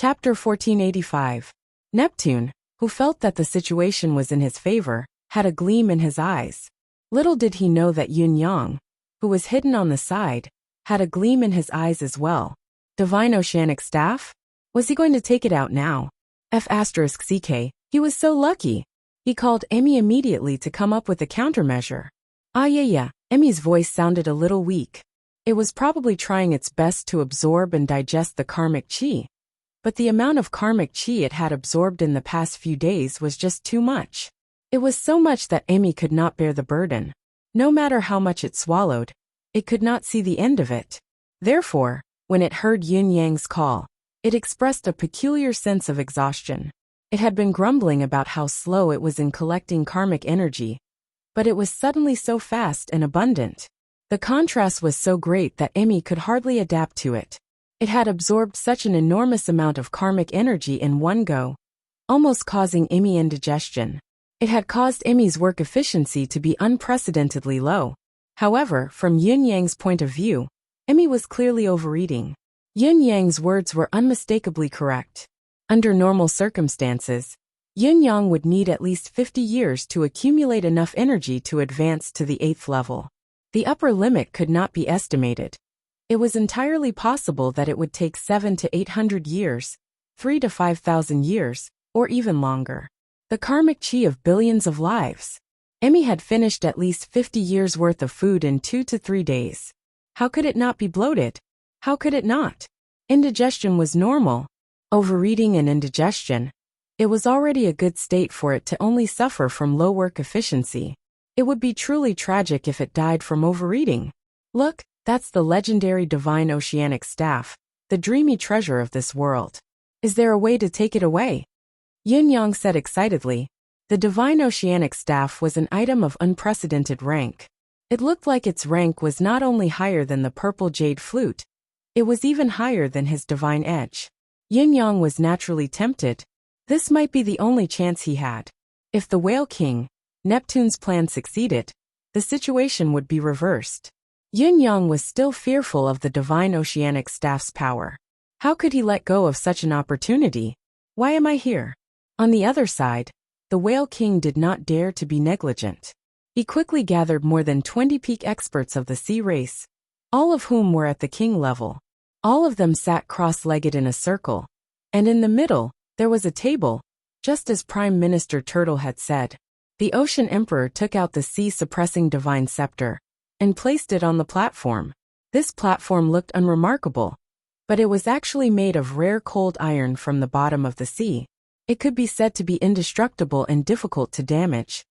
Chapter 1485. Neptune, who felt that the situation was in his favor, had a gleam in his eyes. Little did he know that Yin-Yang, who was hidden on the side, had a gleam in his eyes as well. Divine Oceanic Staff? Was he going to take it out now? F***ck, he was so lucky. He called Emmy immediately to come up with a countermeasure. Yeah. Emmy's voice sounded a little weak. It was probably trying its best to absorb and digest the karmic chi. But the amount of karmic chi it had absorbed in the past few days was just too much. It was so much that Emmy could not bear the burden. No matter how much it swallowed, it could not see the end of it. Therefore, when it heard Yin-Yang's call, it expressed a peculiar sense of exhaustion. It had been grumbling about how slow it was in collecting karmic energy, but it was suddenly so fast and abundant. The contrast was so great that Emmy could hardly adapt to it. It had absorbed such an enormous amount of karmic energy in one go, almost causing Emmy indigestion. It had caused Emmy's work efficiency to be unprecedentedly low. However, from Yin-Yang's point of view, Emmy was clearly overeating. Yin-Yang's words were unmistakably correct. Under normal circumstances, Yin-Yang would need at least 50 years to accumulate enough energy to advance to the 8th level. The upper limit could not be estimated. It was entirely possible that it would take 700 to 800 years, 3,000 to 5,000 years, or even longer. The karmic chi of billions of lives. Emmy had finished at least 50 years' worth of food in 2 to 3 days. How could it not be bloated? How could it not? Indigestion was normal. Overeating and indigestion. It was already a good state for it to only suffer from low work efficiency. It would be truly tragic if it died from overeating. Look, that's the legendary Divine Oceanic Staff, the dreamy treasure of this world. Is there a way to take it away? Yin-Yang said excitedly. The Divine Oceanic Staff was an item of unprecedented rank. It looked like its rank was not only higher than the purple jade flute, it was even higher than his divine edge. Yin-Yang was naturally tempted. This might be the only chance he had. If the Whale King, Neptune's plan succeeded, the situation would be reversed. Yin-Yang was still fearful of the Divine Oceanic Staff's power. How could he let go of such an opportunity? Why am I here? On the other side, the Whale King did not dare to be negligent. He quickly gathered more than 20 peak experts of the sea race, all of whom were at the king level. All of them sat cross-legged in a circle, and in the middle, there was a table, just as Prime Minister Turtle had said. The Ocean Emperor took out the sea-suppressing divine scepter and placed it on the platform. This platform looked unremarkable, but it was actually made of rare cold iron from the bottom of the sea. It could be said to be indestructible and difficult to damage.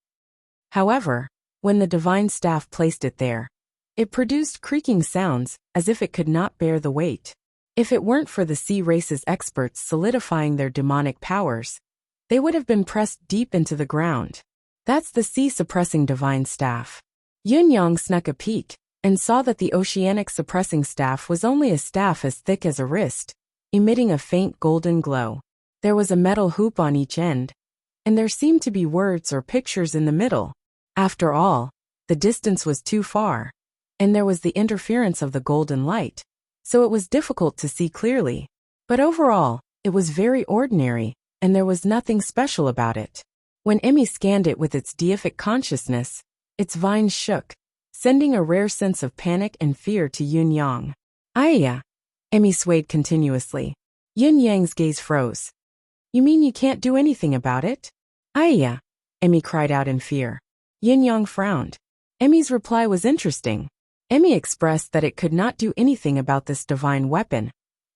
However, when the divine staff placed it there, it produced creaking sounds, as if it could not bear the weight. If it weren't for the sea race's experts solidifying their demonic powers, they would have been pressed deep into the ground. That's the sea-suppressing divine staff. Yin-Yang snuck a peek, and saw that the oceanic suppressing staff was only a staff as thick as a wrist, emitting a faint golden glow. There was a metal hoop on each end, and there seemed to be words or pictures in the middle. After all, the distance was too far, and there was the interference of the golden light, so it was difficult to see clearly. But overall, it was very ordinary, and there was nothing special about it. When Emmy scanned it with its deific consciousness, its vines shook, sending a rare sense of panic and fear to Yin-Yang. Yeah. Emmy swayed continuously. Yin-Yang's gaze froze. You mean you can't do anything about it? Yeah. Emmy cried out in fear. Yin-Yang frowned. Emmy's reply was interesting. Emmy expressed that it could not do anything about this divine weapon,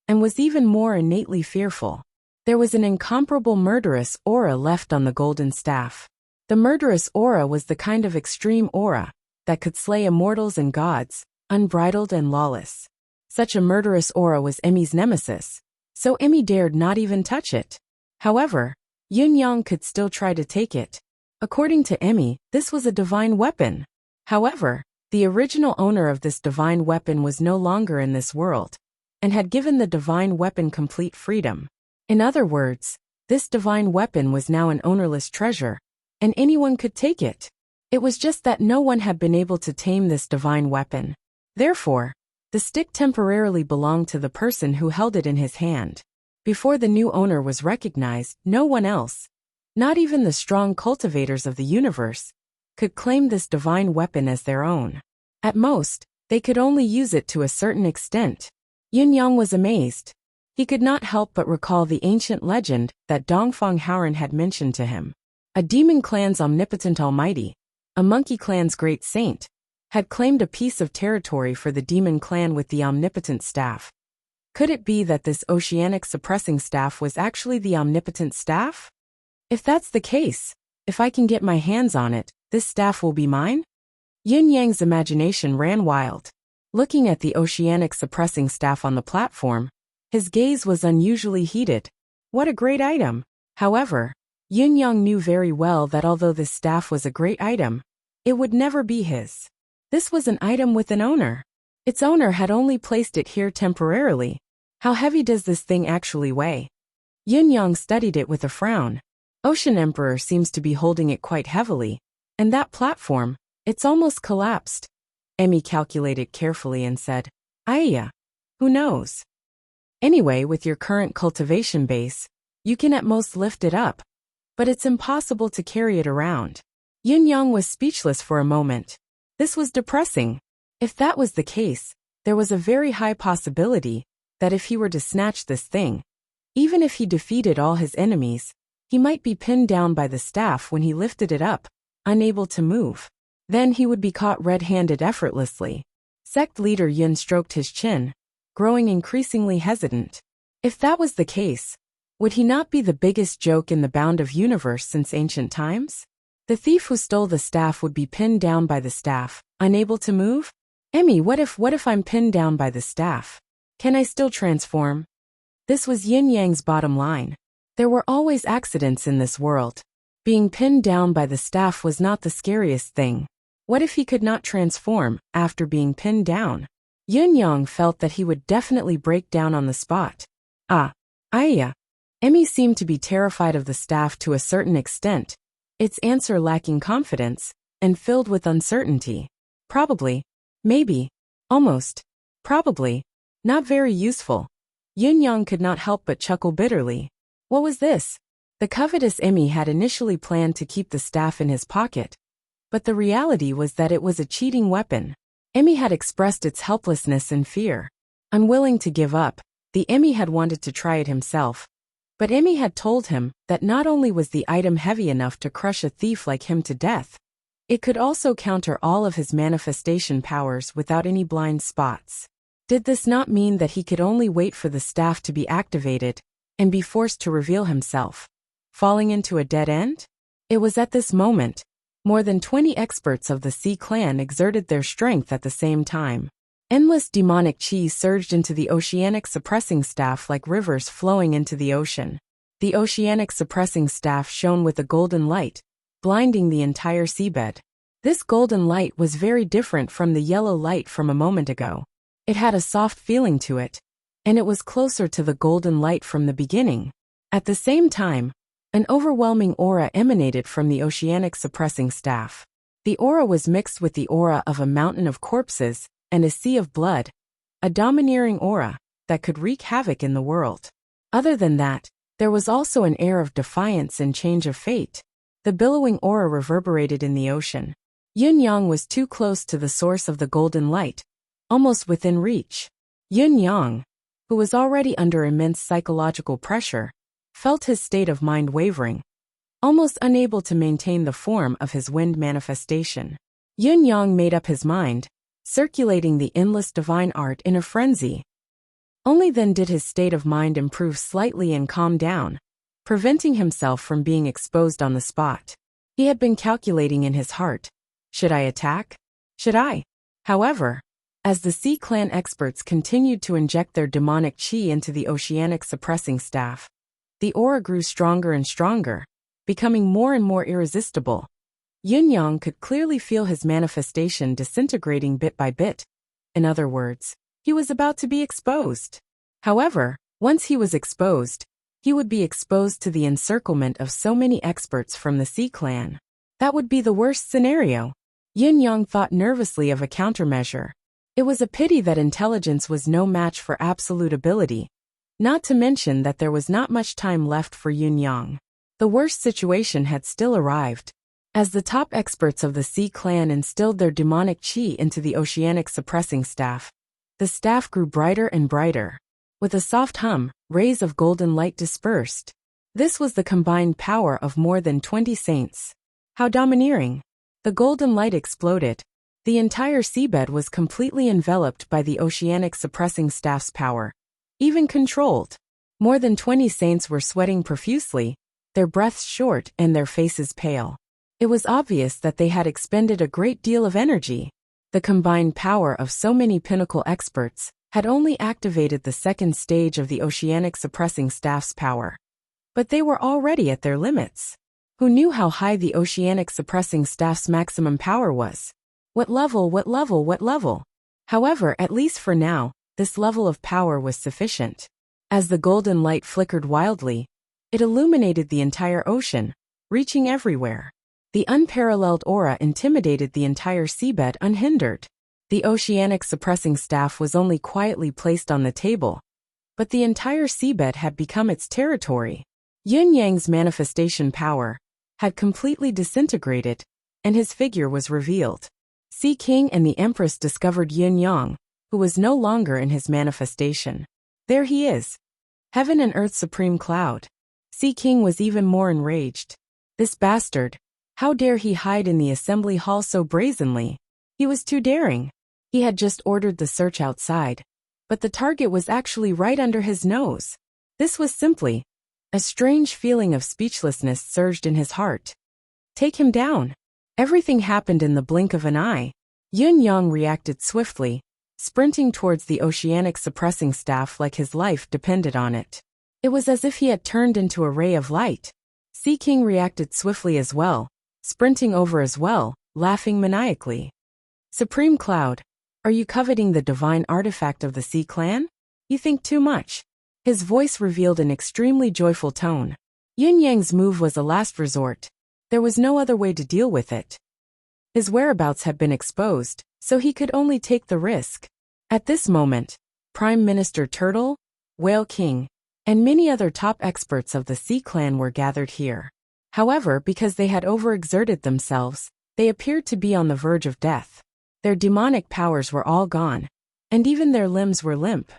and was even more innately fearful. There was an incomparable murderous aura left on the golden staff. The murderous aura was the kind of extreme aura that could slay immortals and gods, unbridled and lawless. Such a murderous aura was Emmy's nemesis, so Emmy dared not even touch it. However, Yin-Yang could still try to take it. According to Emmy, this was a divine weapon. However, the original owner of this divine weapon was no longer in this world, and had given the divine weapon complete freedom. In other words, this divine weapon was now an ownerless treasure, and anyone could take it. It was just that no one had been able to tame this divine weapon. Therefore, the stick temporarily belonged to the person who held it in his hand. Before the new owner was recognized, no one else, not even the strong cultivators of the universe, could claim this divine weapon as their own. At most, they could only use it to a certain extent. Yunyang was amazed. He could not help but recall the ancient legend that Dongfang Haoran had mentioned to him. A demon clan's omnipotent almighty, a monkey clan's great saint, had claimed a piece of territory for the demon clan with the omnipotent staff. Could it be that this oceanic suppressing staff was actually the omnipotent staff? If that's the case, if I can get my hands on it, this staff will be mine? Yunyang's imagination ran wild. Looking at the oceanic suppressing staff on the platform, his gaze was unusually heated. What a great item! However, Yunyang knew very well that although this staff was a great item, it would never be his. This was an item with an owner. Its owner had only placed it here temporarily. How heavy does this thing actually weigh? Yunyang studied it with a frown. Ocean Emperor seems to be holding it quite heavily, and that platform, it's almost collapsed. Emmy calculated carefully and said, Aya, who knows? Anyway, with your current cultivation base, you can at most lift it up, but it's impossible to carry it around. Yunyang was speechless for a moment. This was depressing. If that was the case, there was a very high possibility that if he were to snatch this thing, even if he defeated all his enemies, he might be pinned down by the staff when he lifted it up, unable to move. Then he would be caught red-handed effortlessly. Sect leader Yun stroked his chin, growing increasingly hesitant. If that was the case, would he not be the biggest joke in the bound of universe since ancient times? The thief who stole the staff would be pinned down by the staff, unable to move? Emmy, what if I'm pinned down by the staff? Can I still transform? This was Yin Yang's bottom line. There were always accidents in this world. Being pinned down by the staff was not the scariest thing. What if he could not transform after being pinned down? Yunyang felt that he would definitely break down on the spot. Aya. Emmy seemed to be terrified of the staff to a certain extent, its answer lacking confidence, and filled with uncertainty. Probably, maybe, almost, probably, not very useful. Yunyang could not help but chuckle bitterly. What was this? The covetous Emmy had initially planned to keep the staff in his pocket, but the reality was that it was a cheating weapon. Emmy had expressed its helplessness and fear. Unwilling to give up, the Emmy had wanted to try it himself. But Emmy had told him that not only was the item heavy enough to crush a thief like him to death, it could also counter all of his manifestation powers without any blind spots. Did this not mean that he could only wait for the staff to be activated and be forced to reveal himself, falling into a dead end? It was at this moment, more than 20 experts of the Sea clan exerted their strength at the same time. Endless demonic chi surged into the oceanic suppressing staff like rivers flowing into the ocean. The oceanic suppressing staff shone with a golden light, blinding the entire seabed. This golden light was very different from the yellow light from a moment ago. It had a soft feeling to it, and it was closer to the golden light from the beginning. At the same time, an overwhelming aura emanated from the oceanic suppressing staff. The aura was mixed with the aura of a mountain of corpses and a sea of blood, a domineering aura that could wreak havoc in the world. Other than that, there was also an air of defiance and change of fate. The billowing aura reverberated in the ocean. Yunyang was too close to the source of the golden light, almost within reach. Yunyang, who was already under immense psychological pressure, felt his state of mind wavering, almost unable to maintain the form of his wind manifestation. Yunyang made up his mind, circulating the endless divine art in a frenzy. Only then did his state of mind improve slightly and calm down, preventing himself from being exposed on the spot. He had been calculating in his heart, should I attack? Should I? However, as the Sea Clan experts continued to inject their demonic chi into the oceanic suppressing staff, the aura grew stronger and stronger, becoming more and more irresistible. Yunyang could clearly feel his manifestation disintegrating bit by bit. In other words, he was about to be exposed. However, once he was exposed, he would be exposed to the encirclement of so many experts from the Sea Clan. That would be the worst scenario. Yunyang thought nervously of a countermeasure. It was a pity that intelligence was no match for absolute ability, Not to mention that there was not much time left for Yun Yang. The worst situation had still arrived. As the top experts of the Sea Clan instilled their demonic chi into the oceanic suppressing staff, the staff grew brighter and brighter. With a soft hum, rays of golden light dispersed. This was the combined power of more than 20 saints. How domineering! The golden light exploded. The entire seabed was completely enveloped by the oceanic suppressing staff's power. Even controlled. More than 20 saints were sweating profusely, their breaths short and their faces pale. It was obvious that they had expended a great deal of energy. The combined power of so many pinnacle experts had only activated the second stage of the oceanic suppressing staff's power. But they were already at their limits. Who knew how high the oceanic suppressing staff's maximum power was? What level? However, at least for now, this level of power was sufficient. As the golden light flickered wildly, it illuminated the entire ocean, reaching everywhere. The unparalleled aura intimidated the entire seabed unhindered. The oceanic suppressing staff was only quietly placed on the table, but the entire seabed had become its territory. Yun Yang's manifestation power had completely disintegrated, and his figure was revealed. Sea King and the Empress discovered Yun Yang, who was no longer in his manifestation. There he is. Heaven and Earth's supreme cloud. Sea King was even more enraged. This bastard. How dare he hide in the assembly hall so brazenly? He was too daring. He had just ordered the search outside, but the target was actually right under his nose. This was simply. A strange feeling of speechlessness surged in his heart. Take him down. Everything happened in the blink of an eye. Yun Yang reacted swiftly, sprinting towards the oceanic suppressing staff like his life depended on it. It was as if he had turned into a ray of light. Sea King reacted swiftly as well, sprinting over as well, laughing maniacally. Supreme Cloud, are you coveting the divine artifact of the Sea Clan? You think too much. His voice revealed an extremely joyful tone. Yun Yang's move was a last resort. There was no other way to deal with it. His whereabouts had been exposed, so he could only take the risk. At this moment, Prime Minister Turtle, Whale King, and many other top experts of the Sea Clan were gathered here. However, because they had overexerted themselves, they appeared to be on the verge of death. Their demonic powers were all gone, and even their limbs were limp.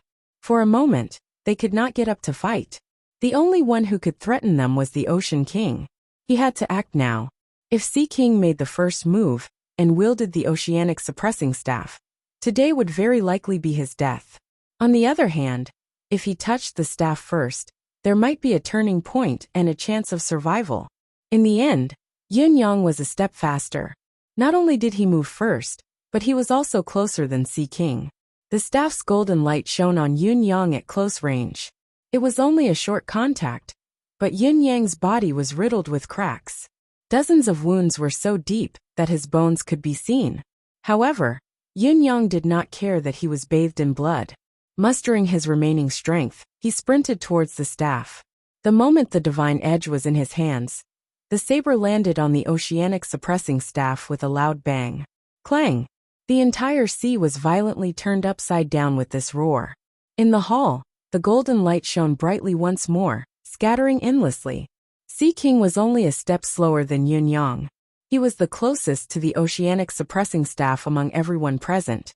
For a moment, they could not get up to fight. The only one who could threaten them was the Ocean King. He had to act now. If Sea King made the first move and wielded the oceanic suppressing staff, today would very likely be his death. On the other hand, if he touched the staff first, there might be a turning point and a chance of survival. In the end, Yun Yang was a step faster. Not only did he move first, but he was also closer than Sea King. The staff's golden light shone on Yun Yang at close range. It was only a short contact, but Yun Yang's body was riddled with cracks. Dozens of wounds were so deep that his bones could be seen. However, Yun Yang did not care that he was bathed in blood. Mustering his remaining strength, he sprinted towards the staff. The moment the divine edge was in his hands, the saber landed on the oceanic suppressing staff with a loud bang. Clang! The entire sea was violently turned upside down with this roar. In the hall, the golden light shone brightly once more, scattering endlessly. Sea King was only a step slower than Yun Yang. He was the closest to the oceanic suppressing staff among everyone present,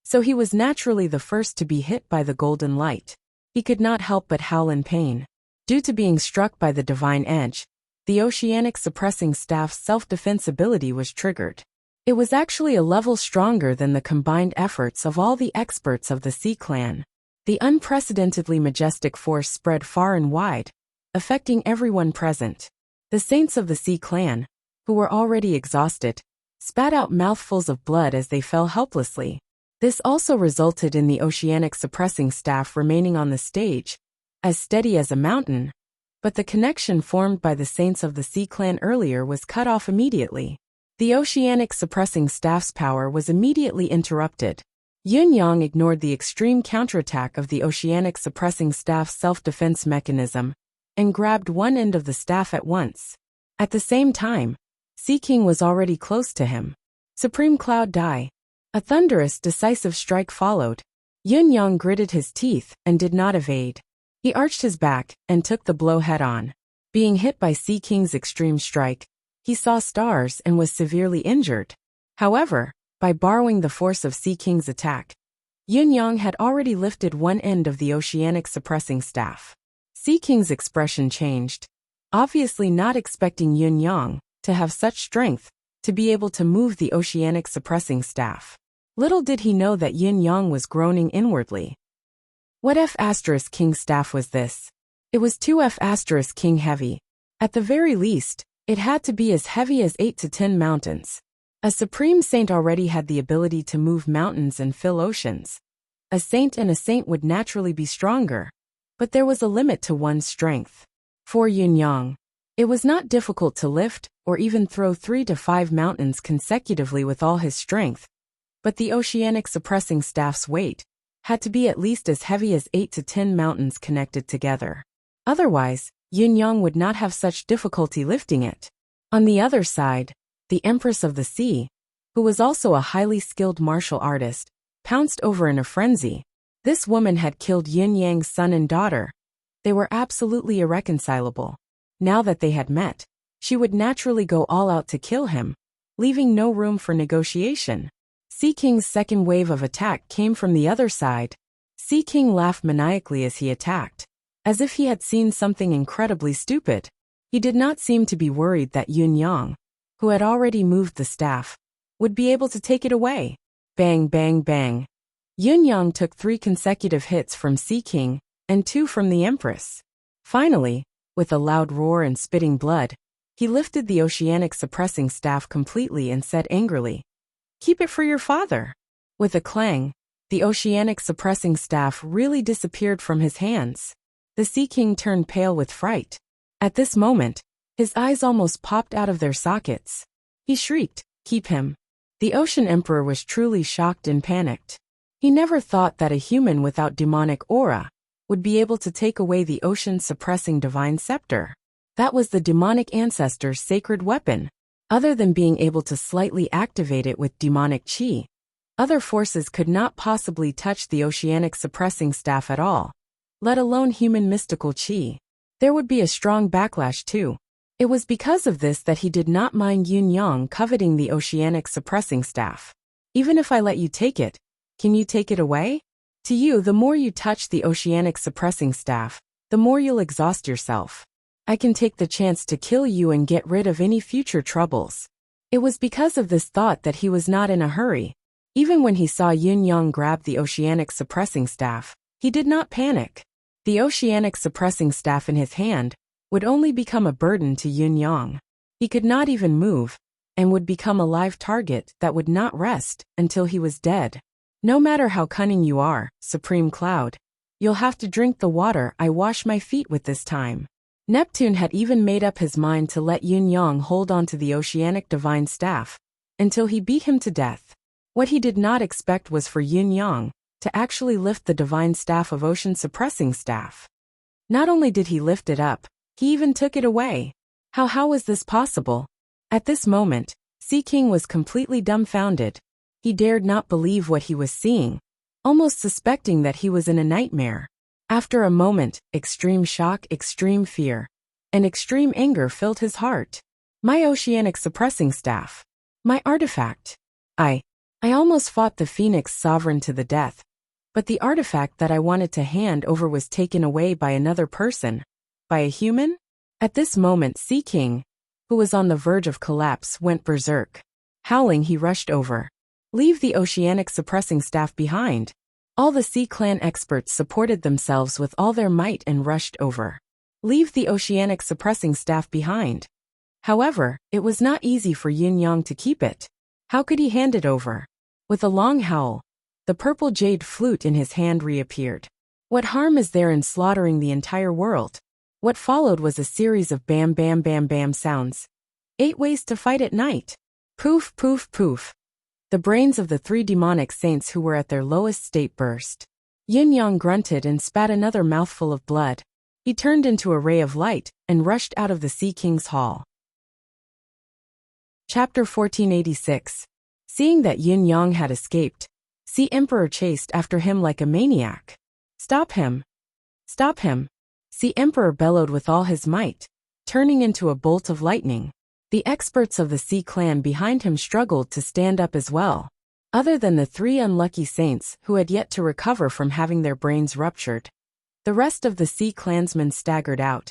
so he was naturally the first to be hit by the golden light. He could not help but howl in pain. Due to being struck by the divine edge, the oceanic suppressing staff's self-defense ability was triggered. It was actually a level stronger than the combined efforts of all the experts of the Sea Clan. The unprecedentedly majestic force spread far and wide, affecting everyone present. The saints of the Sea Clan, who were already exhausted, spat out mouthfuls of blood as they fell helplessly. This also resulted in the oceanic suppressing staff remaining on the stage, as steady as a mountain, but the connection formed by the saints of the Sea Clan earlier was cut off immediately. The oceanic suppressing staff's power was immediately interrupted. Yun Yang ignored the extreme counterattack of the oceanic suppressing staff's self-defense mechanism and grabbed one end of the staff at once. At the same time, Sea King was already close to him. Supreme Cloud die. A thunderous, decisive strike followed. Yun Yang gritted his teeth and did not evade. He arched his back and took the blow head-on. Being hit by Sea King's extreme strike, he saw stars and was severely injured. However, by borrowing the force of Sea King's attack, Yunyang had already lifted one end of the oceanic suppressing staff. Sea King's expression changed, obviously not expecting Yunyang to have such strength to be able to move the oceanic suppressing staff. Little did he know that Yunyang was groaning inwardly. What F*King's staff was this? It was 2F*King heavy. At the very least, it had to be as heavy as 8 to 10 mountains. A supreme saint already had the ability to move mountains and fill oceans. A saint would naturally be stronger, but there was a limit to one's strength. For Yunyang, it was not difficult to lift or even throw 3 to 5 mountains consecutively with all his strength, but the oceanic suppressing staff's weight had to be at least as heavy as 8 to 10 mountains connected together. Otherwise, Yunyang would not have such difficulty lifting it. On the other side, the Empress of the Sea, who was also a highly skilled martial artist, pounced over in a frenzy. This woman had killed Yunyang's son and daughter. They were absolutely irreconcilable. Now that they had met, she would naturally go all out to kill him, leaving no room for negotiation. Sea King's second wave of attack came from the other side. Sea King laughed maniacally as he attacked, as if he had seen something incredibly stupid. He did not seem to be worried that Yunyang, who had already moved the staff, would be able to take it away. Bang, bang, bang. Yunyang took 3 consecutive hits from Sea King and 2 from the Empress. Finally, with a loud roar and spitting blood, he lifted the oceanic suppressing staff completely and said angrily, "Keep it for your father." With a clang, the oceanic suppressing staff really disappeared from his hands. The Sea King turned pale with fright. At this moment, his eyes almost popped out of their sockets. He shrieked, "Keep him." The Ocean Emperor was truly shocked and panicked. He never thought that a human without demonic aura would be able to take away the ocean-suppressing divine scepter. That was the demonic ancestor's sacred weapon. Other than being able to slightly activate it with demonic chi, other forces could not possibly touch the oceanic suppressing staff at all, let alone human mystical chi. There would be a strong backlash too. It was because of this that he did not mind Yunyang coveting the oceanic suppressing staff. "Even if I let you take it, can you take it away? To you, the more you touch the oceanic suppressing staff, the more you'll exhaust yourself. I can take the chance to kill you and get rid of any future troubles." It was because of this thought that he was not in a hurry. Even when he saw Yunyang grab the oceanic suppressing staff, he did not panic. The oceanic suppressing staff in his hand would only become a burden to Yunyang. He could not even move, and would become a live target that would not rest until he was dead. "No matter how cunning you are, Supreme Cloud, you'll have to drink the water I wash my feet with this time." Neptune had even made up his mind to let Yunyang hold on to the oceanic divine staff until he beat him to death. What he did not expect was for Yunyang to actually lift the divine staff of ocean suppressing staff. Not only did he lift it up, he even took it away. How was this possible? At this moment, Sea King was completely dumbfounded. He dared not believe what he was seeing, almost suspecting that he was in a nightmare. After a moment, extreme shock, extreme fear, and extreme anger filled his heart. My oceanic suppressing staff. My artifact. I almost fought the Phoenix Sovereign to the death, but the artifact that I wanted to hand over was taken away by another person. By a human? At this moment, Sea King, who was on the verge of collapse, went berserk. Howling, he rushed over. "Leave the oceanic suppressing staff behind." All the Sea Clan experts supported themselves with all their might and rushed over. "Leave the oceanic suppressing staff behind." However, it was not easy for Yunyang to keep it. How could he hand it over? With a long howl, the purple jade flute in his hand reappeared. What harm is there in slaughtering the entire world? What followed was a series of bam bam bam bam sounds. 8 ways to fight at night. Poof, poof, poof. The brains of the 3 demonic saints who were at their lowest state burst. Yunyang grunted and spat another mouthful of blood. He turned into a ray of light and rushed out of the Sea King's hall. Chapter 1486. Seeing that Yunyang had escaped, Sea Emperor chased after him like a maniac. "Stop him! Stop him! Sea Emperor bellowed with all his might, turning into a bolt of lightning. The experts of the Sea clan behind him struggled to stand up as well. Other than the 3 unlucky saints who had yet to recover from having their brains ruptured, the rest of the Sea clansmen staggered out,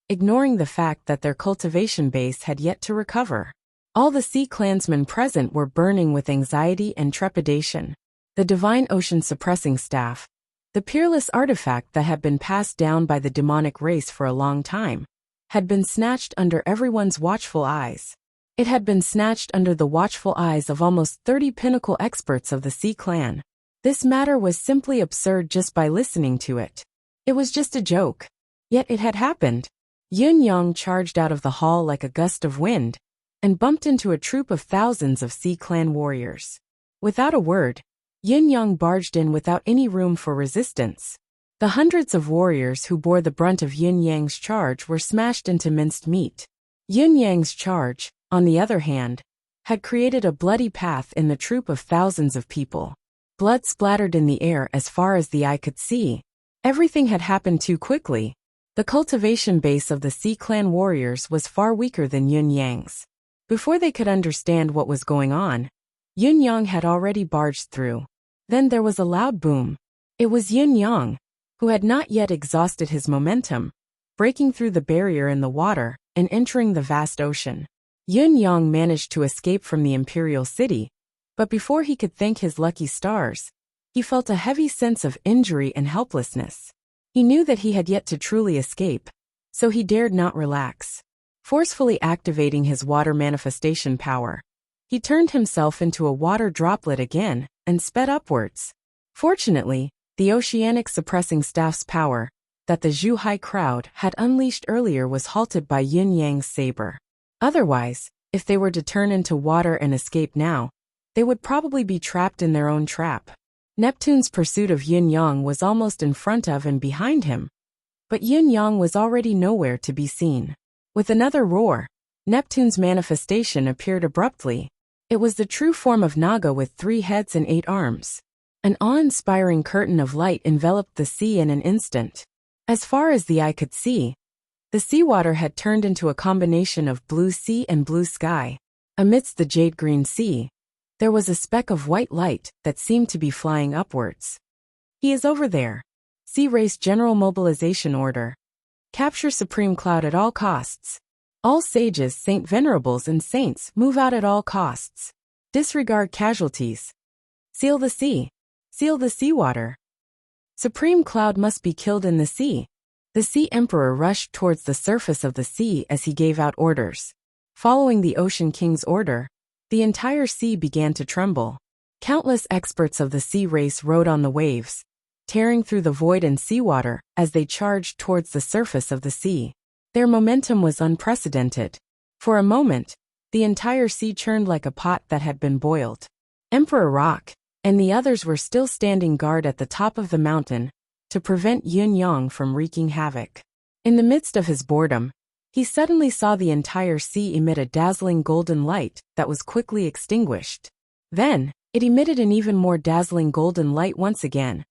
ignoring the fact that their cultivation base had yet to recover. All the Sea clansmen present were burning with anxiety and trepidation. The divine ocean suppressing staff, the peerless artifact that had been passed down by the demonic race for a long time, had been snatched under everyone's watchful eyes. It had been snatched under the watchful eyes of almost 30 pinnacle experts of the Sea clan. This matter was simply absurd just by listening to it. It was just a joke. Yet it had happened. Yun Yang charged out of the hall like a gust of wind, and bumped into a troop of thousands of Sea clan warriors. Without a word, Yun Yang barged in without any room for resistance. The hundreds of warriors who bore the brunt of Yun Yang's charge were smashed into minced meat. Yun Yang's charge, on the other hand, had created a bloody path in the troop of thousands of people. Blood splattered in the air as far as the eye could see. Everything had happened too quickly. The cultivation base of the Sea clan warriors was far weaker than Yun Yang's. Before they could understand what was going on, Yun Yang had already barged through. Then there was a loud boom. It was Yun Yang, who had not yet exhausted his momentum, breaking through the barrier in the water and entering the vast ocean. Yun Yang managed to escape from the imperial city, but before he could thank his lucky stars, he felt a heavy sense of injury and helplessness. He knew that he had yet to truly escape, so he dared not relax. Forcefully activating his water manifestation power, he turned himself into a water droplet again and sped upwards. Fortunately, the oceanic suppressing staff's power that the Zhuhai crowd had unleashed earlier was halted by Yun Yang's saber. Otherwise, if they were to turn into water and escape now, they would probably be trapped in their own trap. Neptune's pursuit of Yun Yang was almost in front of and behind him, but Yun Yang was already nowhere to be seen. With another roar, Neptune's manifestation appeared abruptly. It was the true form of Naga with 3 heads and 8 arms. An awe-inspiring curtain of light enveloped the sea in an instant. As far as the eye could see, the seawater had turned into a combination of blue sea and blue sky. Amidst the jade-green sea, there was a speck of white light that seemed to be flying upwards. He is over there. Sea Race General Mobilization Order. Capture Supreme Cloud at all costs. All sages, Saint Venerables and Saints move out at all costs. Disregard casualties. Seal the sea. Seal the seawater. Supreme Cloud must be killed in the sea. The Sea Emperor rushed towards the surface of the sea as he gave out orders. Following the Ocean King's order, the entire sea began to tremble. Countless experts of the sea race rode on the waves, tearing through the void and seawater as they charged towards the surface of the sea. Their momentum was unprecedented. For a moment, the entire sea churned like a pot that had been boiled. Emperor Rock and the others were still standing guard at the top of the mountain to prevent Yun Yang from wreaking havoc. In the midst of his boredom, he suddenly saw the entire sea emit a dazzling golden light that was quickly extinguished. Then, it emitted an even more dazzling golden light once again.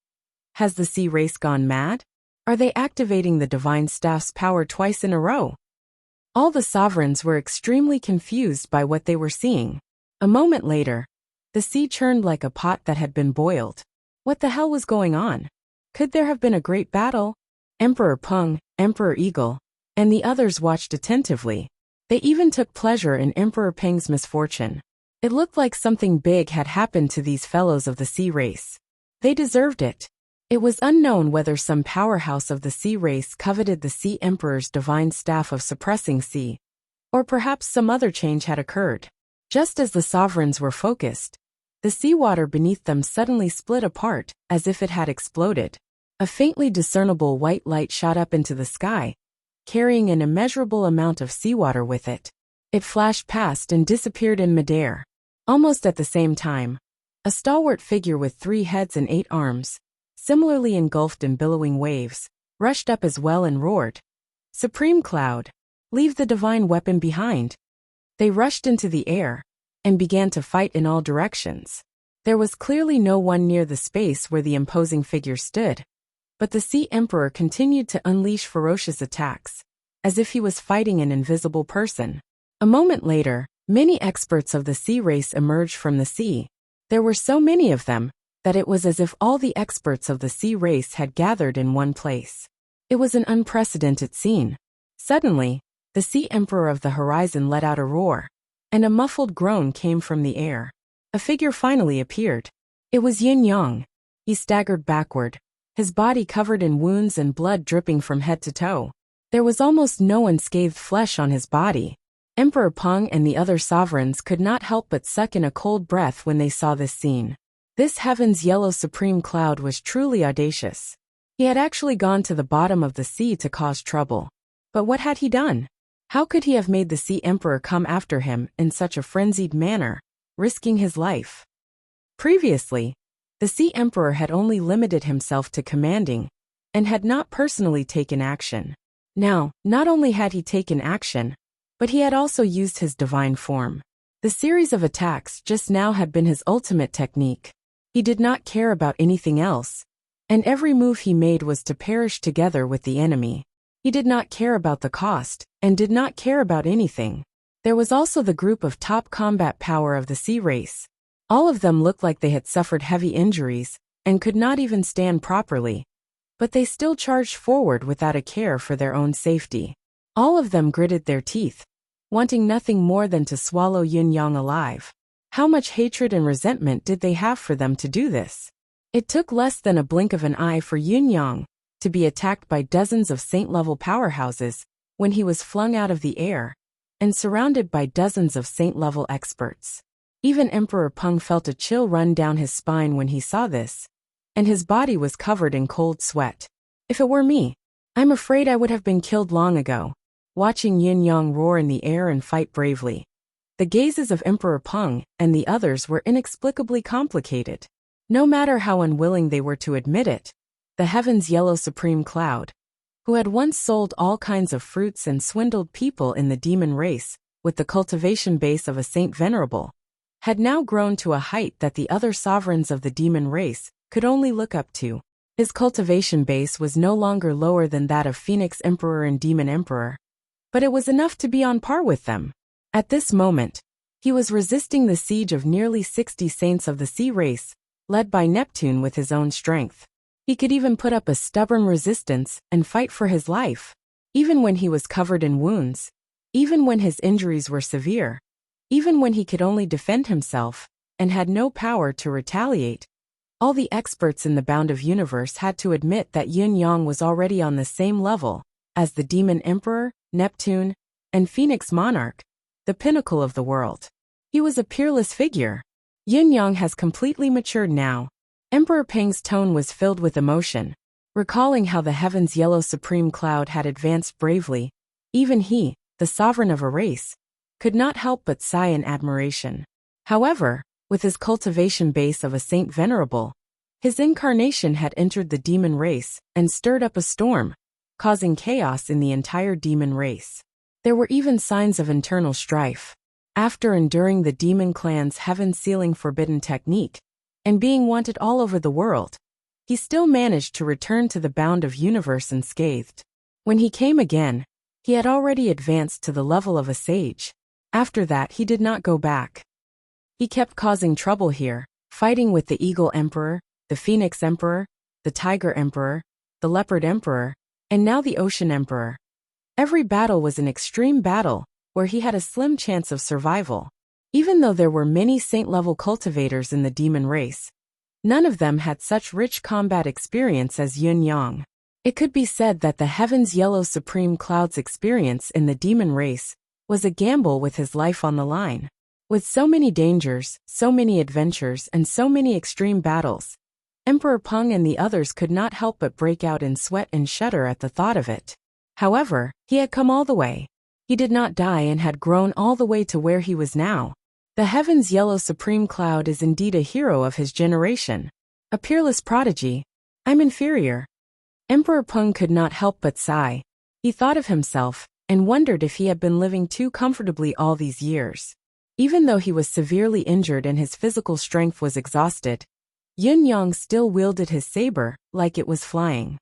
Has the sea race gone mad? Are they activating the divine staff's power twice in a row? All the sovereigns were extremely confused by what they were seeing. A moment later, the sea churned like a pot that had been boiled. What the hell was going on? Could there have been a great battle? Emperor Peng, Emperor Eagle, and the others watched attentively. They even took pleasure in Emperor Peng's misfortune. It looked like something big had happened to these fellows of the sea race. They deserved it. It was unknown whether some powerhouse of the sea race coveted the Sea Emperor's divine staff of suppressing sea, or perhaps some other change had occurred. Just as the sovereigns were focused, the seawater beneath them suddenly split apart as if it had exploded. A faintly discernible white light shot up into the sky, carrying an immeasurable amount of seawater with it. It flashed past and disappeared in midair. Almost at the same time, a stalwart figure with 3 heads and 8 arms, similarly engulfed in billowing waves, rushed up as well and roared, "Supreme Cloud, leave the divine weapon behind." They rushed into the air and began to fight in all directions. There was clearly no one near the space where the imposing figure stood. But the Sea Emperor continued to unleash ferocious attacks, as if he was fighting an invisible person. A moment later, many experts of the sea race emerged from the sea. There were so many of them that it was as if all the experts of the sea race had gathered in one place. It was an unprecedented scene. Suddenly, the Sea Emperor of the horizon let out a roar, and a muffled groan came from the air. A figure finally appeared. It was Yin Yang. He staggered backward, his body covered in wounds and blood dripping from head to toe. There was almost no unscathed flesh on his body. Emperor Peng and the other sovereigns could not help but suck in a cold breath when they saw this scene. This heaven's yellow supreme cloud was truly audacious. He had actually gone to the bottom of the sea to cause trouble. But what had he done? How could he have made the Sea Emperor come after him in such a frenzied manner, risking his life? Previously, the Sea Emperor had only limited himself to commanding, and had not personally taken action. Now, not only had he taken action, but he had also used his divine form. The series of attacks just now had been his ultimate technique. He did not care about anything else, and every move he made was to perish together with the enemy. He did not care about the cost, and did not care about anything. There was also the group of top combat power of the sea race. All of them looked like they had suffered heavy injuries, and could not even stand properly. But they still charged forward without a care for their own safety. All of them gritted their teeth, wanting nothing more than to swallow Yin Yang alive. How much hatred and resentment did they have for them to do this? It took less than a blink of an eye for Yin Yang to be attacked by dozens of saint-level powerhouses when he was flung out of the air and surrounded by dozens of saint-level experts. Even Emperor Peng felt a chill run down his spine when he saw this, and his body was covered in cold sweat. If it were me, I'm afraid I would have been killed long ago. Watching Yin Yang roar in the air and fight bravely, the gazes of Emperor Peng and the others were inexplicably complicated. No matter how unwilling they were to admit it, the heaven's yellow supreme cloud, who had once sold all kinds of fruits and swindled people in the demon race with the cultivation base of a saint venerable, had now grown to a height that the other sovereigns of the demon race could only look up to. His cultivation base was no longer lower than that of Phoenix Emperor and Demon Emperor, but it was enough to be on par with them. At this moment, he was resisting the siege of nearly 60 saints of the sea race, led by Neptune with his own strength. He could even put up a stubborn resistance and fight for his life, even when he was covered in wounds, even when his injuries were severe, even when he could only defend himself and had no power to retaliate. All the experts in the Bound of Universe had to admit that Yin Yang was already on the same level as the Demon Emperor, Neptune, and Phoenix Monarch, the pinnacle of the world. He was a peerless figure. Yin Yang has completely matured now. Emperor Peng's tone was filled with emotion, recalling how the heaven's yellow supreme cloud had advanced bravely. Even he, the sovereign of a race, could not help but sigh in admiration. However, with his cultivation base of a saint venerable, his incarnation had entered the demon race and stirred up a storm, causing chaos in the entire demon race. There were even signs of internal strife. After enduring the demon clan's heaven-sealing forbidden technique, and being wanted all over the world, he still managed to return to the Bound of Universe unscathed. When he came again, he had already advanced to the level of a sage. After that he did not go back. He kept causing trouble here, fighting with the Eagle Emperor, the Phoenix Emperor, the Tiger Emperor, the Leopard Emperor, and now the Ocean Emperor. Every battle was an extreme battle, where he had a slim chance of survival. Even though there were many saint-level cultivators in the demon race, none of them had such rich combat experience as Yin Yang. It could be said that the heaven's yellow supreme cloud's experience in the demon race was a gamble with his life on the line. With so many dangers, so many adventures, and so many extreme battles, Emperor Peng and the others could not help but break out in sweat and shudder at the thought of it. However, he had come all the way. He did not die and had grown all the way to where he was now. The heaven's yellow supreme cloud is indeed a hero of his generation. A peerless prodigy. I'm inferior. Emperor Peng could not help but sigh. He thought of himself, and wondered if he had been living too comfortably all these years. Even though he was severely injured and his physical strength was exhausted, Yin Yang still wielded his saber like it was flying.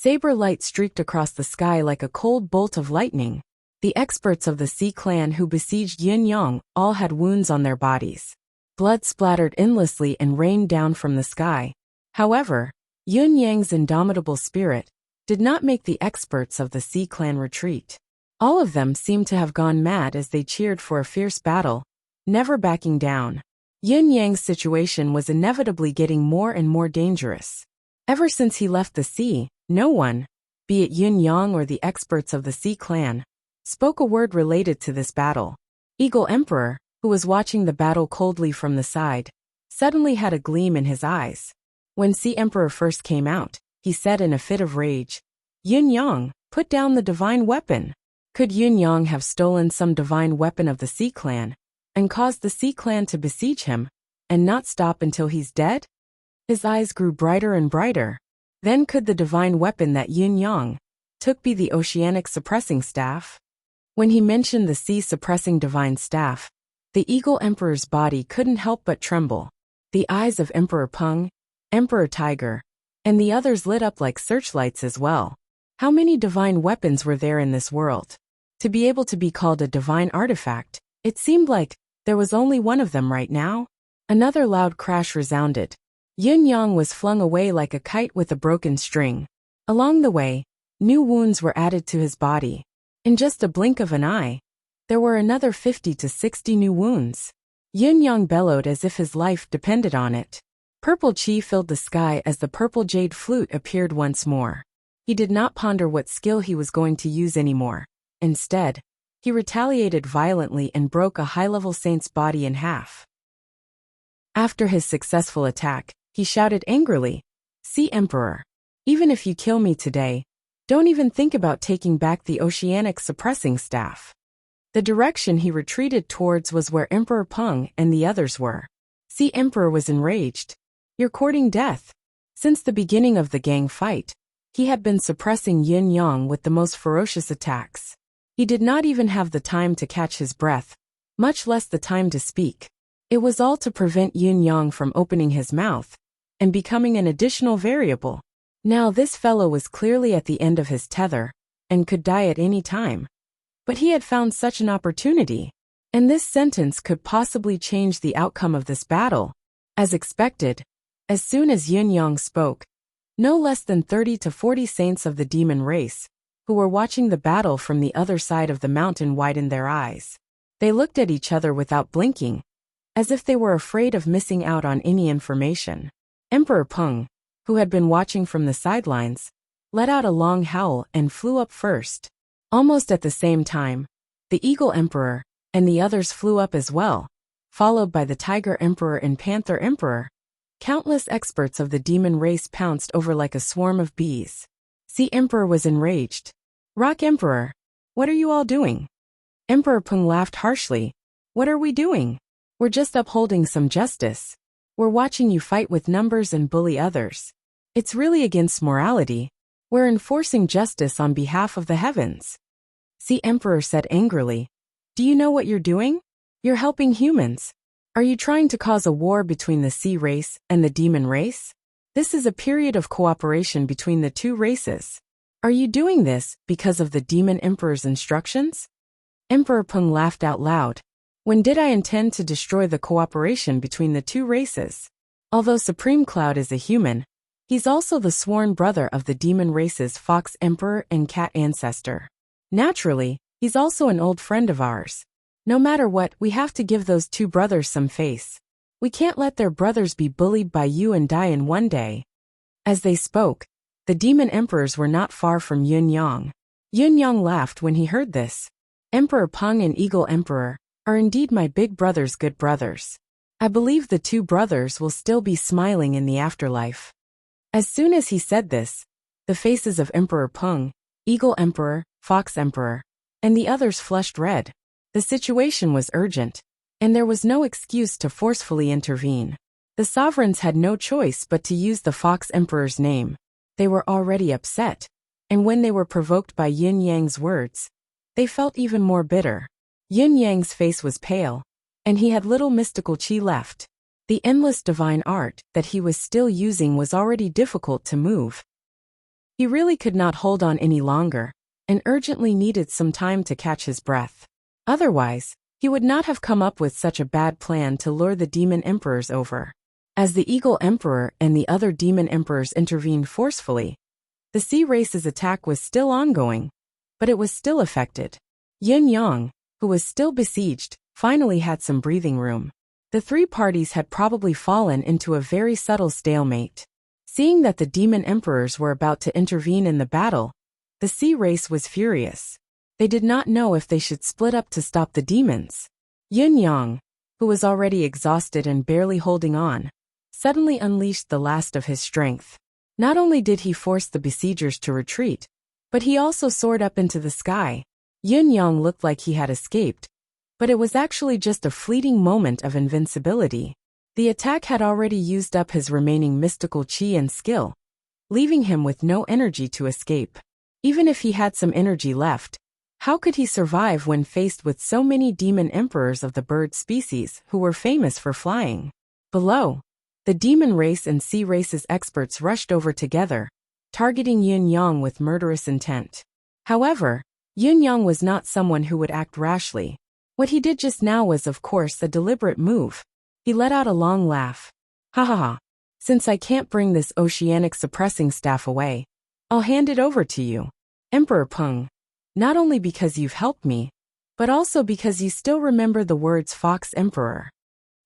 Saber light streaked across the sky like a cold bolt of lightning. The experts of the Sea clan who besieged Yin Yang all had wounds on their bodies. Blood splattered endlessly and rained down from the sky. However, Yun Yang's indomitable spirit did not make the experts of the Sea clan retreat. All of them seemed to have gone mad as they cheered for a fierce battle, never backing down. Yun Yang's situation was inevitably getting more and more dangerous. Ever since he left the sea, no one, be it Yun Yang or the experts of the Sea clan, spoke a word related to this battle. Eagle Emperor, who was watching the battle coldly from the side, suddenly had a gleam in his eyes. When Sea Emperor first came out, he said in a fit of rage, "Yun Yang, put down the divine weapon." Could Yun Yang have stolen some divine weapon of the Sea clan and caused the Sea clan to besiege him and not stop until he's dead? His eyes grew brighter and brighter. Then could the divine weapon that Yun Yang took be the oceanic suppressing staff? When he mentioned the sea-suppressing divine staff, the Eagle Emperor's body couldn't help but tremble. The eyes of Emperor Peng, Emperor Tiger, and the others lit up like searchlights as well. How many divine weapons were there in this world? To be able to be called a divine artifact, it seemed like there was only one of them right now. Another loud crash resounded. Yun Yang was flung away like a kite with a broken string. Along the way, new wounds were added to his body. In just a blink of an eye, there were another 50 to 60 new wounds. Yun Yang bellowed as if his life depended on it. Purple chi filled the sky as the purple jade flute appeared once more. He did not ponder what skill he was going to use anymore. Instead, he retaliated violently and broke a high-level saint's body in half. After his successful attack, he shouted angrily, "Sea Emperor, even if you kill me today, don't even think about taking back the oceanic suppressing staff." The direction he retreated towards was where Emperor Peng and the others were. Sea Emperor was enraged. "You're courting death." Since the beginning of the gang fight, he had been suppressing Yin Yang with the most ferocious attacks. He did not even have the time to catch his breath, much less the time to speak. It was all to prevent Yin Yang from opening his mouth and becoming an additional variable. Now this fellow was clearly at the end of his tether and could die at any time. But he had found such an opportunity, and this sentence could possibly change the outcome of this battle. As expected, as soon as Yin Yang spoke, no less than 30 to 40 saints of the demon race, who were watching the battle from the other side of the mountain, widened their eyes. They looked at each other without blinking, as if they were afraid of missing out on any information. Emperor Peng, who had been watching from the sidelines, let out a long howl and flew up first. Almost at the same time, the Eagle Emperor and the others flew up as well, followed by the Tiger Emperor and Panther Emperor. Countless experts of the demon race pounced over like a swarm of bees. Sea Emperor was enraged. "Rock Emperor, what are you all doing?" Emperor Peng laughed harshly. "What are we doing? We're just upholding some justice. We're watching you fight with numbers and bully others. It's really against morality. We're enforcing justice on behalf of the heavens." Sea Emperor said angrily, "Do you know what you're doing? You're helping humans. Are you trying to cause a war between the sea race and the demon race? This is a period of cooperation between the two races. Are you doing this because of the demon emperor's instructions?" Emperor Peng laughed out loud. "When did I intend to destroy the cooperation between the two races? Although Supreme Cloud is a human, he's also the sworn brother of the demon race's Fox Emperor and Cat ancestor. Naturally, he's also an old friend of ours. No matter what, we have to give those two brothers some face. We can't let their brothers be bullied by you and die in one day." As they spoke, the demon emperors were not far from Yun Yang. Yun Yang laughed when he heard this. "Emperor Peng and Eagle Emperor are indeed my big brother's good brothers. I believe the two brothers will still be smiling in the afterlife." As soon as he said this, the faces of Emperor Peng, Eagle Emperor, Fox Emperor, and the others flushed red. The situation was urgent, and there was no excuse to forcefully intervene. The sovereigns had no choice but to use the Fox Emperor's name. They were already upset, and when they were provoked by Yin Yang's words, they felt even more bitter. Yin Yang's face was pale, and he had little mystical chi left. The endless divine art that he was still using was already difficult to move. He really could not hold on any longer, and urgently needed some time to catch his breath. Otherwise, he would not have come up with such a bad plan to lure the demon emperors over. As the Eagle Emperor and the other demon emperors intervened forcefully, the sea race's attack was still ongoing, but it was still affected. Yin Yang, who was still besieged, finally had some breathing room. The three parties had probably fallen into a very subtle stalemate. Seeing that the demon emperors were about to intervene in the battle, the sea race was furious. They did not know if they should split up to stop the demons. Yin Yang, who was already exhausted and barely holding on, suddenly unleashed the last of his strength. Not only did he force the besiegers to retreat, but he also soared up into the sky. Yin Yang looked like he had escaped, but it was actually just a fleeting moment of invincibility. The attack had already used up his remaining mystical chi and skill, leaving him with no energy to escape. Even if he had some energy left, how could he survive when faced with so many demon emperors of the bird species who were famous for flying? Below, the demon race and sea race's experts rushed over together, targeting Yin Yang with murderous intent. However, Yin Yang was not someone who would act rashly. What he did just now was, of course, a deliberate move. He let out a long laugh. Ha ha ha. Since I can't bring this oceanic suppressing staff away, I'll hand it over to you, Emperor Peng. Not only because you've helped me, but also because you still remember the words Fox Emperor.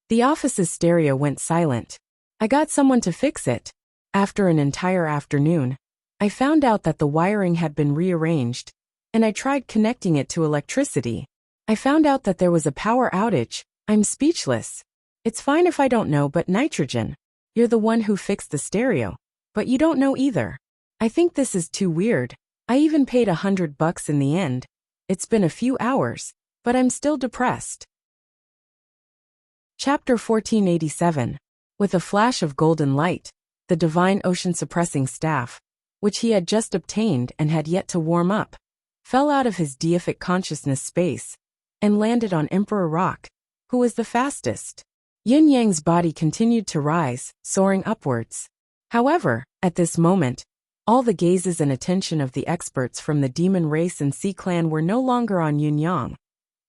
The office's stereo went silent. I got someone to fix it. After an entire afternoon, I found out that the wiring had been rearranged, and I tried connecting it to electricity. I found out that there was a power outage. I'm speechless. It's fine if I don't know, but Nitrogen, you're the one who fixed the stereo, but you don't know either. I think this is too weird. I even paid $100 in the end. It's been a few hours, but I'm still depressed. Chapter 1487. With a flash of golden light, the divine ocean-suppressing staff, which he had just obtained and had yet to warm up, fell out of his deific consciousness space and landed on Emperor Rock, who was the fastest. Yin Yang's body continued to rise, soaring upwards. However, at this moment, all the gazes and attention of the experts from the demon race and sea clan were no longer on Yin Yang.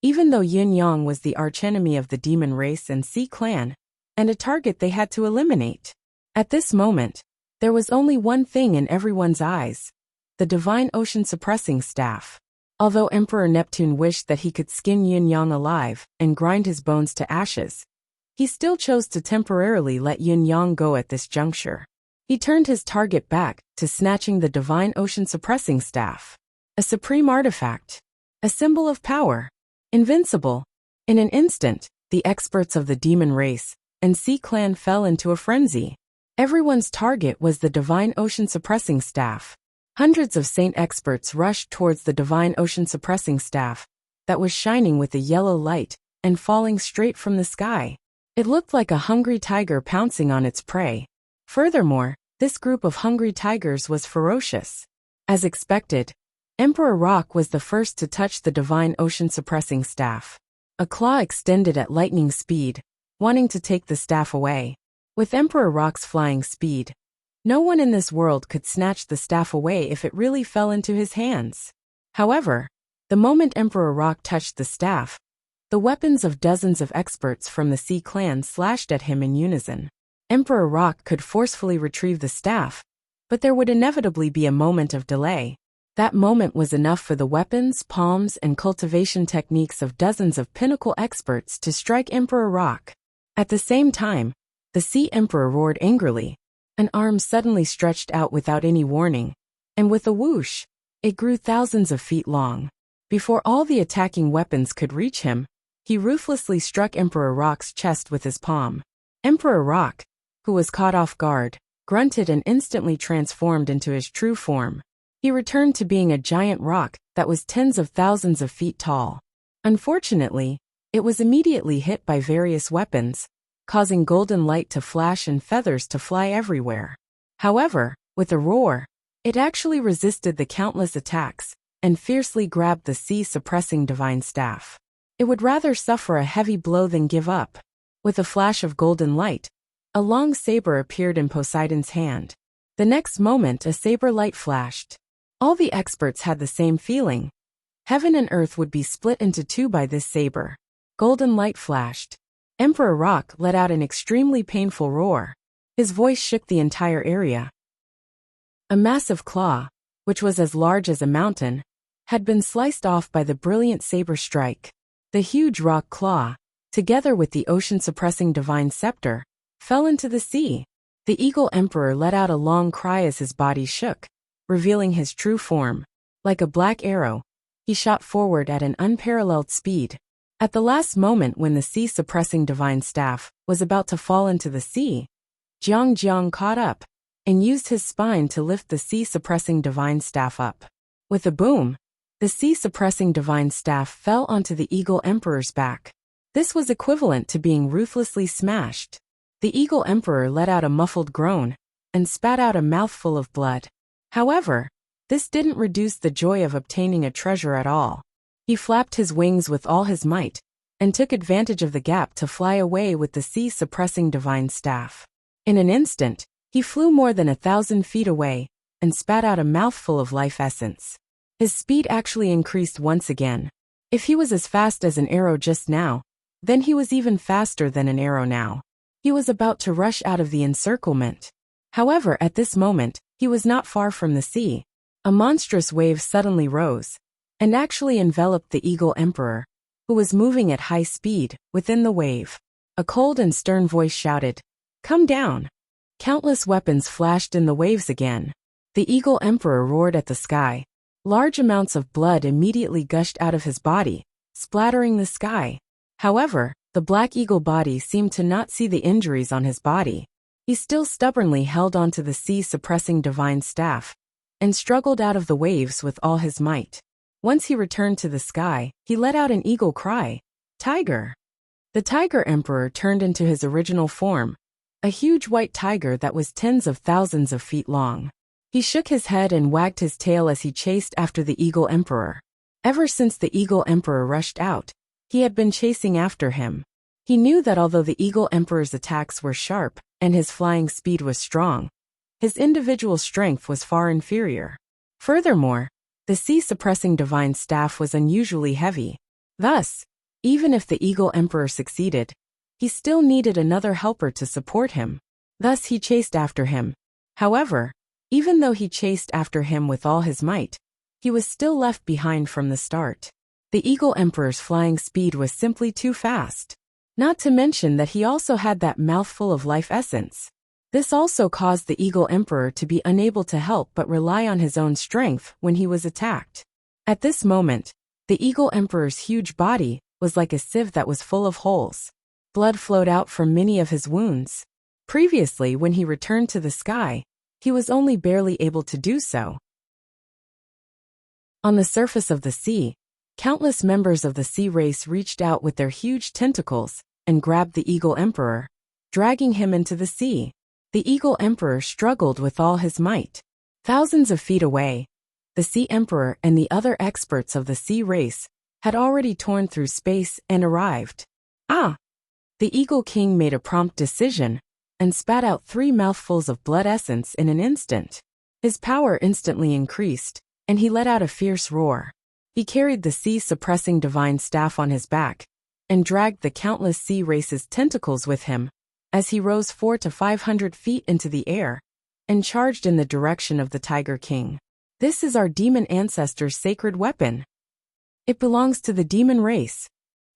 Even though Yin Yang was the archenemy of the demon race and sea clan, and a target they had to eliminate. At this moment, there was only one thing in everyone's eyes: the divine ocean-suppressing staff. Although Emperor Neptune wished that he could skin Yin Yang alive and grind his bones to ashes, he still chose to temporarily let Yin Yang go at this juncture. He turned his target back to snatching the divine ocean-suppressing staff. A supreme artifact. A symbol of power. Invincible. In an instant, the experts of the demon race and sea clan fell into a frenzy. Everyone's target was the divine ocean-suppressing staff. Hundreds of saint experts rushed towards the divine ocean-suppressing staff that was shining with a yellow light and falling straight from the sky. It looked like a hungry tiger pouncing on its prey. Furthermore, this group of hungry tigers was ferocious. As expected, Emperor Rock was the first to touch the divine ocean-suppressing staff. A claw extended at lightning speed, wanting to take the staff away. With Emperor Rock's flying speed, no one in this world could snatch the staff away if it really fell into his hands. However, the moment Emperor Rock touched the staff, the weapons of dozens of experts from the Sea Clan slashed at him in unison. Emperor Rock could forcefully retrieve the staff, but there would inevitably be a moment of delay. That moment was enough for the weapons, palms, and cultivation techniques of dozens of pinnacle experts to strike Emperor Rock. At the same time, the Sea Emperor roared angrily. An arm suddenly stretched out without any warning, and with a whoosh, it grew thousands of feet long. Before all the attacking weapons could reach him, he ruthlessly struck Emperor Rock's chest with his palm. Emperor Rock, who was caught off guard, grunted and instantly transformed into his true form. He returned to being a giant rock that was tens of thousands of feet tall. Unfortunately, it was immediately hit by various weapons, causing golden light to flash and feathers to fly everywhere. However, with a roar, it actually resisted the countless attacks and fiercely grabbed the sea-suppressing divine staff. It would rather suffer a heavy blow than give up. With a flash of golden light, a long saber appeared in Poseidon's hand. The next moment a saber light flashed. All the experts had the same feeling. Heaven and earth would be split into two by this saber. Golden light flashed. Emperor Rock let out an extremely painful roar. His voice shook the entire area. A massive claw, which was as large as a mountain, had been sliced off by the brilliant saber strike. The huge rock claw, together with the ocean-suppressing divine scepter, fell into the sea. The Eagle Emperor let out a long cry as his body shook, revealing his true form. Like a black arrow, he shot forward at an unparalleled speed. At the last moment when the sea-suppressing divine staff was about to fall into the sea, Jiang caught up and used his spine to lift the sea-suppressing divine staff up. With a boom, the sea-suppressing divine staff fell onto the Eagle Emperor's back. This was equivalent to being ruthlessly smashed. The Eagle Emperor let out a muffled groan and spat out a mouthful of blood. However, this didn't reduce the joy of obtaining a treasure at all. He flapped his wings with all his might and took advantage of the gap to fly away with the sea-suppressing divine staff. In an instant, he flew more than 1,000 feet away and spat out a mouthful of life essence. His speed actually increased once again. If he was as fast as an arrow just now, then he was even faster than an arrow now. He was about to rush out of the encirclement. However, at this moment, he was not far from the sea. A monstrous wave suddenly rose and actually enveloped the Eagle Emperor, who was moving at high speed within the wave. A cold and stern voice shouted, "Come down!" Countless weapons flashed in the waves again. The Eagle Emperor roared at the sky. Large amounts of blood immediately gushed out of his body, splattering the sky. However, the Black Eagle body seemed to not see the injuries on his body. He still stubbornly held onto the sea-suppressing divine staff and struggled out of the waves with all his might. Once he returned to the sky, he let out an eagle cry, "Tiger!" The Tiger Emperor turned into his original form, a huge white tiger that was tens of thousands of feet long. He shook his head and wagged his tail as he chased after the Eagle Emperor. Ever since the Eagle Emperor rushed out, he had been chasing after him. He knew that although the Eagle Emperor's attacks were sharp and his flying speed was strong, his individual strength was far inferior. Furthermore, the sea-suppressing divine staff was unusually heavy. Thus, even if the Eagle Emperor succeeded, he still needed another helper to support him. Thus he chased after him. However, even though he chased after him with all his might, he was still left behind from the start. The Eagle Emperor's flying speed was simply too fast. Not to mention that he also had that mouthful of life essence. This also caused the Eagle Emperor to be unable to help but rely on his own strength when he was attacked. At this moment, the Eagle Emperor's huge body was like a sieve that was full of holes. Blood flowed out from many of his wounds. Previously, when he returned to the sky, he was only barely able to do so. On the surface of the sea, countless members of the sea race reached out with their huge tentacles and grabbed the Eagle Emperor, dragging him into the sea. The Eagle Emperor struggled with all his might. Thousands of feet away, the Sea Emperor and the other experts of the sea race had already torn through space and arrived. Ah! The Eagle King made a prompt decision and spat out 3 mouthfuls of blood essence in an instant. His power instantly increased, and he let out a fierce roar. He carried the sea-suppressing divine staff on his back and dragged the countless sea race's tentacles with him as he rose 400 to 500 feet into the air and charged in the direction of the Tiger King. "This is our demon ancestor's sacred weapon. It belongs to the demon race,"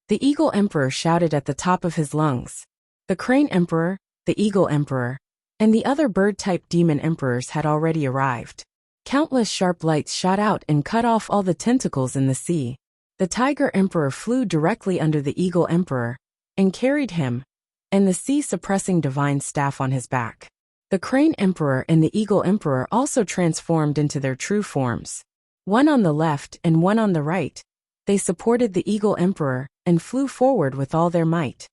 the Eagle Emperor shouted at the top of his lungs. The Crane Emperor, the Eagle Emperor, and the other bird-type demon emperors had already arrived. Countless sharp lights shot out and cut off all the tentacles in the sea. The Tiger Emperor flew directly under the Eagle Emperor and carried him and the sea-suppressing divine staff on his back. The Crane Emperor and the Eagle Emperor also transformed into their true forms. One on the left and one on the right, they supported the Eagle Emperor and flew forward with all their might.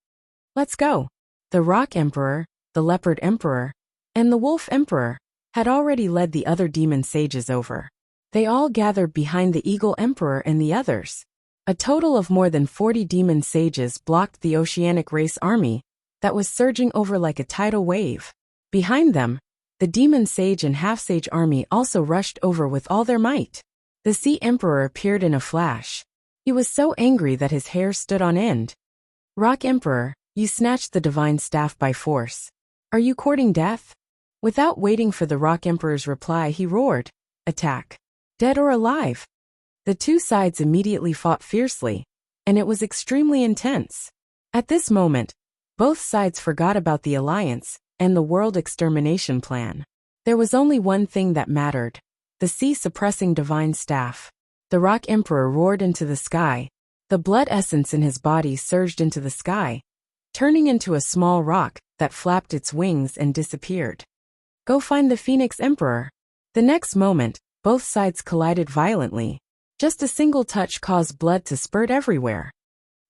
"Let's go!" The Rock Emperor, the Leopard Emperor, and the Wolf Emperor had already led the other demon sages over. They all gathered behind the Eagle Emperor and the others. A total of more than 40 demon sages blocked the Oceanic Race army that was surging over like a tidal wave. Behind them, The demon sage and half-sage army also rushed over with all their might. The Sea Emperor appeared in a flash. He was so angry that his hair stood on end. Rock Emperor, you snatched the divine staff by force. Are you courting death? Without waiting for the Rock Emperor's reply, he roared, attack. Dead or alive? The two sides immediately fought fiercely, and it was extremely intense. At this moment, both sides forgot about the alliance and the world extermination plan. There was only one thing that mattered: the sea-suppressing divine staff. The Rock Emperor roared into the sky. The blood essence in his body surged into the sky, turning into a small rock that flapped its wings and disappeared. Go find the Phoenix Emperor. The next moment, both sides collided violently. Just a single touch caused blood to spurt everywhere.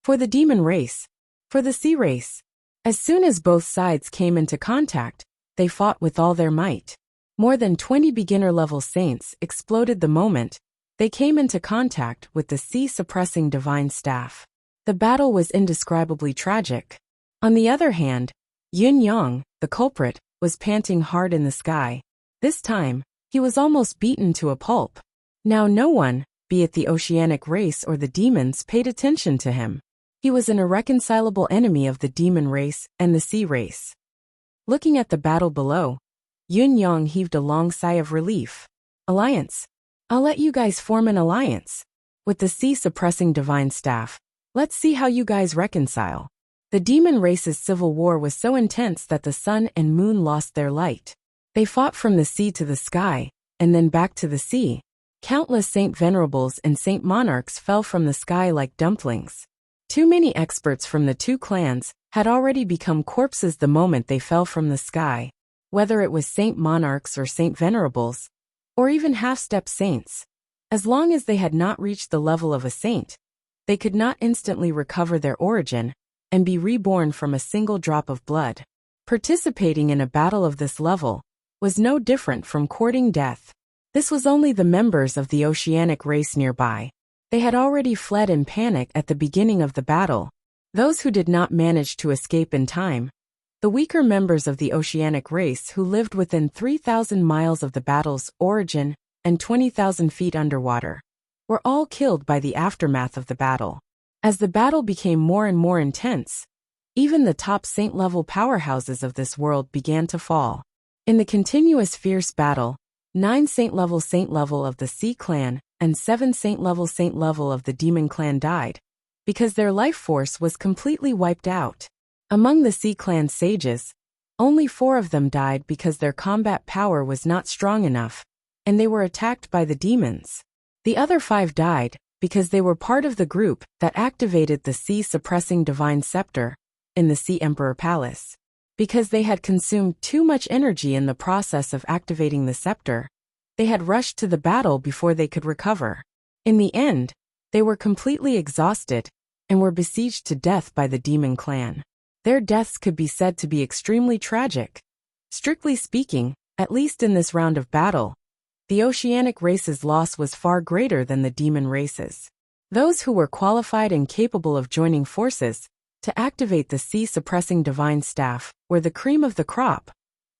For the demon race. For the sea race. As soon as both sides came into contact, they fought with all their might. More than 20 beginner-level saints exploded the moment they came into contact with the sea-suppressing divine staff. The battle was indescribably tragic. On the other hand, Yun Yang, the culprit, was panting hard in the sky. This time, he was almost beaten to a pulp. Now no one, be it the oceanic race or the demons, paid attention to him. He was an irreconcilable enemy of the demon race and the sea race. Looking at the battle below, Yun Yang heaved a long sigh of relief. Alliance. I'll let you guys form an alliance. With the sea-suppressing divine staff, let's see how you guys reconcile. The demon race's civil war was so intense that the sun and moon lost their light. They fought from the sea to the sky, and then back to the sea. Countless Saint Venerables and Saint Monarchs fell from the sky like dumplings. Too many experts from the two clans had already become corpses the moment they fell from the sky. Whether it was Saint Monarchs or Saint Venerables, or even half-step saints, as long as they had not reached the level of a saint, they could not instantly recover their origin and be reborn from a single drop of blood. Participating in a battle of this level was no different from courting death. This was only the members of the oceanic race nearby. They had already fled in panic at the beginning of the battle. Those who did not manage to escape in time, the weaker members of the oceanic race who lived within 3,000 miles of the battle's origin and 20,000 feet underwater, were all killed by the aftermath of the battle. As the battle became more and more intense, even the top saint-level powerhouses of this world began to fall. In the continuous fierce battle, 9 saint-level of the Sea Clan and 7 saint-level of the Demon Clan died, because their life force was completely wiped out. Among the Sea Clan sages, only 4 of them died because their combat power was not strong enough, and they were attacked by the demons. The other 5 died because they were part of the group that activated the sea-suppressing divine scepter in the Sea Emperor Palace. Because they had consumed too much energy in the process of activating the scepter, they had rushed to the battle before they could recover. In the end, they were completely exhausted and were besieged to death by the Demon Clan. Their deaths could be said to be extremely tragic. Strictly speaking, at least in this round of battle, the oceanic race's loss was far greater than the demon race's. Those who were qualified and capable of joining forces to activate the sea-suppressing divine staff were the cream of the crop,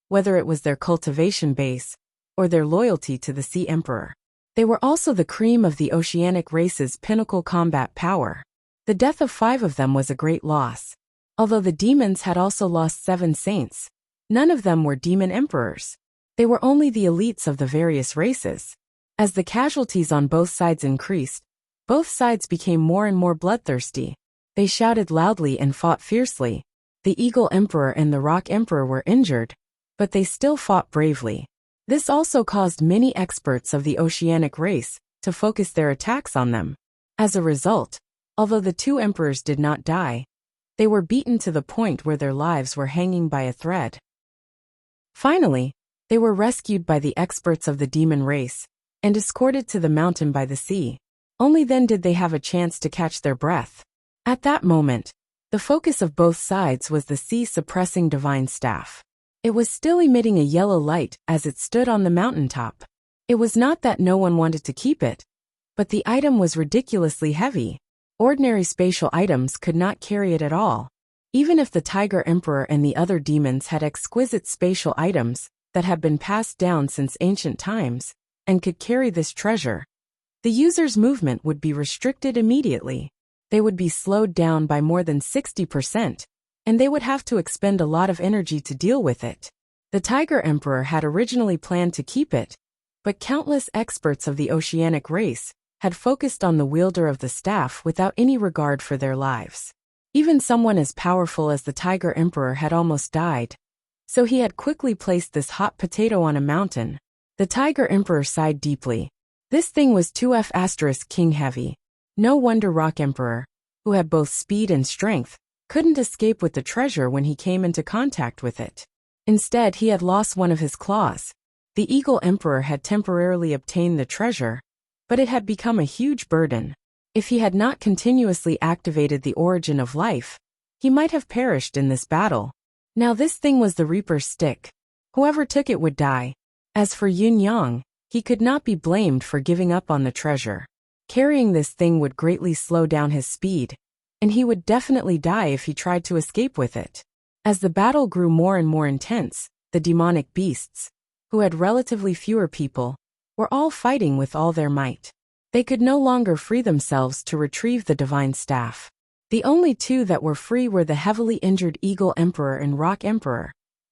whether it was their cultivation base or their loyalty to the Sea Emperor. They were also the cream of the oceanic race's pinnacle combat power. The death of 5 of them was a great loss. Although the demons had also lost 7 saints, none of them were demon emperors. They were only the elites of the various races. As the casualties on both sides increased, both sides became more and more bloodthirsty. They shouted loudly and fought fiercely. The Eagle Emperor and the Rock Emperor were injured, but they still fought bravely. This also caused many experts of the oceanic race to focus their attacks on them. As a result, although the 2 emperors did not die, they were beaten to the point where their lives were hanging by a thread. Finally, they were rescued by the experts of the demon race and escorted to the mountain by the sea. Only then did they have a chance to catch their breath. At that moment, the focus of both sides was the sea-suppressing divine staff. It was still emitting a yellow light as it stood on the mountaintop. It was not that no one wanted to keep it, but the item was ridiculously heavy. Ordinary spatial items could not carry it at all. Even if the Tiger Emperor and the other demons had exquisite spatial items, that had been passed down since ancient times and could carry this treasure, the user's movement would be restricted immediately. They would be slowed down by more than 60%, and they would have to expend a lot of energy to deal with it. The Tiger Emperor had originally planned to keep it, but countless experts of the oceanic race had focused on the wielder of the staff without any regard for their lives. Even someone as powerful as the Tiger Emperor had almost died, so he had quickly placed this hot potato on a mountain. The Tiger Emperor sighed deeply. This thing was 2F** king heavy. No wonder Rock Emperor, who had both speed and strength, couldn't escape with the treasure when he came into contact with it. Instead, he had lost one of his claws. The Eagle Emperor had temporarily obtained the treasure, but it had become a huge burden. If he had not continuously activated the origin of life, he might have perished in this battle. Now this thing was the Reaper's stick. Whoever took it would die. As for Yun Yang, he could not be blamed for giving up on the treasure. Carrying this thing would greatly slow down his speed, and he would definitely die if he tried to escape with it. As the battle grew more and more intense, the demonic beasts, who had relatively fewer people, were all fighting with all their might. They could no longer free themselves to retrieve the divine staff. The only two that were free were the heavily injured Eagle Emperor and Rock Emperor,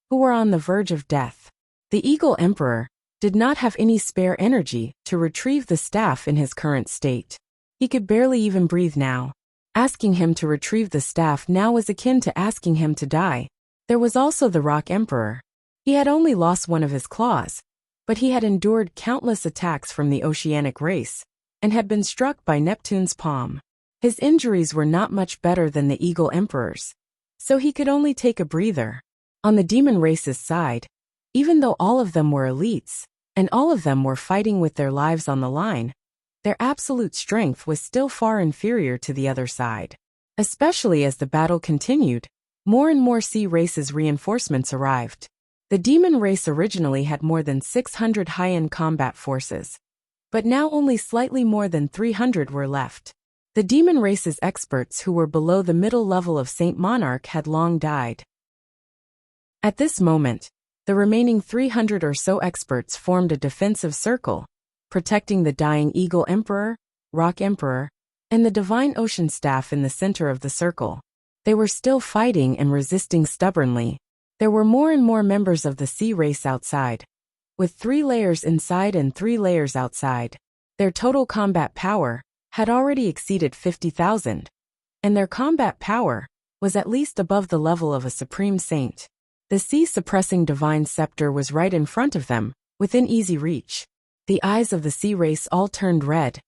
who were on the verge of death. The Eagle Emperor did not have any spare energy to retrieve the staff in his current state. He could barely even breathe now. Asking him to retrieve the staff now was akin to asking him to die. There was also the Rock Emperor. He had only lost one of his claws, but he had endured countless attacks from the oceanic race, and had been struck by Neptune's palm. His injuries were not much better than the Eagle Emperor's, so he could only take a breather. On the demon race's side, even though all of them were elites, and all of them were fighting with their lives on the line, their absolute strength was still far inferior to the other side. Especially as the battle continued, more and more sea races reinforcements arrived. The demon race originally had more than 600 high-end combat forces, but now only slightly more than 300 were left. The demon race's experts who were below the middle level of Saint Monarch had long died. At this moment, the remaining 300 or so experts formed a defensive circle, protecting the dying Eagle Emperor, Rock Emperor, and the Divine Ocean Staff in the center of the circle. They were still fighting and resisting stubbornly. There were more and more members of the sea race outside, with 3 layers inside and 3 layers outside. Their total combat power had already exceeded 50,000, and their combat power was at least above the level of a supreme saint. The sea-suppressing divine scepter was right in front of them, within easy reach. The eyes of the sea race all turned red,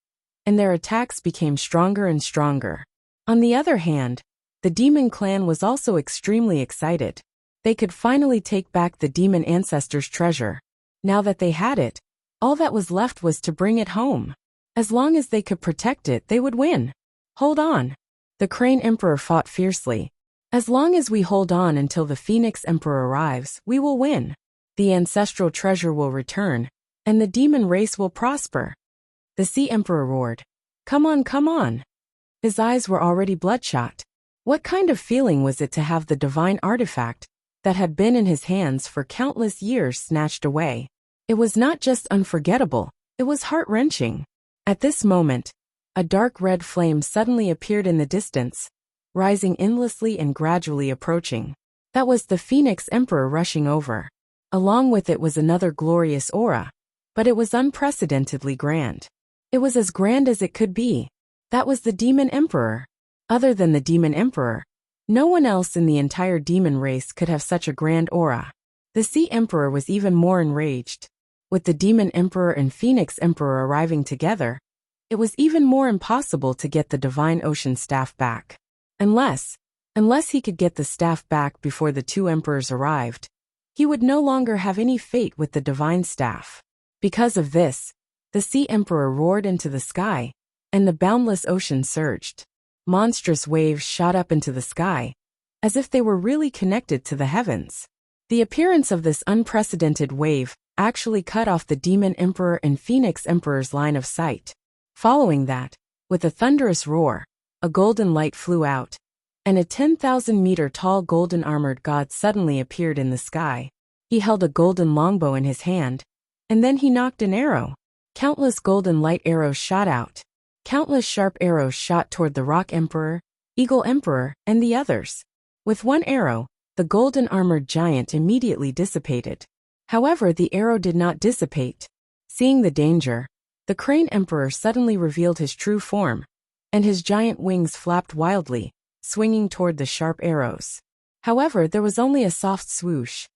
and their attacks became stronger and stronger. On the other hand, the demon clan was also extremely excited. They could finally take back the demon ancestors' treasure. Now that they had it, all that was left was to bring it home. As long as they could protect it, they would win. Hold on. The Crane Emperor fought fiercely. As long as we hold on until the Phoenix Emperor arrives, we will win. The ancestral treasure will return, and the demon race will prosper. The Sea Emperor roared. Come on, come on. His eyes were already bloodshot. What kind of feeling was it to have the divine artifact that had been in his hands for countless years snatched away? It was not just unforgettable, it was heart-wrenching. At this moment, a dark red flame suddenly appeared in the distance, rising endlessly and gradually approaching. That was the Phoenix Emperor rushing over. Along with it was another glorious aura, but it was unprecedentedly grand. It was as grand as it could be. That was the Demon Emperor. Other than the Demon Emperor, no one else in the entire demon race could have such a grand aura. The Sea Emperor was even more enraged. With the Demon Emperor and Phoenix Emperor arriving together, it was even more impossible to get the Divine Ocean Staff back. Unless he could get the staff back before the 2 emperors arrived, he would no longer have any fate with the Divine Staff. Because of this, the Sea Emperor roared into the sky, and the boundless ocean surged. Monstrous waves shot up into the sky, as if they were really connected to the heavens. The appearance of this unprecedented wave actually cut off the Demon Emperor and Phoenix Emperor's line of sight. Following that, with a thunderous roar, a golden light flew out, and a 10,000-meter tall golden-armored god suddenly appeared in the sky. He held a golden longbow in his hand, and then he nocked an arrow. Countless golden light arrows shot out. Countless sharp arrows shot toward the Rock Emperor, Eagle Emperor, and the others. With one arrow, the golden armored giant immediately dissipated. However, the arrow did not dissipate. Seeing the danger, the Crane Emperor suddenly revealed his true form, and his giant wings flapped wildly, swinging toward the sharp arrows. However, there was only a soft swoosh.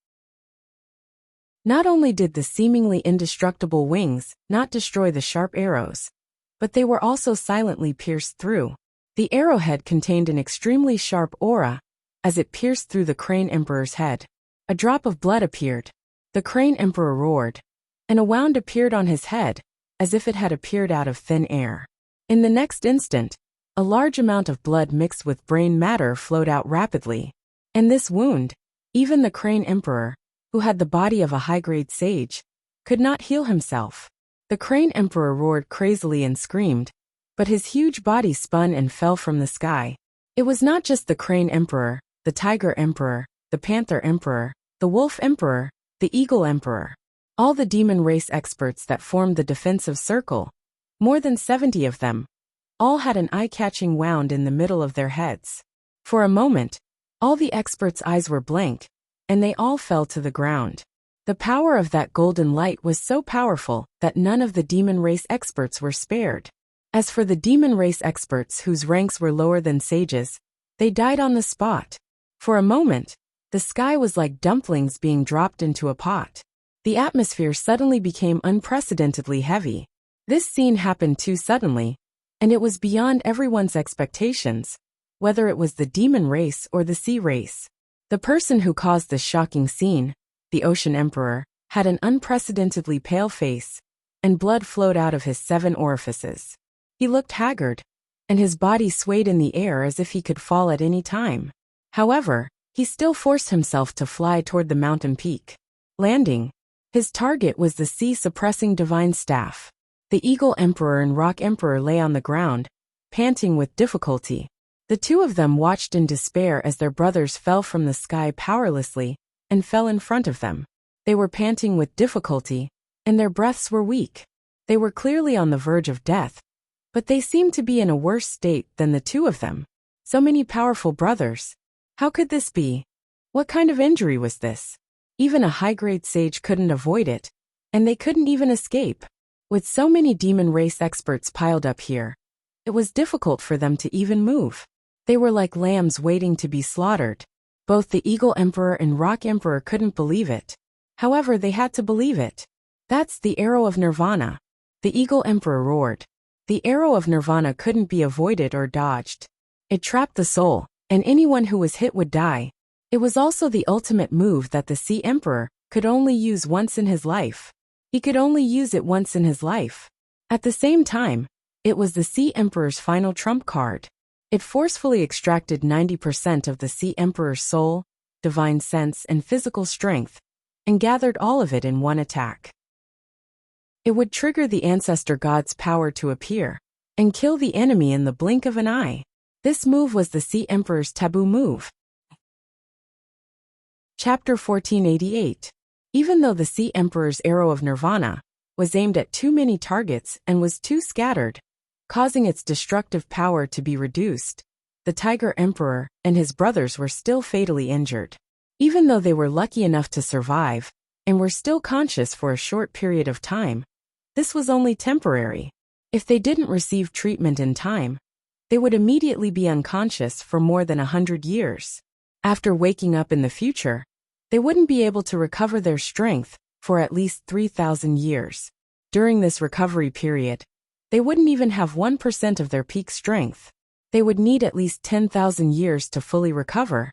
Not only did the seemingly indestructible wings not destroy the sharp arrows, but they were also silently pierced through. The arrowhead contained an extremely sharp aura as it pierced through the Crane Emperor's head. A drop of blood appeared. The Crane Emperor roared, and a wound appeared on his head, as if it had appeared out of thin air. In the next instant, a large amount of blood mixed with brain matter flowed out rapidly. And this wound, even the Crane Emperor, who had the body of a high-grade sage, could not heal himself. The Crane Emperor roared crazily and screamed, but his huge body spun and fell from the sky. It was not just the Crane Emperor, the Tiger Emperor, the Panther Emperor, the Wolf Emperor, the Eagle Emperor. All the demon race experts that formed the defensive circle, more than 70 of them, all had an eye-catching wound in the middle of their heads. For a moment, all the experts' eyes were blank, and they all fell to the ground. The power of that golden light was so powerful that none of the demon race experts were spared. As for the demon race experts whose ranks were lower than sages, they died on the spot. For a moment, the sky was like dumplings being dropped into a pot. The atmosphere suddenly became unprecedentedly heavy. This scene happened too suddenly, and it was beyond everyone's expectations, whether it was the demon race or the sea race. The person who caused this shocking scene, the Ocean Emperor, had an unprecedentedly pale face, and blood flowed out of his 7 orifices. He looked haggard, and his body swayed in the air as if he could fall at any time. However, he still forced himself to fly toward the mountain peak. Landing, his target was the sea-suppressing divine staff. The Eagle Emperor and Rock Emperor lay on the ground, panting with difficulty. The two of them watched in despair as their brothers fell from the sky powerlessly and fell in front of them. They were panting with difficulty, and their breaths were weak. They were clearly on the verge of death, but they seemed to be in a worse state than the two of them. So many powerful brothers. How could this be? What kind of injury was this? Even a high-grade sage couldn't avoid it, and they couldn't even escape. With so many demon race experts piled up here, it was difficult for them to even move. They were like lambs waiting to be slaughtered. Both the Eagle Emperor and Rock Emperor couldn't believe it. However, they had to believe it. That's the arrow of Nirvana. The Eagle Emperor roared. The arrow of Nirvana couldn't be avoided or dodged. It trapped the soul, and anyone who was hit would die. It was also the ultimate move that the Sea Emperor could only use once in his life. He could only use it once in his life. At the same time, it was the Sea Emperor's final trump card. It forcefully extracted 90% of the Sea Emperor's soul, divine sense, and physical strength, and gathered all of it in one attack. It would trigger the ancestor god's power to appear and kill the enemy in the blink of an eye. This move was the Sea Emperor's taboo move. Chapter 1488. Even though the Sea Emperor's arrow of Nirvana was aimed at too many targets and was too scattered, causing its destructive power to be reduced, the Tiger Emperor and his brothers were still fatally injured. Even though they were lucky enough to survive and were still conscious for a short period of time, this was only temporary. If they didn't receive treatment in time, they would immediately be unconscious for more than 100 years. After waking up in the future, they wouldn't be able to recover their strength for at least 3,000 years. During this recovery period, they wouldn't even have 1% of their peak strength. They would need at least 10,000 years to fully recover,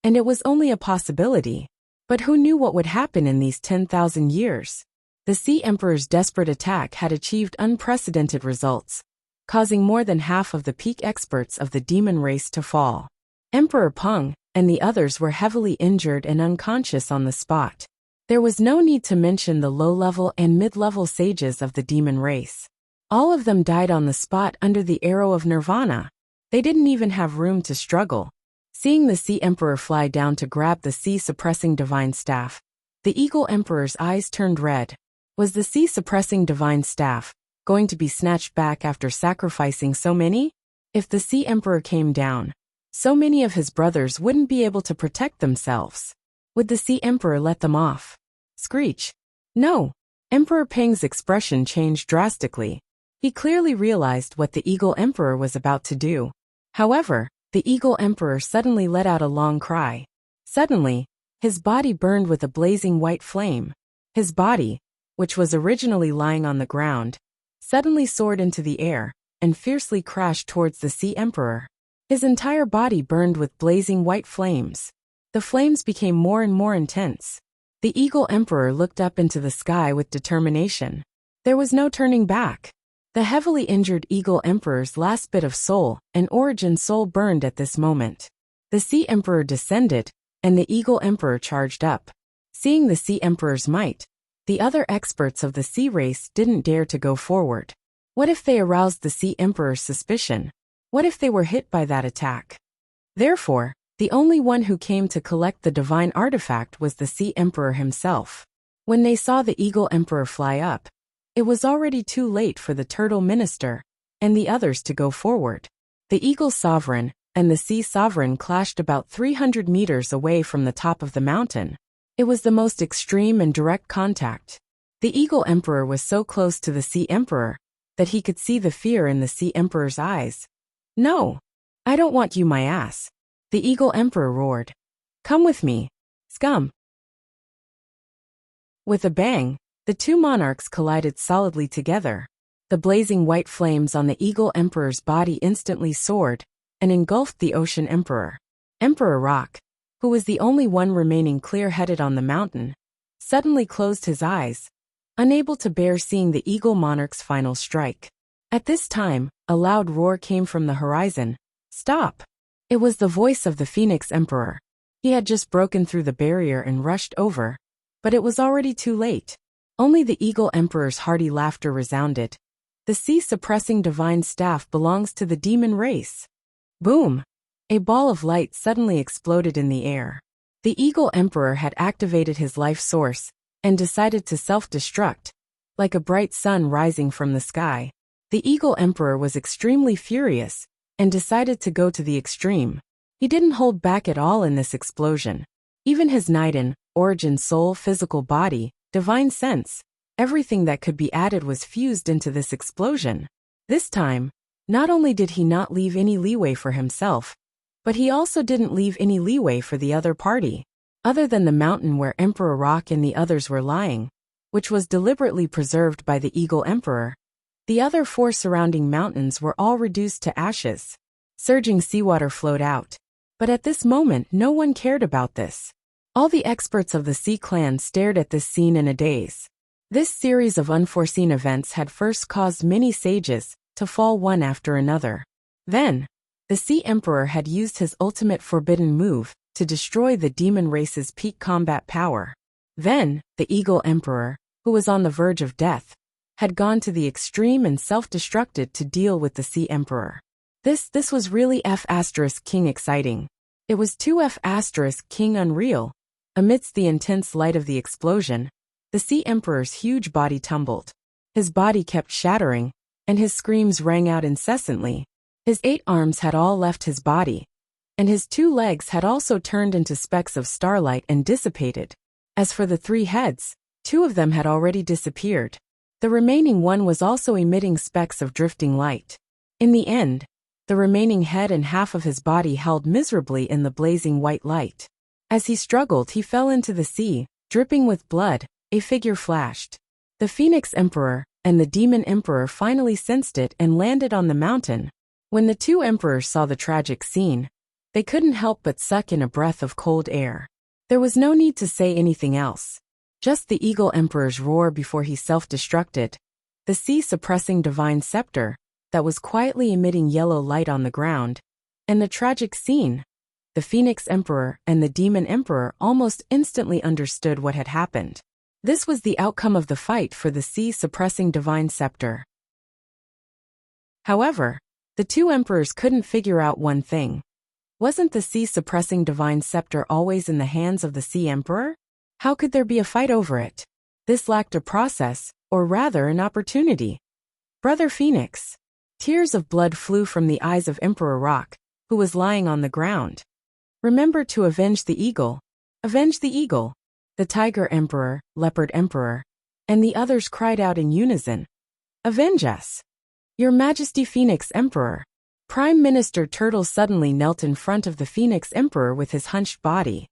and it was only a possibility. But who knew what would happen in these 10,000 years? The Sea Emperor's desperate attack had achieved unprecedented results, causing more than half of the peak experts of the demon race to fall. Emperor Peng and the others were heavily injured and unconscious on the spot. There was no need to mention the low-level and mid-level sages of the demon race. All of them died on the spot under the arrow of Nirvana. They didn't even have room to struggle. Seeing the Sea Emperor fly down to grab the sea-suppressing divine staff, The Eagle Emperor's eyes turned red. Was the sea-suppressing divine staff going to be snatched back after sacrificing so many? If the Sea Emperor came down, so many of his brothers wouldn't be able to protect themselves. Would the Sea Emperor let them off? Screech. No. Emperor Peng's expression changed drastically. He clearly realized what the Eagle Emperor was about to do. However, the Eagle Emperor suddenly let out a long cry. Suddenly, his body burned with a blazing white flame. His body, which was originally lying on the ground, suddenly soared into the air and fiercely crashed towards the Sea Emperor. His entire body burned with blazing white flames. The flames became more and more intense. The Eagle Emperor looked up into the sky with determination. There was no turning back. The heavily injured Eagle Emperor's last bit of soul and origin soul burned at this moment. The Sea Emperor descended, and the Eagle Emperor charged up. Seeing the Sea Emperor's might, the other experts of the sea race didn't dare to go forward. What if they aroused the Sea Emperor's suspicion? What if they were hit by that attack? Therefore, the only one who came to collect the divine artifact was the Sea Emperor himself. When they saw the Eagle Emperor fly up, it was already too late for the Turtle Minister and the others to go forward. The Eagle Sovereign and the Sea Sovereign clashed about 300 meters away from the top of the mountain. It was the most extreme and direct contact. The Eagle Emperor was so close to the Sea Emperor that he could see the fear in the Sea Emperor's eyes. No, I don't want you, my ass. The Eagle Emperor roared. Come with me, scum. With a bang, the two monarchs collided solidly together. The blazing white flames on the Eagle Emperor's body instantly soared and engulfed the Ocean Emperor. Emperor Rock, who was the only one remaining clear-headed on the mountain, suddenly closed his eyes, unable to bear seeing the Eagle Monarch's final strike. At this time, a loud roar came from the horizon. Stop! It was the voice of the Phoenix Emperor. He had just broken through the barrier and rushed over, but it was already too late. Only the Eagle Emperor's hearty laughter resounded. The sea-suppressing divine staff belongs to the demon race. Boom! A ball of light suddenly exploded in the air. The Eagle Emperor had activated his life source and decided to self-destruct, like a bright sun rising from the sky. The Eagle Emperor was extremely furious and decided to go to the extreme. He didn't hold back at all in this explosion. Even his Niden, origin soul, physical body, divine sense, everything that could be added was fused into this explosion. This time, not only did he not leave any leeway for himself, but he also didn't leave any leeway for the other party. Other than the mountain where Emperor Rock and the others were lying, which was deliberately preserved by the Eagle Emperor, the other 4 surrounding mountains were all reduced to ashes. Surging seawater flowed out. But at this moment no one cared about this. All the experts of the Sea Clan stared at this scene in a daze. This series of unforeseen events had first caused many sages to fall one after another. Then, the Sea Emperor had used his ultimate forbidden move to destroy the demon race's peak combat power. Then, the Eagle Emperor, who was on the verge of death, had gone to the extreme and self-destructed to deal with the Sea Emperor. This was really F*King exciting. It was too F*King unreal. Amidst the intense light of the explosion, the Sea Emperor's huge body tumbled. His body kept shattering, and his screams rang out incessantly. His 8 arms had all left his body, and his 2 legs had also turned into specks of starlight and dissipated. As for the 3 heads, 2 of them had already disappeared. The remaining one was also emitting specks of drifting light. In the end, the remaining head and half of his body held miserably in the blazing white light. As he struggled, he fell into the sea, dripping with blood. A figure flashed. The Phoenix Emperor and the Demon Emperor finally sensed it and landed on the mountain. When the 2 emperors saw the tragic scene, they couldn't help but suck in a breath of cold air. There was no need to say anything else. Just the Eagle Emperor's roar before he self-destructed, the sea-suppressing divine scepter that was quietly emitting yellow light on the ground, and the tragic scene. The Phoenix Emperor and the Demon Emperor almost instantly understood what had happened. This was the outcome of the fight for the sea-suppressing divine scepter. However, the 2 emperors couldn't figure out one thing. Wasn't the sea-suppressing divine scepter always in the hands of the Sea Emperor? How could there be a fight over it? This lacked a process, or rather an opportunity. Brother Phoenix. Tears of blood flew from the eyes of Emperor Rock, who was lying on the ground. Remember to avenge the eagle. Avenge the eagle. The Tiger Emperor, Leopard Emperor, and the others cried out in unison. Avenge us. Your Majesty Phoenix Emperor. Prime Minister Turtle suddenly knelt in front of the Phoenix Emperor with his hunched body.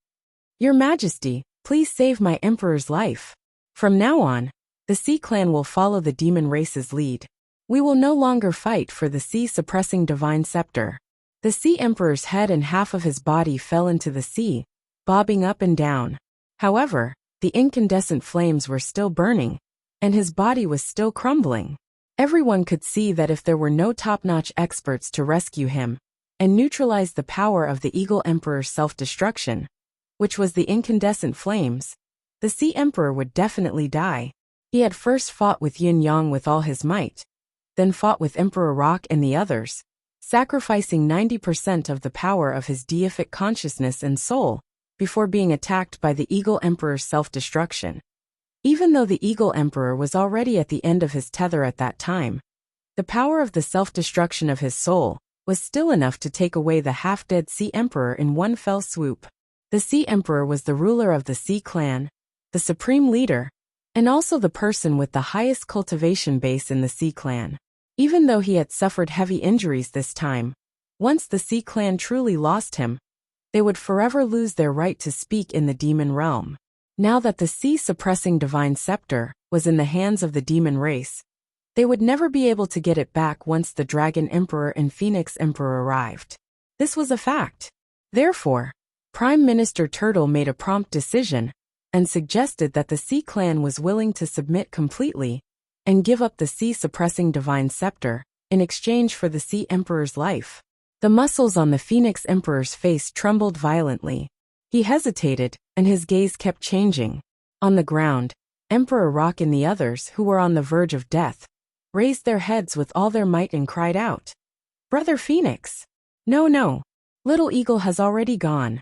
Your Majesty, please save my Emperor's life. From now on, the Sea Clan will follow the demon race's lead. We will no longer fight for the sea-suppressing divine scepter. The Sea Emperor's head and half of his body fell into the sea, bobbing up and down. However, the incandescent flames were still burning, and his body was still crumbling. Everyone could see that if there were no top-notch experts to rescue him and neutralize the power of the Eagle Emperor's self-destruction, which was the incandescent flames, the Sea Emperor would definitely die. He had first fought with Yin Yang with all his might, then fought with Emperor Rock and the others, sacrificing 90% of the power of his deific consciousness and soul before being attacked by the Eagle Emperor's self-destruction. Even though the Eagle Emperor was already at the end of his tether at that time, the power of the self-destruction of his soul was still enough to take away the half-dead Sea Emperor in one fell swoop. The Sea Emperor was the ruler of the Sea Clan, the supreme leader, and also the person with the highest cultivation base in the Sea Clan. Even though he had suffered heavy injuries this time, once the Sea Clan truly lost him, they would forever lose their right to speak in the demon realm. Now that the sea-suppressing divine scepter was in the hands of the demon race, they would never be able to get it back once the Dragon Emperor and Phoenix Emperor arrived. This was a fact. Therefore, Prime Minister Turtle made a prompt decision and suggested that the Sea Clan was willing to submit completely and give up the sea-suppressing divine scepter in exchange for the Sea Emperor's life. The muscles on the Phoenix Emperor's face trembled violently. He hesitated, and his gaze kept changing. On the ground, Emperor Rock and the others, who were on the verge of death, raised their heads with all their might and cried out, Brother Phoenix! No, no! Little Eagle has already gone.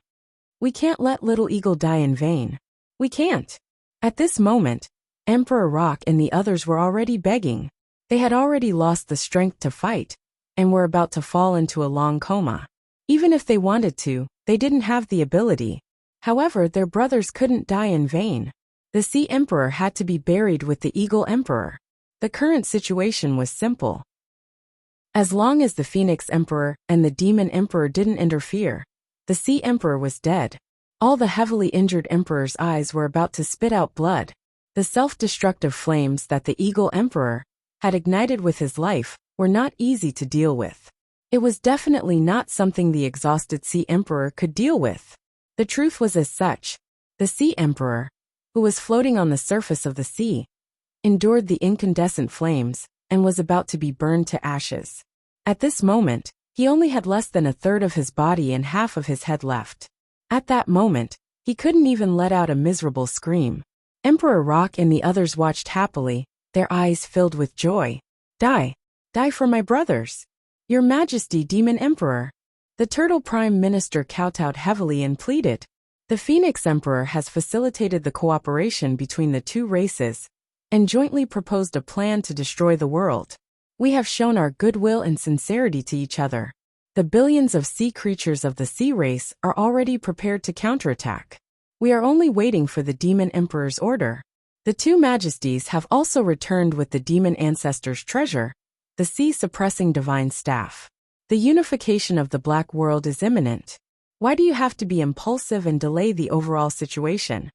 We can't let Little Eagle die in vain. We can't. At this moment, Emperor Rock and the others were already begging. They had already lost the strength to fight, and were about to fall into a long coma. Even if they wanted to, they didn't have the ability. However, their brothers couldn't die in vain. The Sea Emperor had to be buried with the Eagle Emperor. The current situation was simple. As long as the Phoenix Emperor and the Demon Emperor didn't interfere, the Sea Emperor was dead. All the heavily injured Emperor's eyes were about to spit out blood. The self-destructive flames that the Eagle Emperor had ignited with his life were not easy to deal with. It was definitely not something the exhausted Sea Emperor could deal with. The truth was as such. The Sea Emperor, who was floating on the surface of the sea, endured the incandescent flames and was about to be burned to ashes. At this moment, he only had less than a third of his body and half of his head left. At that moment, he couldn't even let out a miserable scream. Emperor Rock and the others watched happily, their eyes filled with joy. Die! Die for my brothers! Your Majesty, Demon Emperor! The Turtle Prime Minister kowtowed heavily and pleaded. The Phoenix Emperor has facilitated the cooperation between the two races and jointly proposed a plan to destroy the world. We have shown our goodwill and sincerity to each other. The billions of sea creatures of the sea race are already prepared to counterattack. We are only waiting for the Demon Emperor's order. The two Majesties have also returned with the Demon Ancestor's treasure, the sea-suppressing divine staff. The unification of the Black World is imminent. Why do you have to be impulsive and delay the overall situation?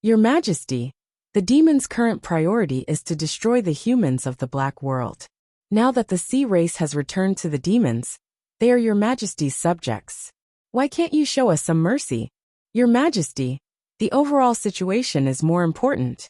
Your Majesty, the demon's current priority is to destroy the humans of the Black World. Now that the sea race has returned to the demons, they are Your Majesty's subjects. Why can't you show us some mercy? Your Majesty, the overall situation is more important.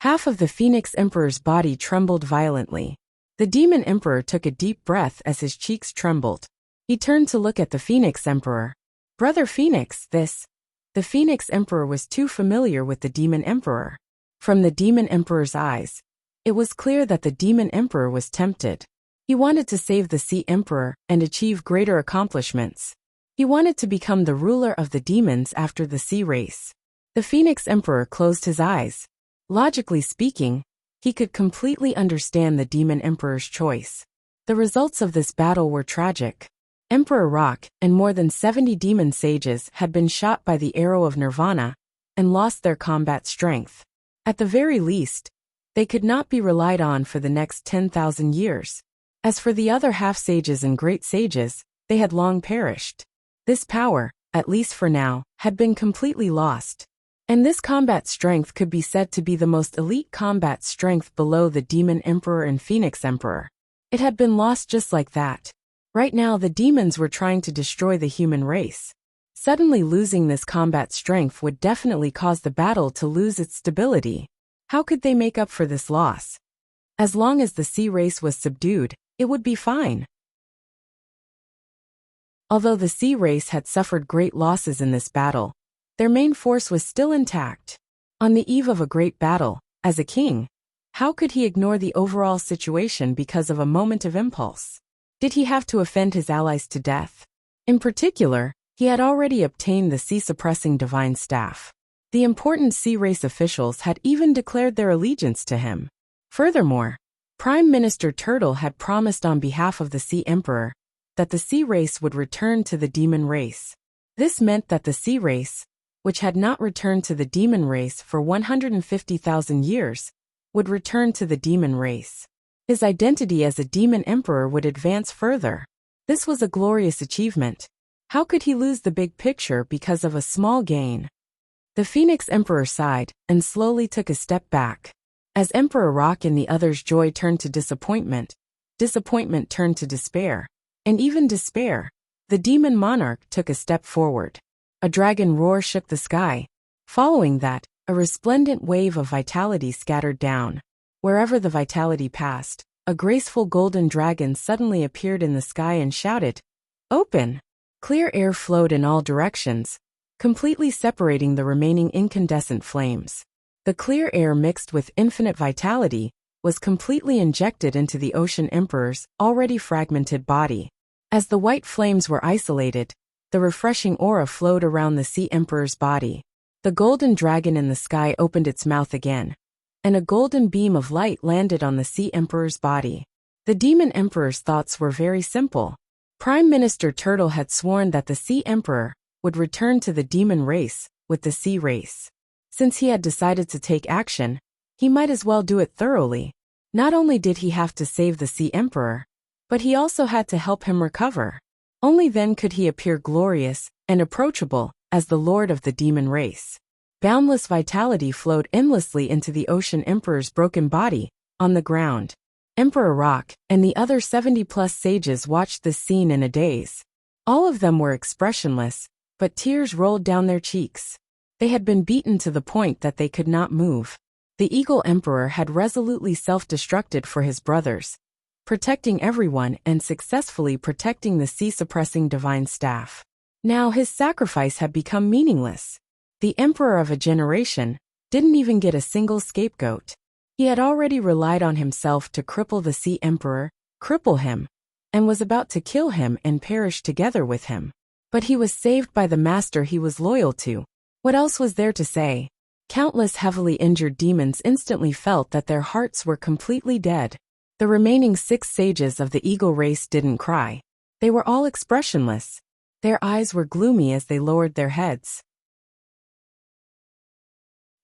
Half of the Phoenix Emperor's body trembled violently. The Demon Emperor took a deep breath as his cheeks trembled. He turned to look at the Phoenix Emperor. Brother Phoenix, this. The Phoenix Emperor was too familiar with the Demon Emperor. From the Demon Emperor's eyes, it was clear that the Demon Emperor was tempted. He wanted to save the Sea Emperor and achieve greater accomplishments. He wanted to become the ruler of the demons after the sea race. The Phoenix Emperor closed his eyes. Logically speaking, he could completely understand the Demon Emperor's choice. The results of this battle were tragic. Emperor Rock and more than 70 demon sages had been shot by the arrow of Nirvana and lost their combat strength. At the very least, they could not be relied on for the next 10,000 years. As for the other half-sages and great sages, they had long perished. This power, at least for now, had been completely lost. And this combat strength could be said to be the most elite combat strength below the Demon Emperor and Phoenix Emperor. It had been lost just like that. Right now the demons were trying to destroy the human race. Suddenly losing this combat strength would definitely cause the battle to lose its stability. How could they make up for this loss? As long as the sea race was subdued, it would be fine. Although the sea race had suffered great losses in this battle, their main force was still intact. On the eve of a great battle, as a king, how could he ignore the overall situation because of a moment of impulse? Did he have to offend his allies to death? In particular, he had already obtained the sea-suppressing divine staff. The important sea race officials had even declared their allegiance to him. Furthermore, Prime Minister Turtle had promised on behalf of the Sea Emperor that the sea race would return to the demon race. This meant that the sea race, which had not returned to the demon race for 150,000 years, would return to the demon race. His identity as a demon emperor would advance further. This was a glorious achievement. How could he lose the big picture because of a small gain? The Phoenix Emperor sighed and slowly took a step back. As Emperor Rock and the others' joy turned to disappointment, disappointment turned to despair, and even despair, the demon monarch took a step forward. A dragon roar shook the sky. Following that, a resplendent wave of vitality scattered down. Wherever the vitality passed, a graceful golden dragon suddenly appeared in the sky and shouted, "Open!" Clear air flowed in all directions, completely separating the remaining incandescent flames. The clear air mixed with infinite vitality was completely injected into the Ocean Emperor's already fragmented body. As the white flames were isolated, the refreshing aura flowed around the Sea Emperor's body. The golden dragon in the sky opened its mouth again, and a golden beam of light landed on the Sea Emperor's body. The Demon Emperor's thoughts were very simple. Prime Minister Turtle had sworn that the Sea Emperor would return to the demon race with the sea race. Since he had decided to take action, he might as well do it thoroughly. Not only did he have to save the Sea Emperor, but he also had to help him recover. Only then could he appear glorious and approachable as the Lord of the demon race. Boundless vitality flowed endlessly into the Ocean Emperor's broken body, on the ground. Emperor Rock and the other 70-plus sages watched this scene in a daze. All of them were expressionless, but tears rolled down their cheeks. They had been beaten to the point that they could not move. The Eagle Emperor had resolutely self-destructed for his brothers, protecting everyone and successfully protecting the sea-suppressing divine staff. Now his sacrifice had become meaningless. The Emperor of a generation didn't even get a single scapegoat. He had already relied on himself to cripple the Sea Emperor, cripple him, and was about to kill him and perish together with him. But he was saved by the master he was loyal to. What else was there to say? Countless heavily injured demons instantly felt that their hearts were completely dead. The remaining 6 sages of the eagle race didn't cry. They were all expressionless. Their eyes were gloomy as they lowered their heads.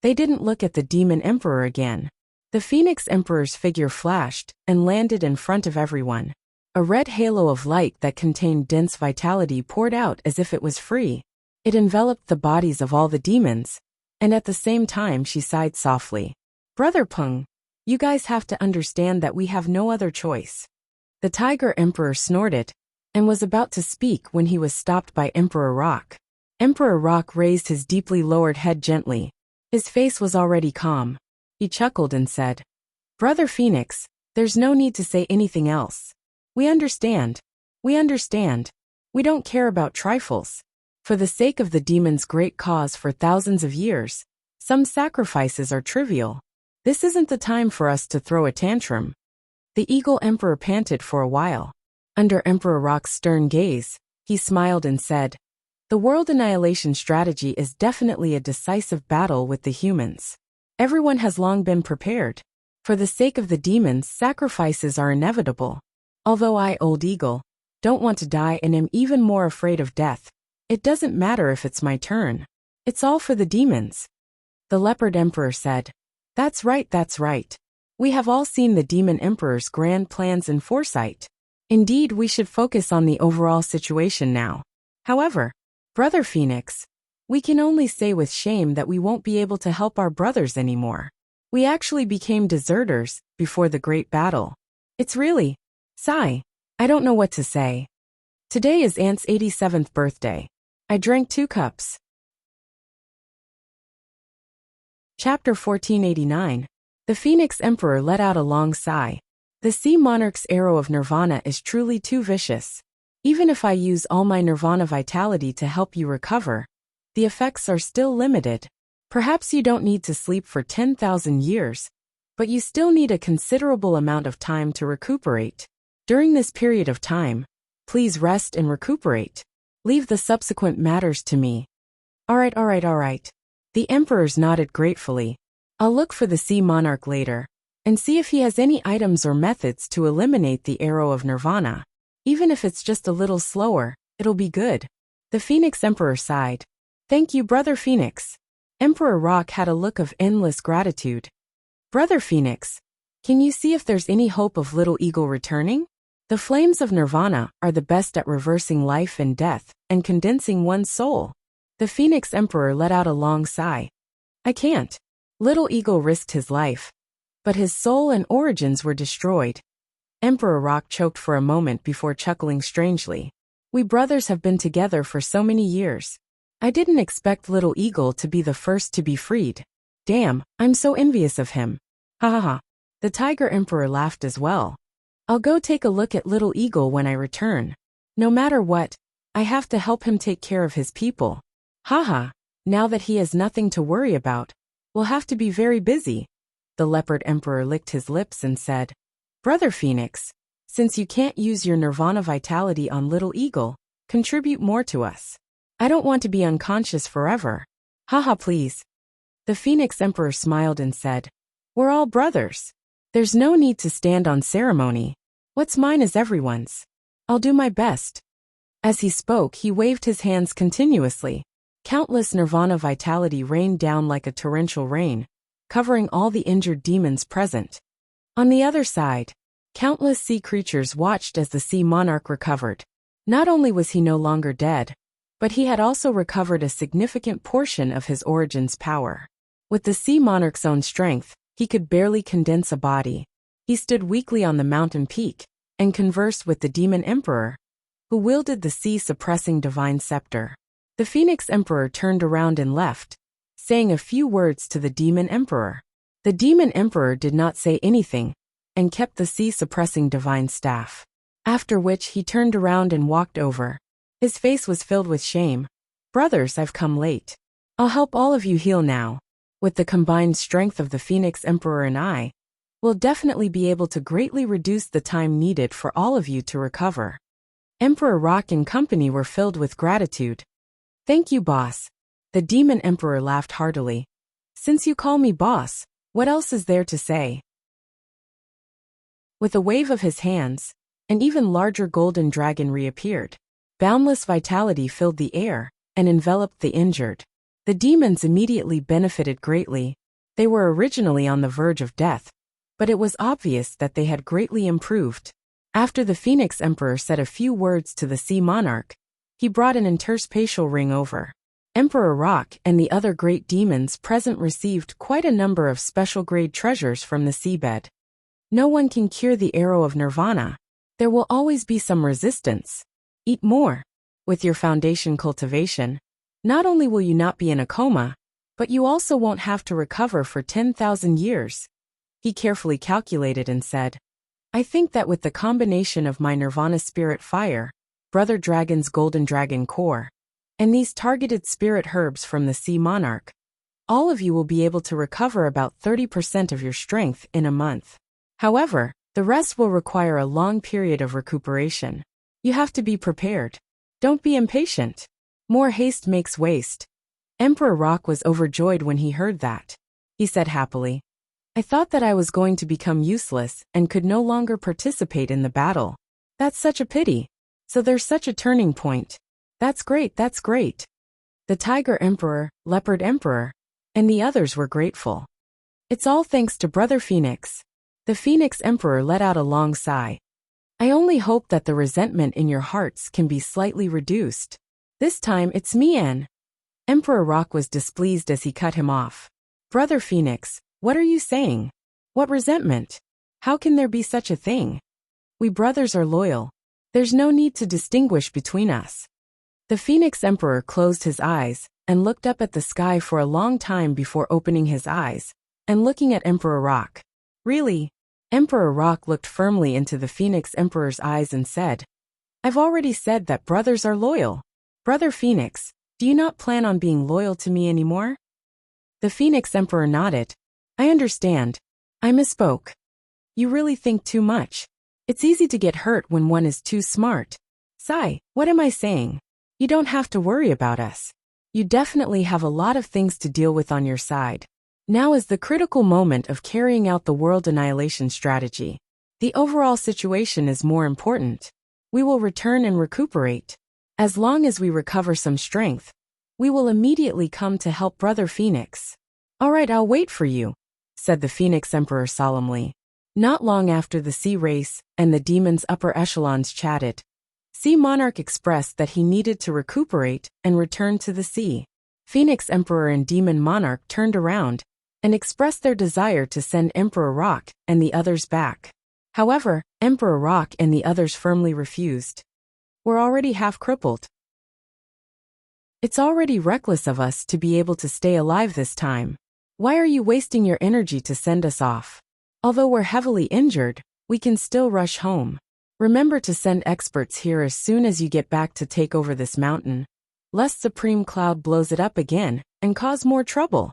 They didn't look at the Demon Emperor again. The Phoenix Emperor's figure flashed and landed in front of everyone. A red halo of light that contained dense vitality poured out as if it was free. It enveloped the bodies of all the demons, and at the same time she sighed softly. "Brother Peng, you guys have to understand that we have no other choice." The Tiger Emperor snorted, and was about to speak when he was stopped by Emperor Rock. Emperor Rock raised his deeply lowered head gently. His face was already calm. He chuckled and said, "Brother Phoenix, there's no need to say anything else. We understand. We understand. We don't care about trifles. For the sake of the demon's great cause for thousands of years, some sacrifices are trivial. This isn't the time for us to throw a tantrum." The Eagle Emperor panted for a while. Under Emperor Rock's stern gaze, he smiled and said, The world annihilation strategy is definitely a decisive battle with the humans. Everyone has long been prepared. For the sake of the demons, sacrifices are inevitable. Although I, Old Eagle, don't want to die and am even more afraid of death, it doesn't matter if it's my turn. It's all for the demons. The Leopard Emperor said. That's right, that's right. We have all seen the Demon Emperor's grand plans and foresight. Indeed, we should focus on the overall situation now. However, Brother Phoenix, we can only say with shame that we won't be able to help our brothers anymore. We actually became deserters before the great battle. It's really, sigh, I don't know what to say. Today is Aunt's 87th birthday. I drank 2 cups. Chapter 1489. The Phoenix Emperor let out a long sigh. The Sea Monarch's arrow of Nirvana is truly too vicious. Even if I use all my Nirvana vitality to help you recover, the effects are still limited. Perhaps you don't need to sleep for 10,000 years, but you still need a considerable amount of time to recuperate. During this period of time, please rest and recuperate. Leave the subsequent matters to me. All right. The emperors nodded gratefully. I'll look for the Sea Monarch later, and see if he has any items or methods to eliminate the arrow of Nirvana. Even if it's just a little slower, it'll be good. The Phoenix Emperor sighed. Thank you, Brother Phoenix. Emperor Rock had a look of endless gratitude. Brother Phoenix, can you see if there's any hope of Little Eagle returning? The flames of Nirvana are the best at reversing life and death and condensing one's soul. The Phoenix Emperor let out a long sigh. I can't. Little Eagle risked his life, but his soul and origins were destroyed. Emperor Rock choked for a moment before chuckling strangely. We brothers have been together for so many years. I didn't expect Little Eagle to be the first to be freed. Damn, I'm so envious of him. Ha ha ha. The Tiger Emperor laughed as well. I'll go take a look at Little Eagle when I return. No matter what, I have to help him take care of his people. Haha, now that he has nothing to worry about, we'll have to be very busy. The Leopard Emperor licked his lips and said, Brother Phoenix, since you can't use your Nirvana vitality on Little Eagle, contribute more to us. I don't want to be unconscious forever. Haha, please. The Phoenix Emperor smiled and said, We're all brothers. There's no need to stand on ceremony. What's mine is everyone's. I'll do my best. As he spoke, he waved his hands continuously. Countless Nirvana vitality rained down like a torrential rain, covering all the injured demons present. On the other side, countless sea creatures watched as the Sea Monarch recovered. Not only was he no longer dead, but he had also recovered a significant portion of his origin's power. With the Sea Monarch's own strength, he could barely condense a body. He stood weakly on the mountain peak and conversed with the Demon Emperor, who wielded the sea-suppressing divine scepter. The Phoenix Emperor turned around and left, saying a few words to the Demon Emperor. The Demon Emperor did not say anything and kept the sea-suppressing divine staff. After which he turned around and walked over. His face was filled with shame. Brothers, I've come late. I'll help all of you heal now. With the combined strength of the Phoenix Emperor and I, we'll definitely be able to greatly reduce the time needed for all of you to recover. Emperor Rock and company were filled with gratitude. Thank you, boss. The Demon Emperor laughed heartily. Since you call me boss, what else is there to say? With a wave of his hands, an even larger golden dragon reappeared. Boundless vitality filled the air and enveloped the injured. The demons immediately benefited greatly. They were originally on the verge of death, but it was obvious that they had greatly improved. After the Phoenix Emperor said a few words to the Sea Monarch, he brought an interspatial ring over. Emperor Rock and the other great demons present received quite a number of special-grade treasures from the seabed. No one can cure the arrow of Nirvana. There will always be some resistance. Eat more. With your foundation cultivation, not only will you not be in a coma, but you also won't have to recover for 10,000 years. He carefully calculated and said, I think that with the combination of my Nirvana Spirit Fire, Brother Dragon's Golden Dragon Core, and these targeted spirit herbs from the Sea Monarch, all of you will be able to recover about 30% of your strength in a month. However, the rest will require a long period of recuperation. You have to be prepared. Don't be impatient. More haste makes waste. Emperor Rock was overjoyed when he heard that. He said happily, I thought that I was going to become useless and could no longer participate in the battle. That's such a pity. So there's such a turning point. That's great, that's great. The Tiger Emperor, Leopard Emperor, and the others were grateful. It's all thanks to Brother Phoenix. The Phoenix Emperor let out a long sigh. I only hope that the resentment in your hearts can be slightly reduced. This time it's me, Anne. Emperor Rock was displeased as he cut him off. Brother Phoenix, what are you saying? What resentment? How can there be such a thing? We brothers are loyal. There's no need to distinguish between us. The Phoenix Emperor closed his eyes and looked up at the sky for a long time before opening his eyes and looking at Emperor Rock. Really? Emperor Rock looked firmly into the Phoenix Emperor's eyes and said, I've already said that brothers are loyal. Brother Phoenix, do you not plan on being loyal to me anymore? The Phoenix Emperor nodded. I understand. I misspoke. You really think too much. It's easy to get hurt when one is too smart. Sigh, what am I saying? You don't have to worry about us. You definitely have a lot of things to deal with on your side. Now is the critical moment of carrying out the world annihilation strategy. The overall situation is more important. We will return and recuperate. As long as we recover some strength, we will immediately come to help Brother Phoenix. All right, I'll wait for you, said the Phoenix Emperor solemnly. Not long after the sea race and the demon's upper echelons chatted, Sea Monarch expressed that he needed to recuperate and return to the sea. Phoenix Emperor and Demon Monarch turned around and expressed their desire to send Emperor Rock and the others back. However, Emperor Rock and the others firmly refused. We're already half crippled. It's already reckless of us to be able to stay alive this time. Why are you wasting your energy to send us off? Although we're heavily injured, we can still rush home. Remember to send experts here as soon as you get back to take over this mountain, lest Supreme Cloud blows it up again and cause more trouble.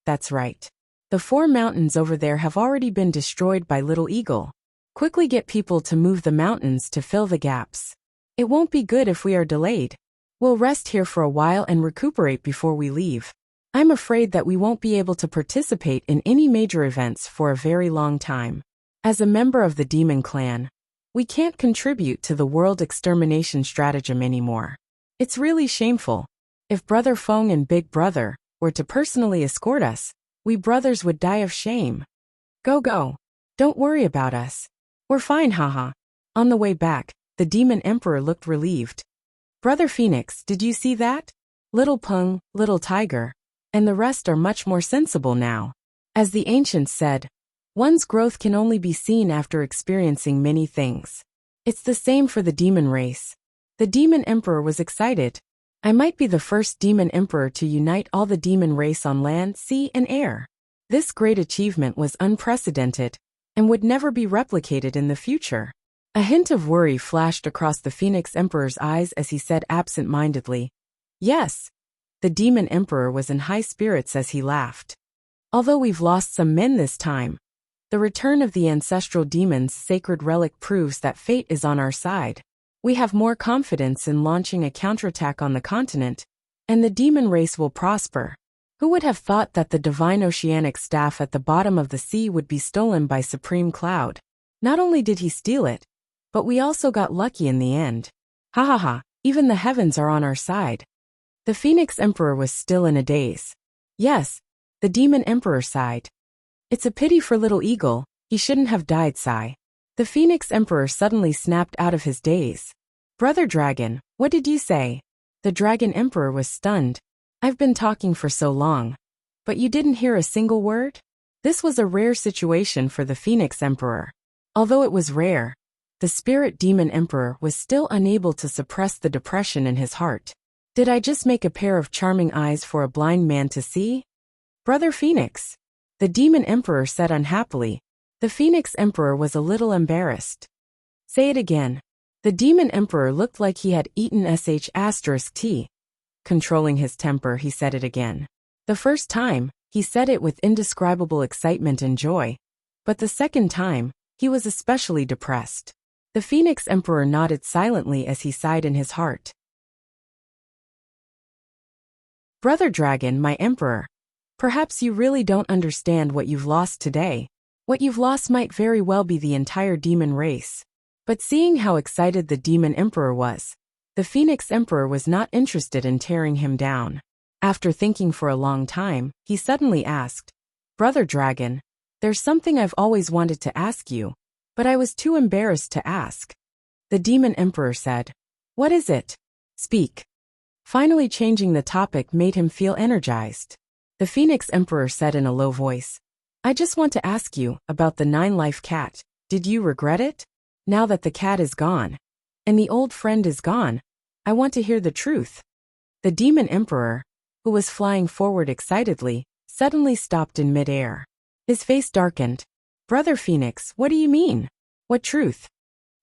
That's right. The 4 mountains over there have already been destroyed by Little Eagle. Quickly get people to move the mountains to fill the gaps. It won't be good if we are delayed. We'll rest here for a while and recuperate before we leave. I'm afraid that we won't be able to participate in any major events for a very long time. As a member of the Demon Clan, we can't contribute to the world extermination stratagem anymore. It's really shameful. If Brother Feng and Big Brother were to personally escort us, we brothers would die of shame. Go. Don't worry about us. We're fine, haha. On the way back, the Demon Emperor looked relieved. Brother Phoenix, did you see that? Little Peng, Little Tiger, and the rest are much more sensible now. As the ancients said, one's growth can only be seen after experiencing many things. It's the same for the demon race. The Demon Emperor was excited. I might be the first Demon Emperor to unite all the demon race on land, sea, and air. This great achievement was unprecedented and would never be replicated in the future. A hint of worry flashed across the Phoenix Emperor's eyes as he said absent-mindedly, Yes. The Demon Emperor was in high spirits as he laughed. Although we've lost some men this time, the return of the ancestral demon's sacred relic proves that fate is on our side. We have more confidence in launching a counterattack on the continent, and the demon race will prosper. Who would have thought that the divine oceanic staff at the bottom of the sea would be stolen by Supreme Cloud? Not only did he steal it, but we also got lucky in the end. Ha ha ha, even the heavens are on our side. The Phoenix Emperor was still in a daze. Yes, the Demon Emperor sighed. It's a pity for Little Eagle, he shouldn't have died, sigh. The Phoenix Emperor suddenly snapped out of his daze. Brother Dragon, what did you say? The Dragon Emperor was stunned. I've been talking for so long. But you didn't hear a single word? This was a rare situation for the Phoenix Emperor. Although it was rare, the Spirit Demon Emperor was still unable to suppress the depression in his heart. Did I just make a pair of charming eyes for a blind man to see? Brother Phoenix, the Demon Emperor said unhappily. The Phoenix Emperor was a little embarrassed. Say it again. The Demon Emperor looked like he had eaten **T. Controlling his temper, he said it again. The first time, he said it with indescribable excitement and joy. But the second time, he was especially depressed. The Phoenix Emperor nodded silently as he sighed in his heart. Brother Dragon, my emperor. Perhaps you really don't understand what you've lost today. What you've lost might very well be the entire demon race. But seeing how excited the demon emperor was, the Phoenix Emperor was not interested in tearing him down. After thinking for a long time, he suddenly asked, Brother Dragon, there's something I've always wanted to ask you, but I was too embarrassed to ask. The demon emperor said, What is it? Speak. Finally changing the topic made him feel energized. The Phoenix Emperor said in a low voice, I just want to ask you about the 9-life cat. Did you regret it? Now that the cat is gone, and the old friend is gone, I want to hear the truth. The demon emperor, who was flying forward excitedly, suddenly stopped in midair. His face darkened. Brother Phoenix, what do you mean? What truth?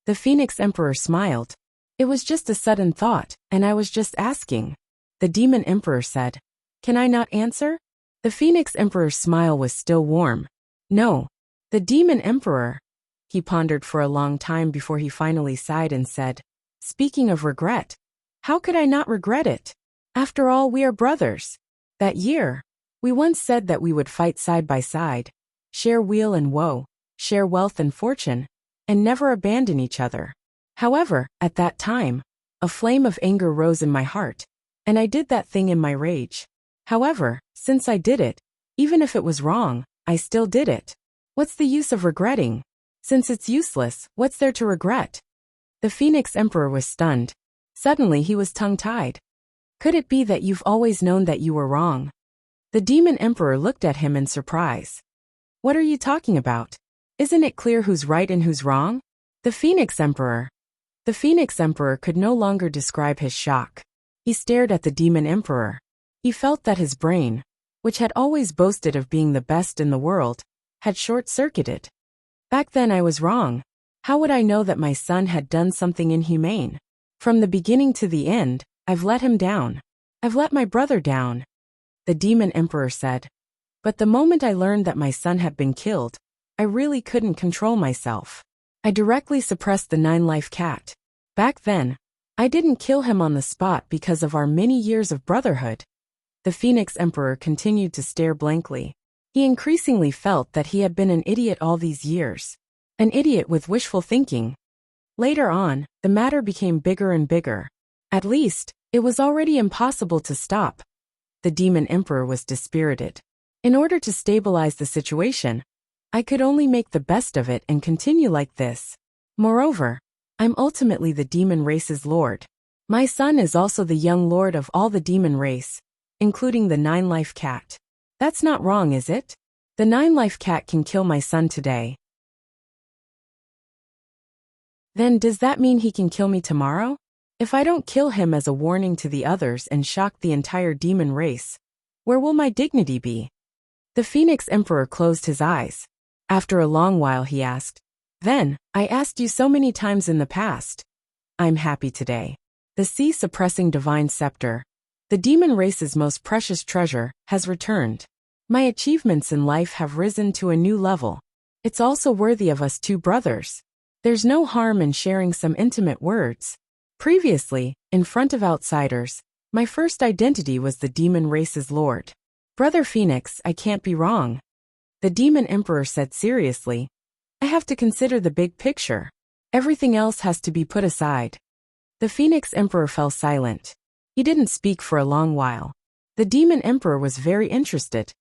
The Phoenix Emperor smiled. It was just a sudden thought, and I was just asking. The demon emperor said, Can I not answer? The Phoenix Emperor's smile was still warm. No. The demon emperor. He pondered for a long time before he finally sighed and said, Speaking of regret, how could I not regret it? After all, we are brothers. That year, we once said that we would fight side by side, share weal and woe, share wealth and fortune, and never abandon each other. However, at that time, a flame of anger rose in my heart, and I did that thing in my rage. However, since I did it, even if it was wrong, I still did it. What's the use of regretting? Since it's useless, what's there to regret? The Phoenix Emperor was stunned. Suddenly he was tongue-tied. Could it be that you've always known that you were wrong? The demon emperor looked at him in surprise. What are you talking about? Isn't it clear who's right and who's wrong? The Phoenix Emperor. The Phoenix Emperor could no longer describe his shock. He stared at the demon emperor. He felt that his brain, which had always boasted of being the best in the world, had short-circuited. Back then I was wrong. How would I know that my son had done something inhumane? From the beginning to the end, I've let him down. I've let my brother down. The demon emperor said. But the moment I learned that my son had been killed, I really couldn't control myself. I directly suppressed the 9-life cat. Back then, I didn't kill him on the spot because of our many years of brotherhood. The Phoenix Emperor continued to stare blankly. He increasingly felt that he had been an idiot all these years. An idiot with wishful thinking. Later on, the matter became bigger and bigger. At least, it was already impossible to stop. The demon emperor was dispirited. In order to stabilize the situation, I could only make the best of it and continue like this. Moreover, I'm ultimately the demon race's lord. My son is also the young lord of all the demon race, including the 9-life cat. That's not wrong, is it? The 9-life cat can kill my son today. Then does that mean he can kill me tomorrow? If I don't kill him as a warning to the others and shock the entire demon race, where will my dignity be? The Phoenix Emperor closed his eyes. After a long while he asked, Then, I asked you so many times in the past. I'm happy today. The sea-suppressing divine scepter, the demon race's most precious treasure, has returned. My achievements in life have risen to a new level. It's also worthy of us two brothers. There's no harm in sharing some intimate words. Previously, in front of outsiders, my first identity was the demon race's lord. Brother Phoenix, I can't be wrong. The demon emperor said seriously. I have to consider the big picture. Everything else has to be put aside. The Phoenix Emperor fell silent. He didn't speak for a long while. The demon emperor was very interested.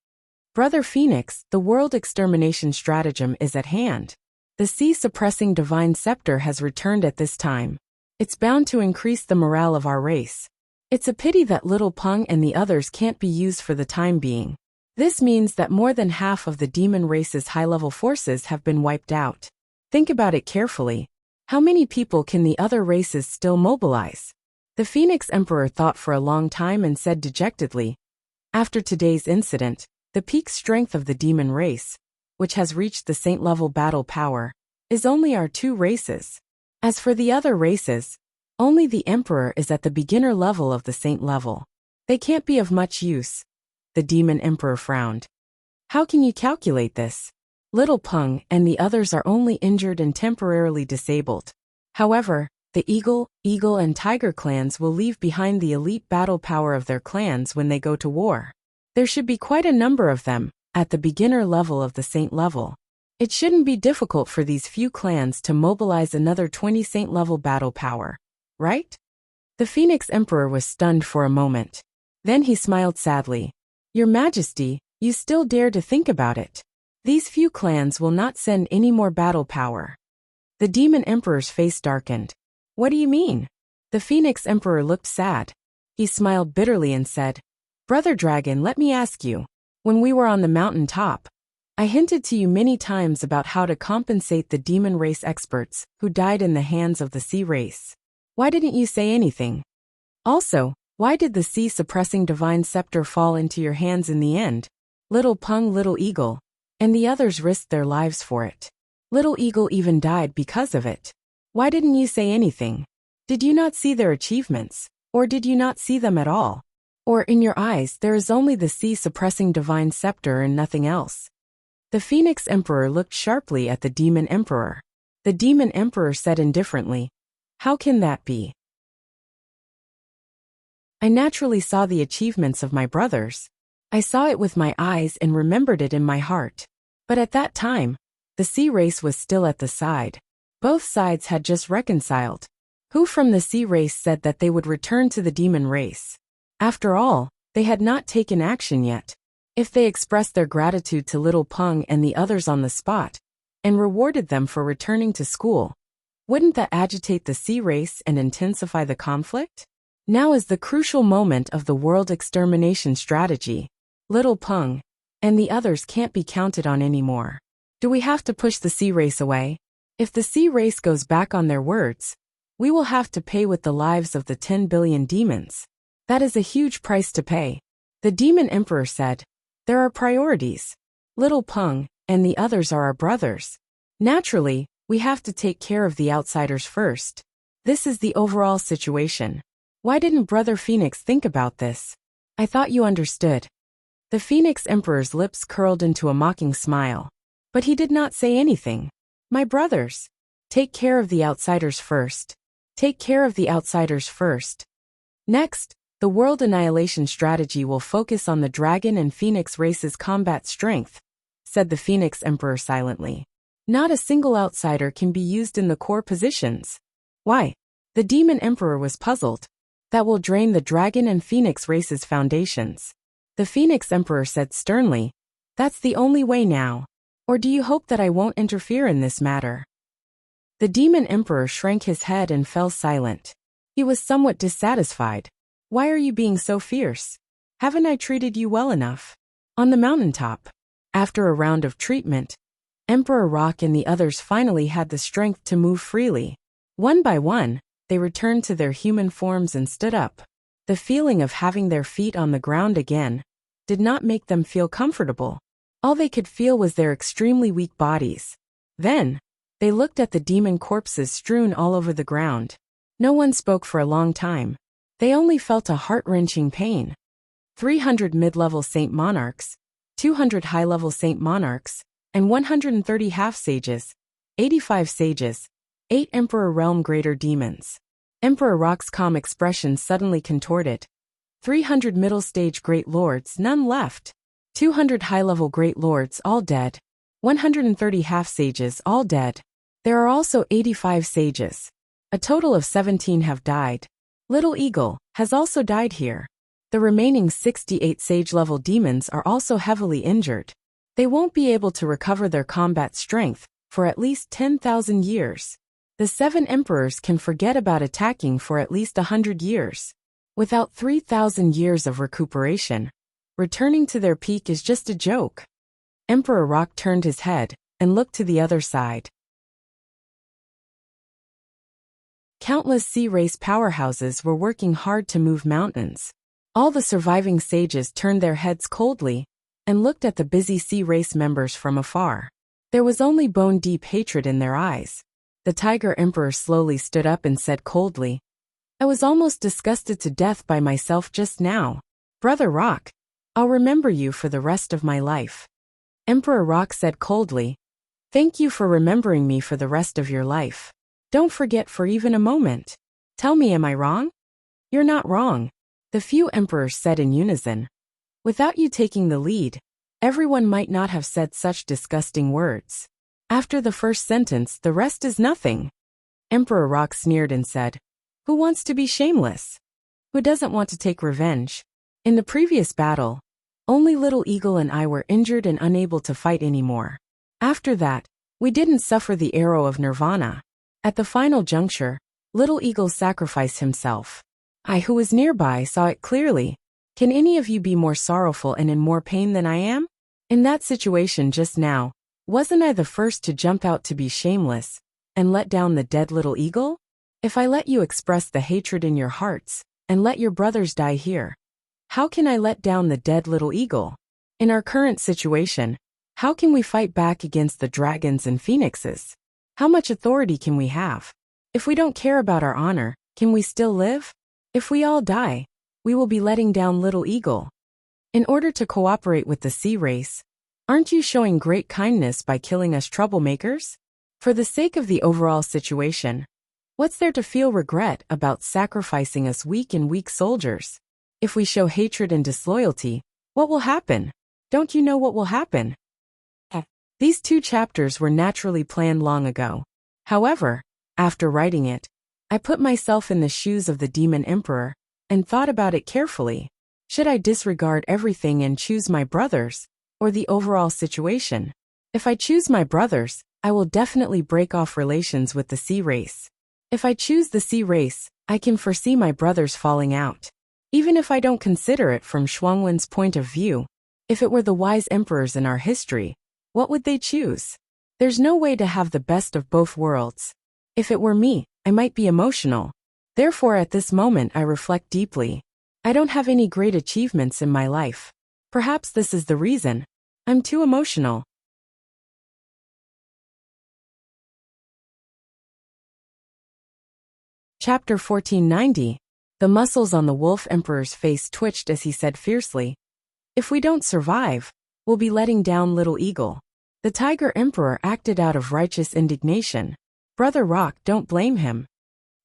Brother Phoenix, the world extermination stratagem is at hand. The sea-suppressing divine scepter has returned at this time. It's bound to increase the morale of our race. It's a pity that little Peng and the others can't be used for the time being. This means that more than half of the demon race's high-level forces have been wiped out. Think about it carefully. How many people can the other races still mobilize? The Phoenix Emperor thought for a long time and said dejectedly, After today's incident, the peak strength of the demon race, which has reached the saint-level battle power, is only our two races. As for the other races, only the Emperor is at the beginner level of the saint level. They can't be of much use. The demon emperor frowned. How can you calculate this? Little Peng and the others are only injured and temporarily disabled. However, The eagle, and tiger clans will leave behind the elite battle power of their clans when they go to war. There should be quite a number of them, at the beginner level of the saint level. It shouldn't be difficult for these few clans to mobilize another 20 saint level battle power, right? The Phoenix Emperor was stunned for a moment. Then he smiled sadly. Your Majesty, you still dare to think about it. These few clans will not send any more battle power. The Demon Emperor's face darkened. What do you mean? The Phoenix Emperor looked sad. He smiled bitterly and said, Brother Dragon, let me ask you. When we were on the mountain top, I hinted to you many times about how to compensate the demon race experts who died in the hands of the sea race. Why didn't you say anything? Also, why did the sea-suppressing divine scepter fall into your hands in the end? Little Pung, Little Eagle, and the others risked their lives for it. Little Eagle even died because of it. Why didn't you say anything? Did you not see their achievements? Or did you not see them at all? Or in your eyes there is only the sea-suppressing divine scepter and nothing else? The Phoenix Emperor looked sharply at the Demon Emperor. The Demon Emperor said indifferently, How can that be? I naturally saw the achievements of my brothers. I saw it with my eyes and remembered it in my heart. But at that time, the sea race was still at the side. Both sides had just reconciled. Who from the sea race said that they would return to the demon race? After all, they had not taken action yet. If they expressed their gratitude to Little Pung and the others on the spot, and rewarded them for returning to school, wouldn't that agitate the sea race and intensify the conflict? Now is the crucial moment of the world extermination strategy. Little Pung and the others can't be counted on anymore. Do we have to push the sea race away? If the sea race goes back on their words, we will have to pay with the lives of the 10 billion demons. That is a huge price to pay. The Demon Emperor said, There are priorities. Little Pung and the others are our brothers. Naturally, we have to take care of the outsiders first. This is the overall situation. Why didn't Brother Phoenix think about this? I thought you understood. The Phoenix Emperor's lips curled into a mocking smile. But he did not say anything. My brothers, take care of the outsiders first. Take care of the outsiders first. Next, the world annihilation strategy will focus on the dragon and phoenix race's combat strength, said the Phoenix Emperor silently. Not a single outsider can be used in the core positions. Why? The Demon Emperor was puzzled. That will drain the dragon and phoenix race's foundations. The Phoenix Emperor said sternly, That's the only way now. Or do you hope that I won't interfere in this matter? The Demon Emperor shrank his head and fell silent. He was somewhat dissatisfied. Why are you being so fierce? Haven't I treated you well enough? On the mountaintop, after a round of treatment, Emperor Rock and the others finally had the strength to move freely. One by one, they returned to their human forms and stood up. The feeling of having their feet on the ground again did not make them feel comfortable. All they could feel was their extremely weak bodies. Then, they looked at the demon corpses strewn all over the ground. No one spoke for a long time. They only felt a heart-wrenching pain. 300 mid-level Saint Monarchs, 200 high-level Saint Monarchs, and 130 half-sages, 85 sages, 8 Emperor Realm Greater Demons. Emperor Rock's calm expression suddenly contorted. 300 middle-stage Great Lords, none left. 200 high-level Great Lords, all dead. 130 half-sages, all dead. There are also 85 sages. A total of 17 have died. Little Eagle has also died here. The remaining 68 sage-level demons are also heavily injured. They won't be able to recover their combat strength for at least 10,000 years. The 7 emperors can forget about attacking for at least 100 years. Without 3,000 years of recuperation, returning to their peak is just a joke. Emperor Rock turned his head and looked to the other side. Countless sea race powerhouses were working hard to move mountains. All the surviving sages turned their heads coldly and looked at the busy sea race members from afar. There was only bone-deep hatred in their eyes. The Tiger Emperor slowly stood up and said coldly, I was almost disgusted to death by myself just now. Brother Rock, I'll remember you for the rest of my life. Emperor Rock said coldly, Thank you for remembering me for the rest of your life. Don't forget for even a moment. Tell me, am I wrong? You're not wrong, the few emperors said in unison. Without you taking the lead, everyone might not have said such disgusting words. After the first sentence, the rest is nothing. Emperor Rock sneered and said, Who wants to be shameless? Who doesn't want to take revenge? In the previous battle, only Little Eagle and I were injured and unable to fight anymore. After that, we didn't suffer the arrow of nirvana. At the final juncture, Little Eagle sacrificed himself. I, who was nearby, saw it clearly. Can any of you be more sorrowful and in more pain than I am? In that situation just now, wasn't I the first to jump out to be shameless and let down the dead Little Eagle? If I let you express the hatred in your hearts and let your brothers die here, how can I let down the dead Little Eagle? In our current situation, how can we fight back against the dragons and phoenixes? How much authority can we have? If we don't care about our honor, can we still live? If we all die, we will be letting down Little Eagle. In order to cooperate with the sea race, aren't you showing great kindness by killing us troublemakers? For the sake of the overall situation, what's there to feel regret about sacrificing us weak soldiers? If we show hatred and disloyalty, what will happen? Don't you know what will happen? These 2 chapters were naturally planned long ago. However, after writing it, I put myself in the shoes of the Demon Emperor and thought about it carefully. Should I disregard everything and choose my brothers, or the overall situation? If I choose my brothers, I will definitely break off relations with the sea race. If I choose the sea race, I can foresee my brothers falling out. Even if I don't consider it from Shuangwen's point of view, if it were the wise emperors in our history, what would they choose? There's no way to have the best of both worlds. If it were me, I might be emotional. Therefore, at this moment, I reflect deeply. I don't have any great achievements in my life. Perhaps this is the reason. I'm too emotional. Chapter 1490. The muscles on the Wolf Emperor's face twitched as he said fiercely, If we don't survive, we'll be letting down Little Eagle. The Tiger Emperor acted out of righteous indignation. Brother Rock, don't blame him.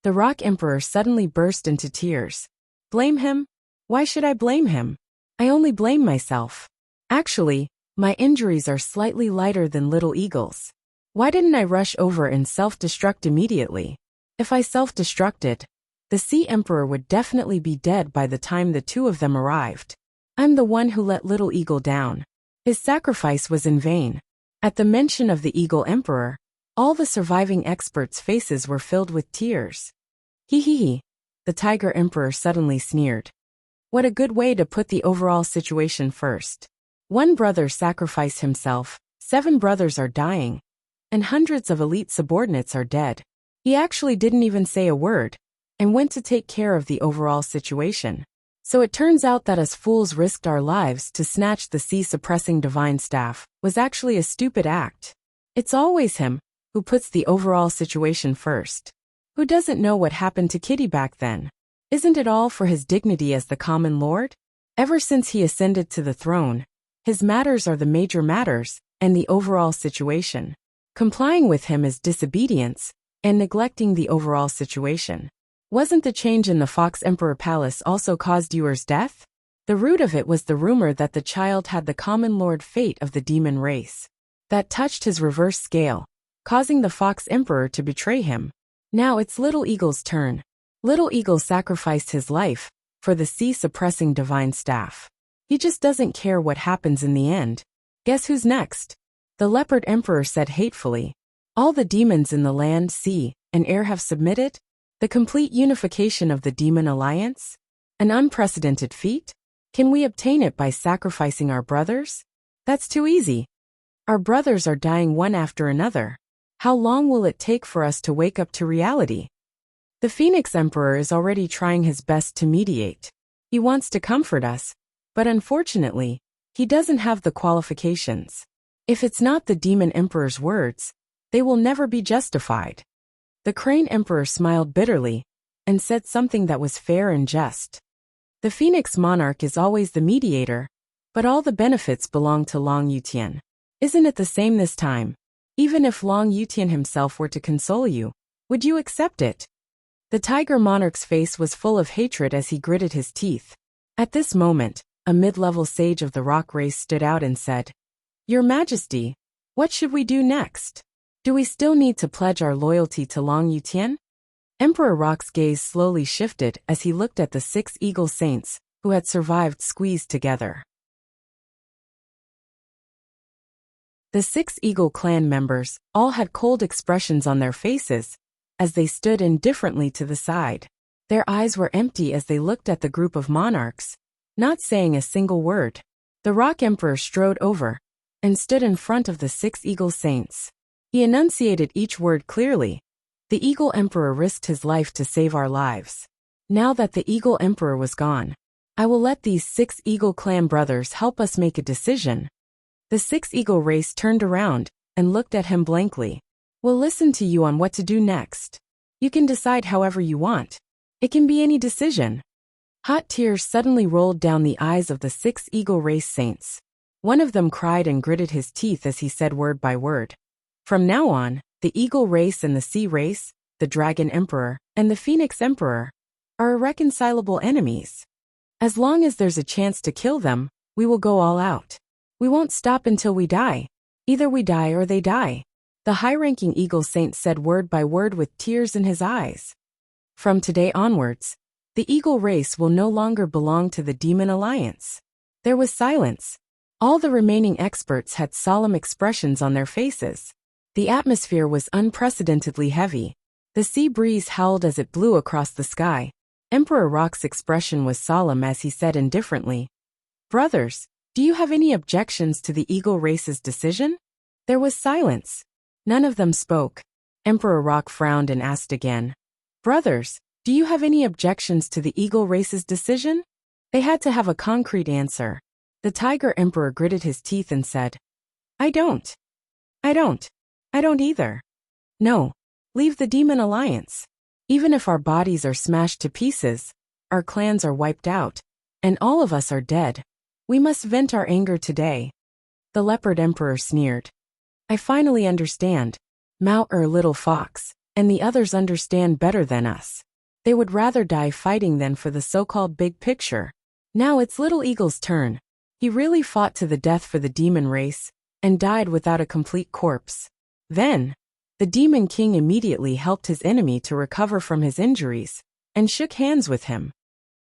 The Rock Emperor suddenly burst into tears. Blame him? Why should I blame him? I only blame myself. Actually, my injuries are slightly lighter than Little Eagle's. Why didn't I rush over and self-destruct immediately? If I self-destructed, the Sea Emperor would definitely be dead by the time the 2 of them arrived. I'm the one who let Little Eagle down. His sacrifice was in vain. At the mention of the Eagle Emperor, all the surviving experts' faces were filled with tears. Hee hee hee, the Tiger Emperor suddenly sneered. What a good way to put the overall situation first. 1 brother sacrificed himself, 7 brothers are dying, and hundreds of elite subordinates are dead. He actually didn't even say a word, and went to take care of the overall situation. So it turns out that us fools risked our lives to snatch the sea-suppressing divine staff was actually a stupid act. It's always him who puts the overall situation first. Who doesn't know what happened to Kitty back then? Isn't it all for his dignity as the common lord? Ever since he ascended to the throne, his matters are the major matters and the overall situation. Complying with him is disobedience and neglecting the overall situation. Wasn't the change in the Fox Emperor Palace also caused Yuer's death? The root of it was the rumor that the child had the common lord fate of the demon race. That touched his reverse scale, causing the Fox Emperor to betray him. Now it's Little Eagle's turn. Little Eagle sacrificed his life for the sea-suppressing divine staff. He just doesn't care what happens in the end. Guess who's next? The Leopard Emperor said hatefully. All the demons in the land, sea, and air have submitted? The complete unification of the Demon Alliance? An unprecedented feat? Can we obtain it by sacrificing our brothers? That's too easy. Our brothers are dying one after another. How long will it take for us to wake up to reality? The Phoenix Emperor is already trying his best to mediate. He wants to comfort us, but unfortunately, he doesn't have the qualifications. If it's not the Demon Emperor's words, they will never be justified. The Crane Emperor smiled bitterly and said something that was fair and just. The Phoenix Monarch is always the mediator, but all the benefits belong to Long Yutian. Isn't it the same this time? Even if Long Yutian himself were to console you, Would you accept it? The tiger monarch's face was full of hatred as he gritted his teeth. At this moment, a mid-level sage of the rock race stood out and said, "Your Majesty, what should we do next? Do we still need to pledge our loyalty to Long Yutian?" Emperor Rock's gaze slowly shifted as he looked at the 6 eagle saints, who had survived squeezed together. The 6 eagle clan members all had cold expressions on their faces as they stood indifferently to the side. Their eyes were empty as they looked at the group of monarchs, not saying a single word. The Rock Emperor strode over and stood in front of the 6 eagle saints. He enunciated each word clearly. The Eagle Emperor risked his life to save our lives. Now that the Eagle Emperor was gone, I will let these 6 eagle clan brothers help us make a decision. The 6 eagle race turned around and looked at him blankly. We'll listen to you on what to do next. You can decide however you want. It can be any decision. Hot tears suddenly rolled down the eyes of the 6 eagle race saints. One of them cried and gritted his teeth as he said word by word. From now on, the eagle race and the sea race, the dragon emperor, and the phoenix emperor are irreconcilable enemies. As long as there's a chance to kill them, we will go all out. We won't stop until we die. Either we die or they die. The high-ranking eagle saint said word by word with tears in his eyes. From today onwards, the eagle race will no longer belong to the Demon Alliance. There was silence. All the remaining experts had solemn expressions on their faces. The atmosphere was unprecedentedly heavy. The sea breeze howled as it blew across the sky. Emperor Rock's expression was solemn as he said indifferently, "Brothers, do you have any objections to the eagle race's decision?" There was silence. None of them spoke. Emperor Rock frowned and asked again, "Brothers, do you have any objections to the eagle race's decision?" They had to have a concrete answer. The Tiger Emperor gritted his teeth and said, I don't either. No, leave the Demon Alliance. Even if our bodies are smashed to pieces, our clans are wiped out, and all of us are dead, we must vent our anger today." The Leopard Emperor sneered. "I finally understand. Mao little fox, and the others understand better than us. They would rather die fighting than for the so-called big picture. Now it's Little Eagle's turn. He really fought to the death for the demon race, and died without a complete corpse. Then, the Demon King immediately helped his enemy to recover from his injuries, and shook hands with him.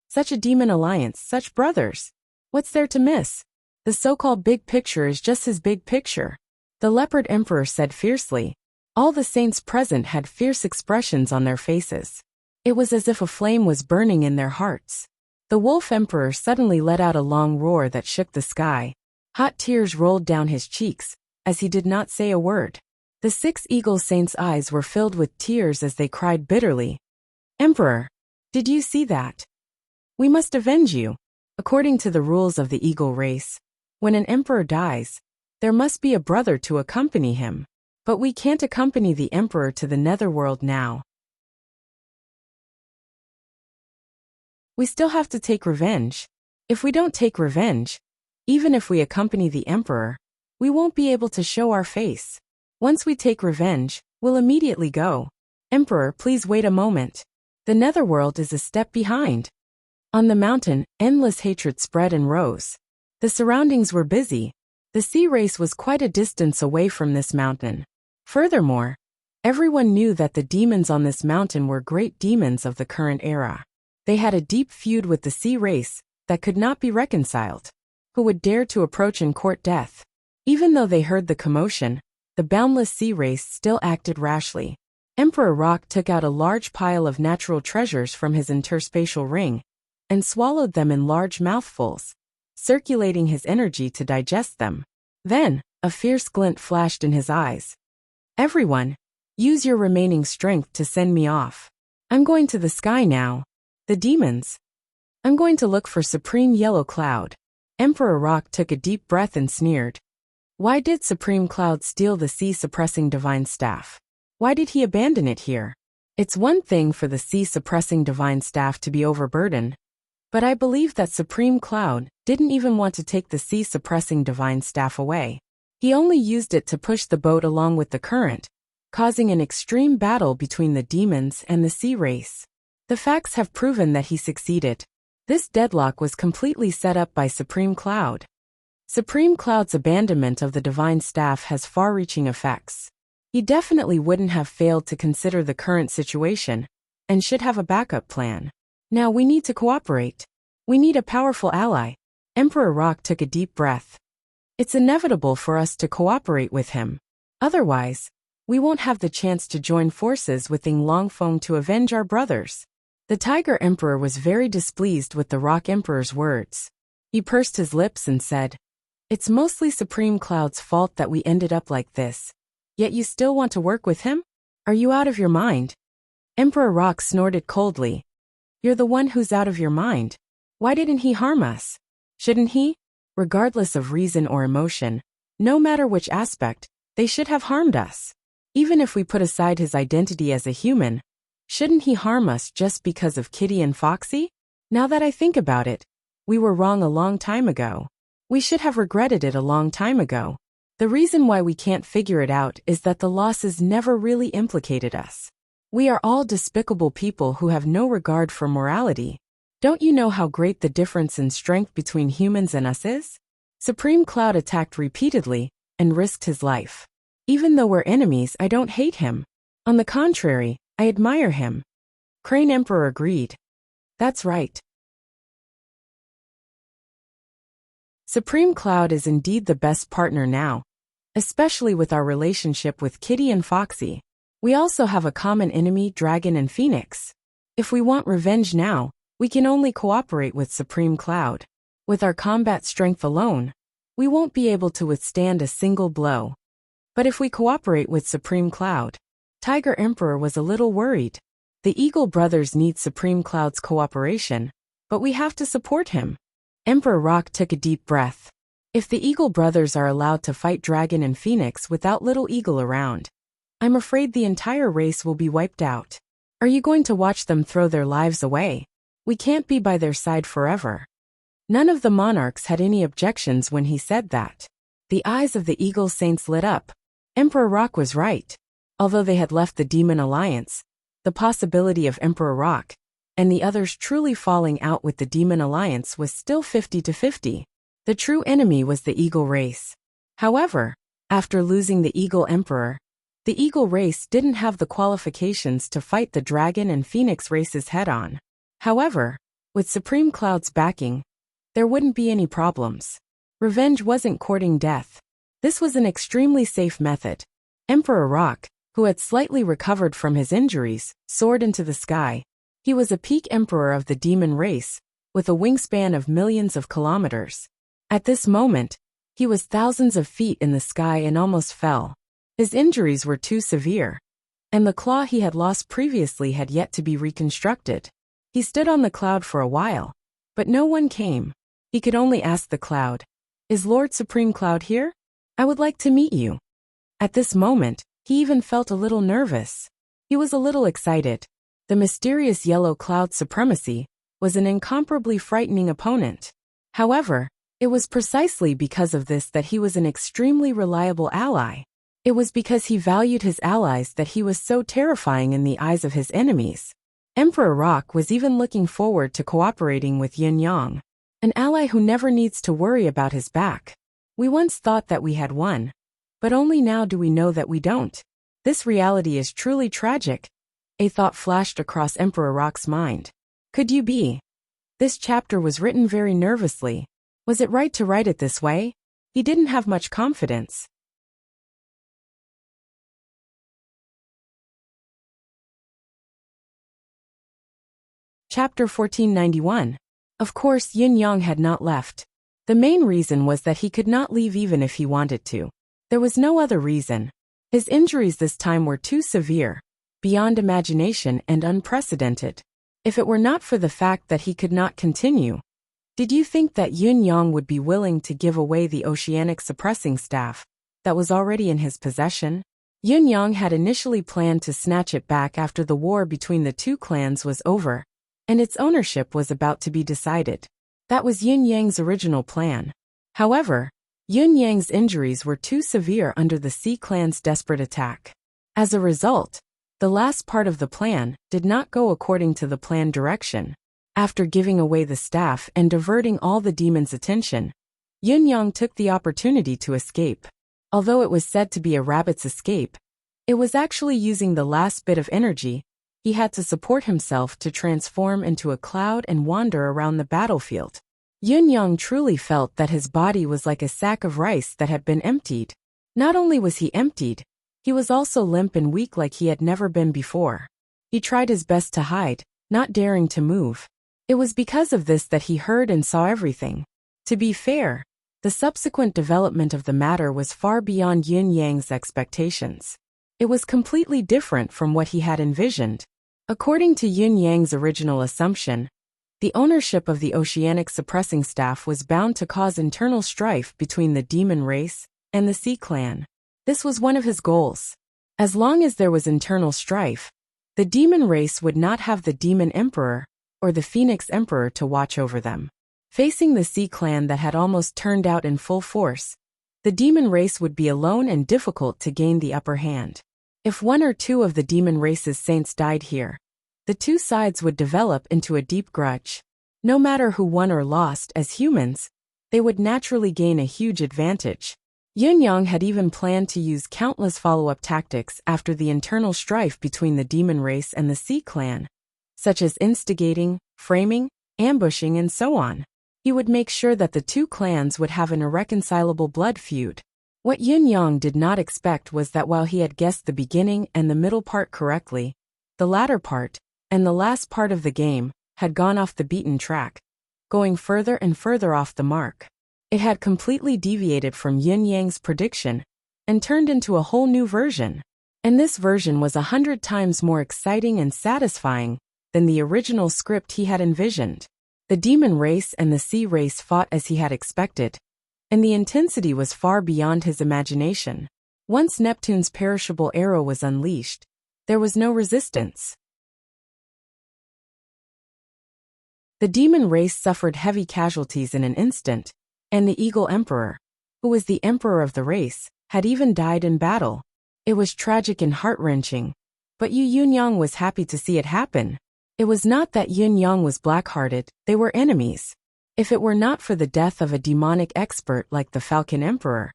Such a demon alliance, such brothers. What's there to miss? The so-called big picture is just his big picture." The Leopard Emperor said fiercely. All the saints present had fierce expressions on their faces. It was as if a flame was burning in their hearts. The Wolf Emperor suddenly let out a long roar that shook the sky. Hot tears rolled down his cheeks, as he did not say a word. The 6 eagle saints' eyes were filled with tears as they cried bitterly, "Emperor, did you see that? We must avenge you. According to the rules of the eagle race, when an emperor dies, there must be a brother to accompany him. But we can't accompany the emperor to the netherworld now. We still have to take revenge. If we don't take revenge, even if we accompany the emperor, we won't be able to show our face. Once we take revenge, we'll immediately go. Emperor, please wait a moment. The netherworld is a step behind." On the mountain, endless hatred spread and rose. The surroundings were busy. The sea race was quite a distance away from this mountain. Furthermore, everyone knew that the demons on this mountain were great demons of the current era. They had a deep feud with the sea race that could not be reconciled. Who would dare to approach and court death? Even though they heard the commotion, the boundless sea race still acted rashly. Emperor Rock took out a large pile of natural treasures from his interspatial ring and swallowed them in large mouthfuls, circulating his energy to digest them. Then, a fierce glint flashed in his eyes. "Everyone, use your remaining strength to send me off. I'm going to the sky now. The demons. I'm going to look for Supreme Yellow Cloud." Emperor Rock took a deep breath and sneered. Why did Supreme Cloud steal the sea-suppressing divine staff? Why did he abandon it here? It's one thing for the sea-suppressing divine staff to be overburdened, but I believe that Supreme Cloud didn't even want to take the sea-suppressing divine staff away. He only used it to push the boat along with the current, causing an extreme battle between the demons and the sea race. The facts have proven that he succeeded. This deadlock was completely set up by Supreme Cloud. Supreme Cloud's abandonment of the divine staff has far-reaching effects. He definitely wouldn't have failed to consider the current situation, and should have a backup plan. Now we need to cooperate. We need a powerful ally. Emperor Rock took a deep breath. It's inevitable for us to cooperate with him. Otherwise, we won't have the chance to join forces with Ying Longfeng to avenge our brothers. The Tiger Emperor was very displeased with the Rock Emperor's words. He pursed his lips and said, "It's mostly Supreme Cloud's fault that we ended up like this. Yet you still want to work with him? Are you out of your mind?" Emperor Rock snorted coldly. "You're the one who's out of your mind. Why didn't he harm us? Shouldn't he? Regardless of reason or emotion, no matter which aspect, they should have harmed us. Even if we put aside his identity as a human, shouldn't he harm us just because of Kitty and Foxy? Now that I think about it, we were wrong a long time ago. We should have regretted it a long time ago. The reason why we can't figure it out is that the losses never really implicated us. We are all despicable people who have no regard for morality. Don't you know how great the difference in strength between humans and us is? Supreme Cloud attacked repeatedly and risked his life. Even though we're enemies, I don't hate him. On the contrary, I admire him." Crane Emperor agreed. "That's right. Supreme Cloud is indeed the best partner now, especially with our relationship with Kitty and Foxy. We also have a common enemy, Dragon and Phoenix. If we want revenge now, we can only cooperate with Supreme Cloud. With our combat strength alone, we won't be able to withstand a single blow. But if we cooperate with Supreme Cloud..." Tiger Emperor was a little worried. The Eagle brothers need Supreme Cloud's cooperation, but we have to support him. Emperor Rock took a deep breath. If the Eagle brothers are allowed to fight Dragon and Phoenix without Little Eagle around, I'm afraid the entire race will be wiped out. Are you going to watch them throw their lives away? We can't be by their side forever. None of the monarchs had any objections when he said that. The eyes of the Eagle Saints lit up. Emperor Rock was right. Although they had left the Demon Alliance, the possibility of Emperor Rock and the others truly falling out with the Demon Alliance was still 50-50. The true enemy was the Eagle race. However, after losing the Eagle Emperor, the Eagle race didn't have the qualifications to fight the Dragon and Phoenix races head-on. However, with Supreme Cloud's backing, there wouldn't be any problems. Revenge wasn't courting death. This was an extremely safe method. Emperor Rock, who had slightly recovered from his injuries, soared into the sky. He was a peak emperor of the demon race, with a wingspan of millions of kilometers. At this moment, he was thousands of feet in the sky and almost fell. His injuries were too severe, and the claw he had lost previously had yet to be reconstructed. He stood on the cloud for a while, but no one came. He could only ask the cloud, "Is Lord Supreme Cloud here? I would like to meet you." At this moment, he even felt a little nervous. He was a little excited. The mysterious yellow cloud supremacy was an incomparably frightening opponent. However, it was precisely because of this that he was an extremely reliable ally. It was because he valued his allies that he was so terrifying in the eyes of his enemies. Emperor Rock was even looking forward to cooperating with Yin Yang, an ally who never needs to worry about his back. We once thought that we had won, but only now do we know that we don't. This reality is truly tragic. A thought flashed across Emperor Rock's mind. Could you be? This chapter was written very nervously. Was it right to write it this way? He didn't have much confidence. Chapter 1491. Of course, Yin Yang had not left. The main reason was that he could not leave even if he wanted to. There was no other reason. His injuries this time were too severe, beyond imagination and unprecedented. If it were not for the fact that he could not continue, did you think that Yin Yang would be willing to give away the oceanic suppressing staff that was already in his possession? Yin Yang had initially planned to snatch it back after the war between the two clans was over, and its ownership was about to be decided. That was Yin Yang's original plan. However, Yin Yang's injuries were too severe under the Sea Clan's desperate attack. As a result, the last part of the plan did not go according to the planned direction. After giving away the staff and diverting all the demons' attention, Yun-yang took the opportunity to escape. Although it was said to be a rabbit's escape, it was actually using the last bit of energy he had to support himself to transform into a cloud and wander around the battlefield. Yun-yang truly felt that his body was like a sack of rice that had been emptied. Not only was he emptied, he was also limp and weak like he had never been before. He tried his best to hide, not daring to move. It was because of this that he heard and saw everything. To be fair, the subsequent development of the matter was far beyond Yun-yang's expectations. It was completely different from what he had envisioned. According to Yun-yang's original assumption, the ownership of the Oceanic Suppressing Staff was bound to cause internal strife between the demon race and the Sea Clan. This was one of his goals. As long as there was internal strife, the demon race would not have the Demon Emperor or the Phoenix Emperor to watch over them. Facing the Sea Clan that had almost turned out in full force, the demon race would be alone and difficult to gain the upper hand. If one or two of the demon race's saints died here, the two sides would develop into a deep grudge. No matter who won or lost, as humans, they would naturally gain a huge advantage. Yun-yang had even planned to use countless follow-up tactics after the internal strife between the demon race and the Sea Clan, such as instigating, framing, ambushing, and so on. He would make sure that the two clans would have an irreconcilable blood feud. What Yun-yang did not expect was that while he had guessed the beginning and the middle part correctly, the latter part, and the last part of the game, had gone off the beaten track, going further and further off the mark. It had completely deviated from Yun-yang's prediction and turned into a whole new version. And this version was 100 times more exciting and satisfying than the original script he had envisioned. The demon race and the sea race fought as he had expected, and the intensity was far beyond his imagination. Once Neptune's perishable arrow was unleashed, there was no resistance. The demon race suffered heavy casualties in an instant, and the Eagle Emperor, who was the emperor of the race, had even died in battle. It was tragic and heart-wrenching, but Yun-yang was happy to see it happen. It was not that Yun-yang was black-hearted, they were enemies. If it were not for the death of a demonic expert like the Falcon Emperor,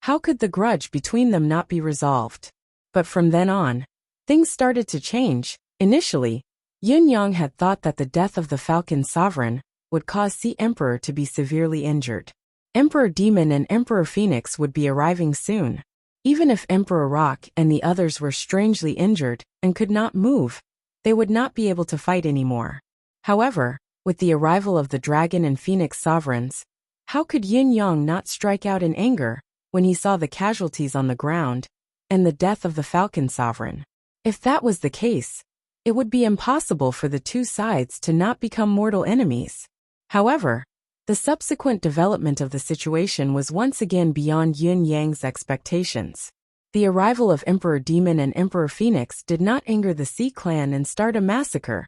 how could the grudge between them not be resolved? But from then on, things started to change. Initially, Yun-yang had thought that the death of the Falcon Sovereign would cause Sea Emperor to be severely injured. Emperor Demon and Emperor Phoenix would be arriving soon. Even if Emperor Rock and the others were strangely injured and could not move, they would not be able to fight anymore. However, with the arrival of the Dragon and Phoenix Sovereigns, how could Yun-yang not strike out in anger when he saw the casualties on the ground and the death of the Falcon Sovereign? If that was the case, it would be impossible for the two sides to not become mortal enemies. However, the subsequent development of the situation was once again beyond Yun-yang's expectations. The arrival of Emperor Demon and Emperor Phoenix did not anger the Sea Clan and start a massacre,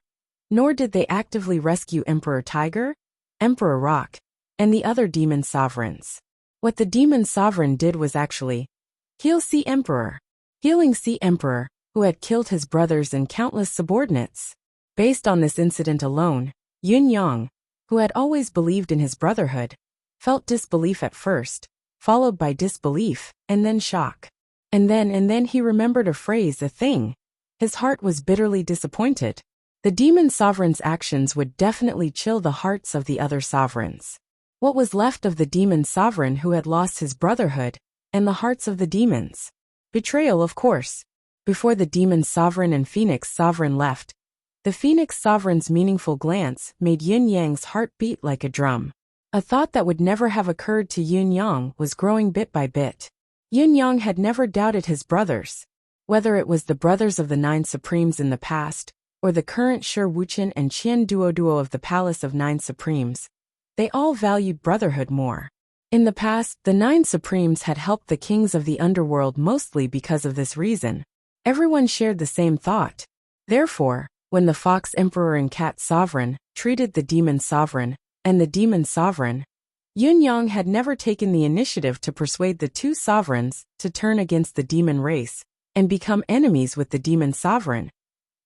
nor did they actively rescue Emperor Tiger, Emperor Rock, and the other demon sovereigns. What the demon sovereign did was actually heal Sea Emperor, healing Sea Emperor, who had killed his brothers and countless subordinates. Based on this incident alone, Yun-yang, who had always believed in his brotherhood, felt disbelief at first, followed by disbelief, and then shock. And then he remembered a phrase, a thing. His heart was bitterly disappointed. The demon sovereign's actions would definitely chill the hearts of the other sovereigns. What was left of the demon sovereign who had lost his brotherhood, and the hearts of the demons? Betrayal, of course. Before the demon sovereign and Phoenix sovereign left, the Phoenix sovereign's meaningful glance made Yun-yang's heart beat like a drum. A thought that would never have occurred to Yun-yang was growing bit by bit. Yun-yang had never doubted his brothers. Whether it was the brothers of the Nine Supremes in the past, or the current Shi Wuchen and Qian Duo of the Palace of Nine Supremes, they all valued brotherhood more. In the past, the Nine Supremes had helped the kings of the underworld mostly because of this reason. Everyone shared the same thought. Therefore, when the Fox Emperor and Cat Sovereign treated the Demon Sovereign and the Demon Sovereign, Yun-yang had never taken the initiative to persuade the two sovereigns to turn against the demon race and become enemies with the demon sovereign,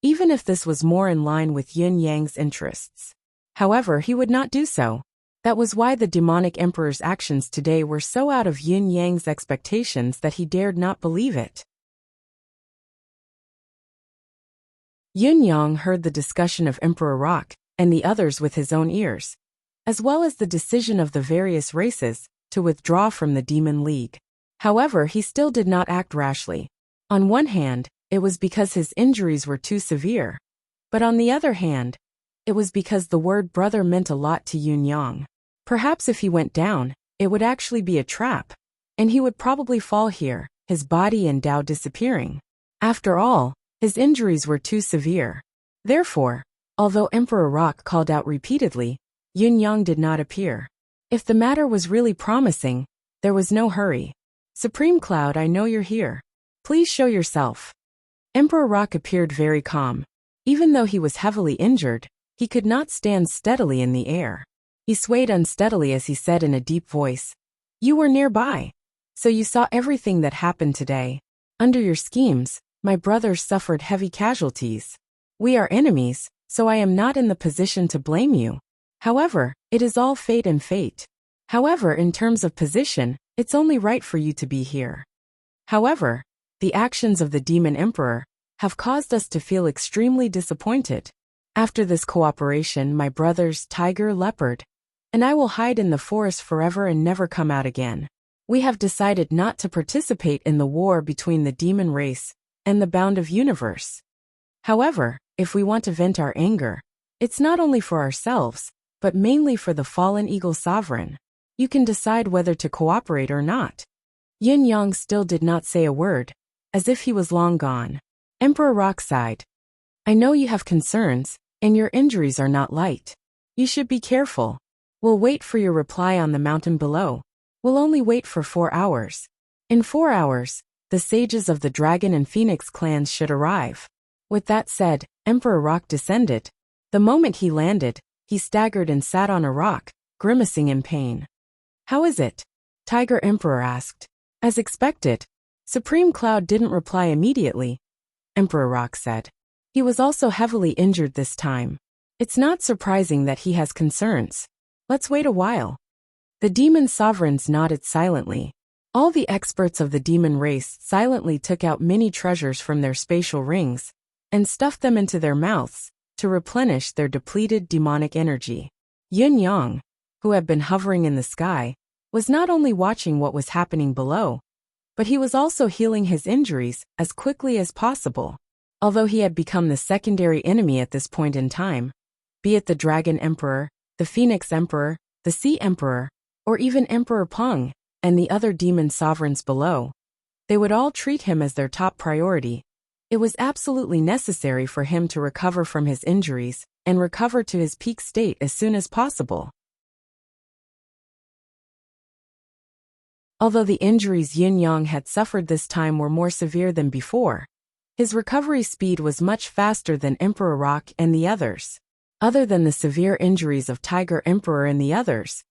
even if this was more in line with Yin Yang's interests. However, he would not do so. That was why the demonic emperor's actions today were so out of Yin Yang's expectations that he dared not believe it. Yun Yang heard the discussion of Emperor Rock and the others with his own ears, as well as the decision of the various races to withdraw from the Demon League. However, he still did not act rashly. On one hand, it was because his injuries were too severe, but on the other hand, it was because the word brother meant a lot to Yun Yang. Perhaps if he went down, it would actually be a trap, and he would probably fall here, his body and Dao disappearing. After all, his injuries were too severe. Therefore, although Emperor Rock called out repeatedly, Yun Yang did not appear. If the matter was really promising, there was no hurry. Supreme Cloud, I know you're here. Please show yourself. Emperor Rock appeared very calm. Even though he was heavily injured, he could not stand steadily in the air. He swayed unsteadily as he said in a deep voice, "You were nearby, so you saw everything that happened today. Under your schemes, my brothers suffered heavy casualties. We are enemies, so I am not in the position to blame you. However, it is all fate and fate. However, in terms of position, it's only right for you to be here. However, the actions of the Demon Emperor have caused us to feel extremely disappointed. After this cooperation, my brothers, Tiger, Leopard, and I will hide in the forest forever and never come out again. We have decided not to participate in the war between the demon race and the bound of universe. However, if we want to vent our anger, it's not only for ourselves, but mainly for the fallen eagle sovereign. You can decide whether to cooperate or not." Yin Yang still did not say a word, as if he was long gone. Emperor Rock sighed. "I know you have concerns, and your injuries are not light. You should be careful. We'll wait for your reply on the mountain below. We'll only wait for 4 hours. In 4 hours, the sages of the Dragon and Phoenix clans should arrive." With that said, Emperor Rock descended. The moment he landed, he staggered and sat on a rock, grimacing in pain. "How is it?" Tiger Emperor asked. As expected, Supreme Cloud didn't reply immediately. Emperor Rock said. He was also heavily injured this time. It's not surprising that he has concerns. Let's wait a while. The demon sovereigns nodded silently. All the experts of the demon race silently took out many treasures from their spatial rings and stuffed them into their mouths to replenish their depleted demonic energy. Yun Yang, who had been hovering in the sky, was not only watching what was happening below, but he was also healing his injuries as quickly as possible. Although he had become the secondary enemy at this point in time, be it the Dragon Emperor, the Phoenix Emperor, the Sea Emperor, or even Emperor Peng and the other demon sovereigns below, they would all treat him as their top priority. It was absolutely necessary for him to recover from his injuries and recover to his peak state as soon as possible. Although the injuries Yin Yang had suffered this time were more severe than before, his recovery speed was much faster than Emperor Rock and the others. Other than the severe injuries of Tiger Emperor and the others,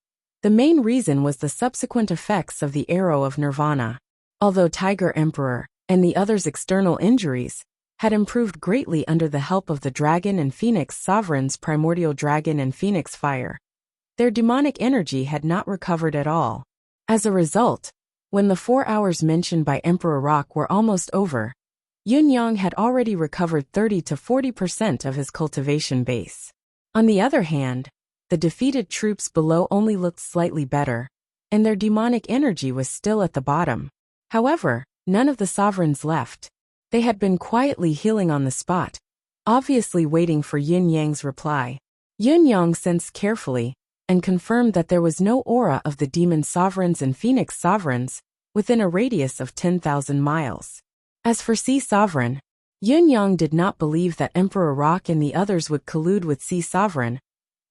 the main reason was the subsequent effects of the Arrow of Nirvana. Although Tiger Emperor and the others' external injuries had improved greatly under the help of the Dragon and Phoenix Sovereign's primordial Dragon and Phoenix Fire, their demonic energy had not recovered at all. As a result, when the 4 hours mentioned by Emperor Rock were almost over, Yun Yang had already recovered 30 to 40% of his cultivation base. On the other hand, the defeated troops below only looked slightly better, and their demonic energy was still at the bottom. However, none of the sovereigns left. They had been quietly healing on the spot, obviously waiting for Yin Yang's reply. Yun Yang sensed carefully and confirmed that there was no aura of the demon sovereigns and phoenix sovereigns within a radius of 10,000 miles. As for Sea Sovereign, Yun Yang did not believe that Emperor Rock and the others would collude with Sea Sovereign,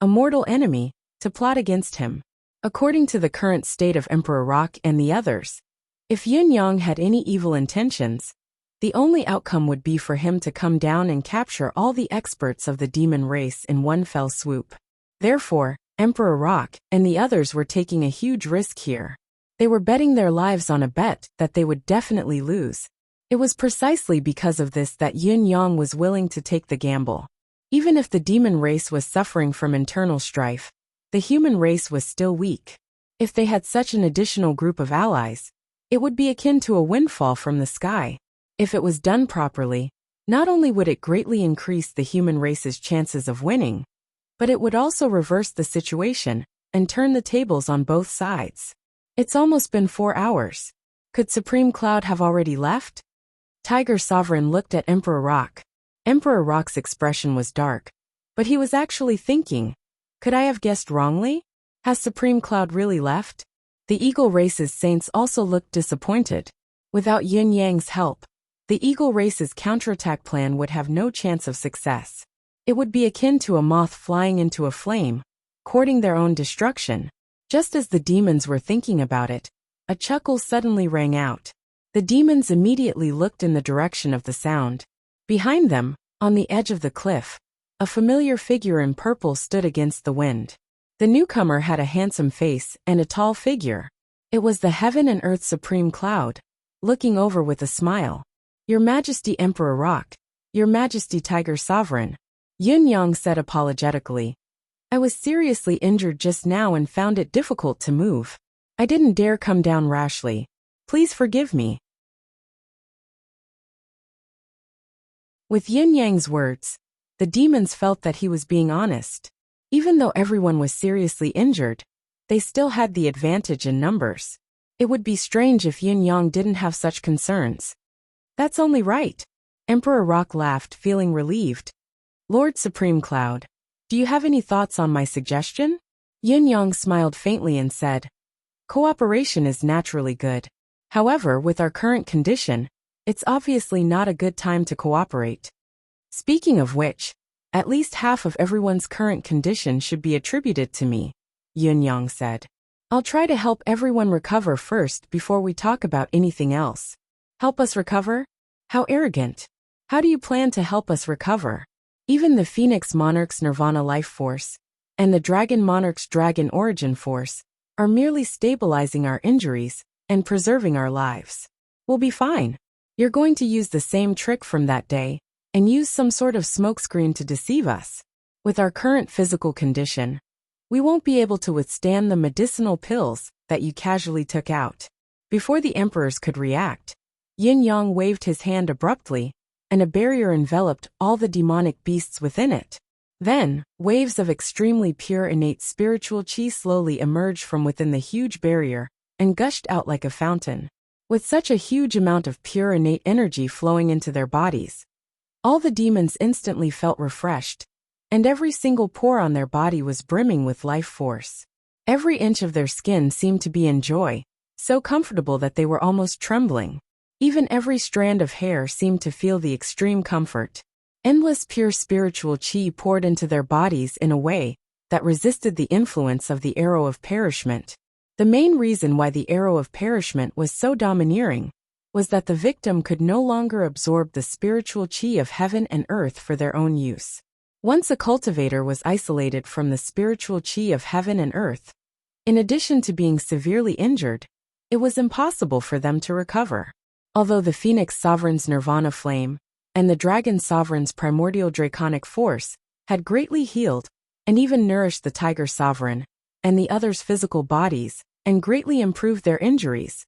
a mortal enemy, to plot against him. According to the current state of Emperor Rock and the others, if Yun Yang had any evil intentions, the only outcome would be for him to come down and capture all the experts of the demon race in one fell swoop. Therefore, Emperor Rock and the others were taking a huge risk here. They were betting their lives on a bet that they would definitely lose. It was precisely because of this that Yin Yang was willing to take the gamble. Even if the demon race was suffering from internal strife, the human race was still weak. If they had such an additional group of allies, it would be akin to a windfall from the sky. If it was done properly, not only would it greatly increase the human race's chances of winning, but it would also reverse the situation and turn the tables on both sides. It's almost been 4 hours. Could Supreme Cloud have already left? Tiger Sovereign looked at Emperor Rock. Emperor Rock's expression was dark, but he was actually thinking, could I have guessed wrongly? Has Supreme Cloud really left? The Eagle Race's saints also looked disappointed. Without Yin Yang's help, the Eagle Race's counterattack plan would have no chance of success. It would be akin to a moth flying into a flame, courting their own destruction. Just as the demons were thinking about it, a chuckle suddenly rang out. The demons immediately looked in the direction of the sound. Behind them, on the edge of the cliff, a familiar figure in purple stood against the wind. The newcomer had a handsome face and a tall figure. It was the Heaven and Earth Supreme Cloud, looking over with a smile. Your Majesty Emperor Rock, Your Majesty Tiger Sovereign, Yin Yang said apologetically. I was seriously injured just now and found it difficult to move. I didn't dare come down rashly. Please forgive me. With Yin Yang's words, the demons felt that he was being honest. Even though everyone was seriously injured, they still had the advantage in numbers. It would be strange if Yin Yang didn't have such concerns. That's only right. Emperor Rock laughed, feeling relieved. Lord Supreme Cloud, do you have any thoughts on my suggestion? Yin Yang smiled faintly and said, cooperation is naturally good. However, with our current condition, it's obviously not a good time to cooperate. Speaking of which, at least half of everyone's current condition should be attributed to me, Yin Yang said. I'll try to help everyone recover first before we talk about anything else. Help us recover? How arrogant. How do you plan to help us recover? Even the Phoenix Monarch's Nirvana life force and the Dragon Monarch's Dragon Origin force are merely stabilizing our injuries and preserving our lives. We'll be fine. You're going to use the same trick from that day and use some sort of smokescreen to deceive us. With our current physical condition, we won't be able to withstand the medicinal pills that you casually took out. Before the emperors could react, Yin Yang waved his hand abruptly, and a barrier enveloped all the demonic beasts within it. Then, waves of extremely pure innate spiritual qi slowly emerged from within the huge barrier and gushed out like a fountain. With such a huge amount of pure innate energy flowing into their bodies, all the demons instantly felt refreshed, and every single pore on their body was brimming with life force. Every inch of their skin seemed to be in joy, so comfortable that they were almost trembling. Even every strand of hair seemed to feel the extreme comfort. Endless pure spiritual qi poured into their bodies in a way that resisted the influence of the arrow of perishment. The main reason why the arrow of perishment was so domineering was that the victim could no longer absorb the spiritual qi of heaven and earth for their own use. Once a cultivator was isolated from the spiritual qi of heaven and earth, in addition to being severely injured, it was impossible for them to recover. Although the Phoenix Sovereign's Nirvana Flame and the Dragon Sovereign's Primordial Draconic Force had greatly healed and even nourished the Tiger Sovereign and the others' physical bodies and greatly improved their injuries,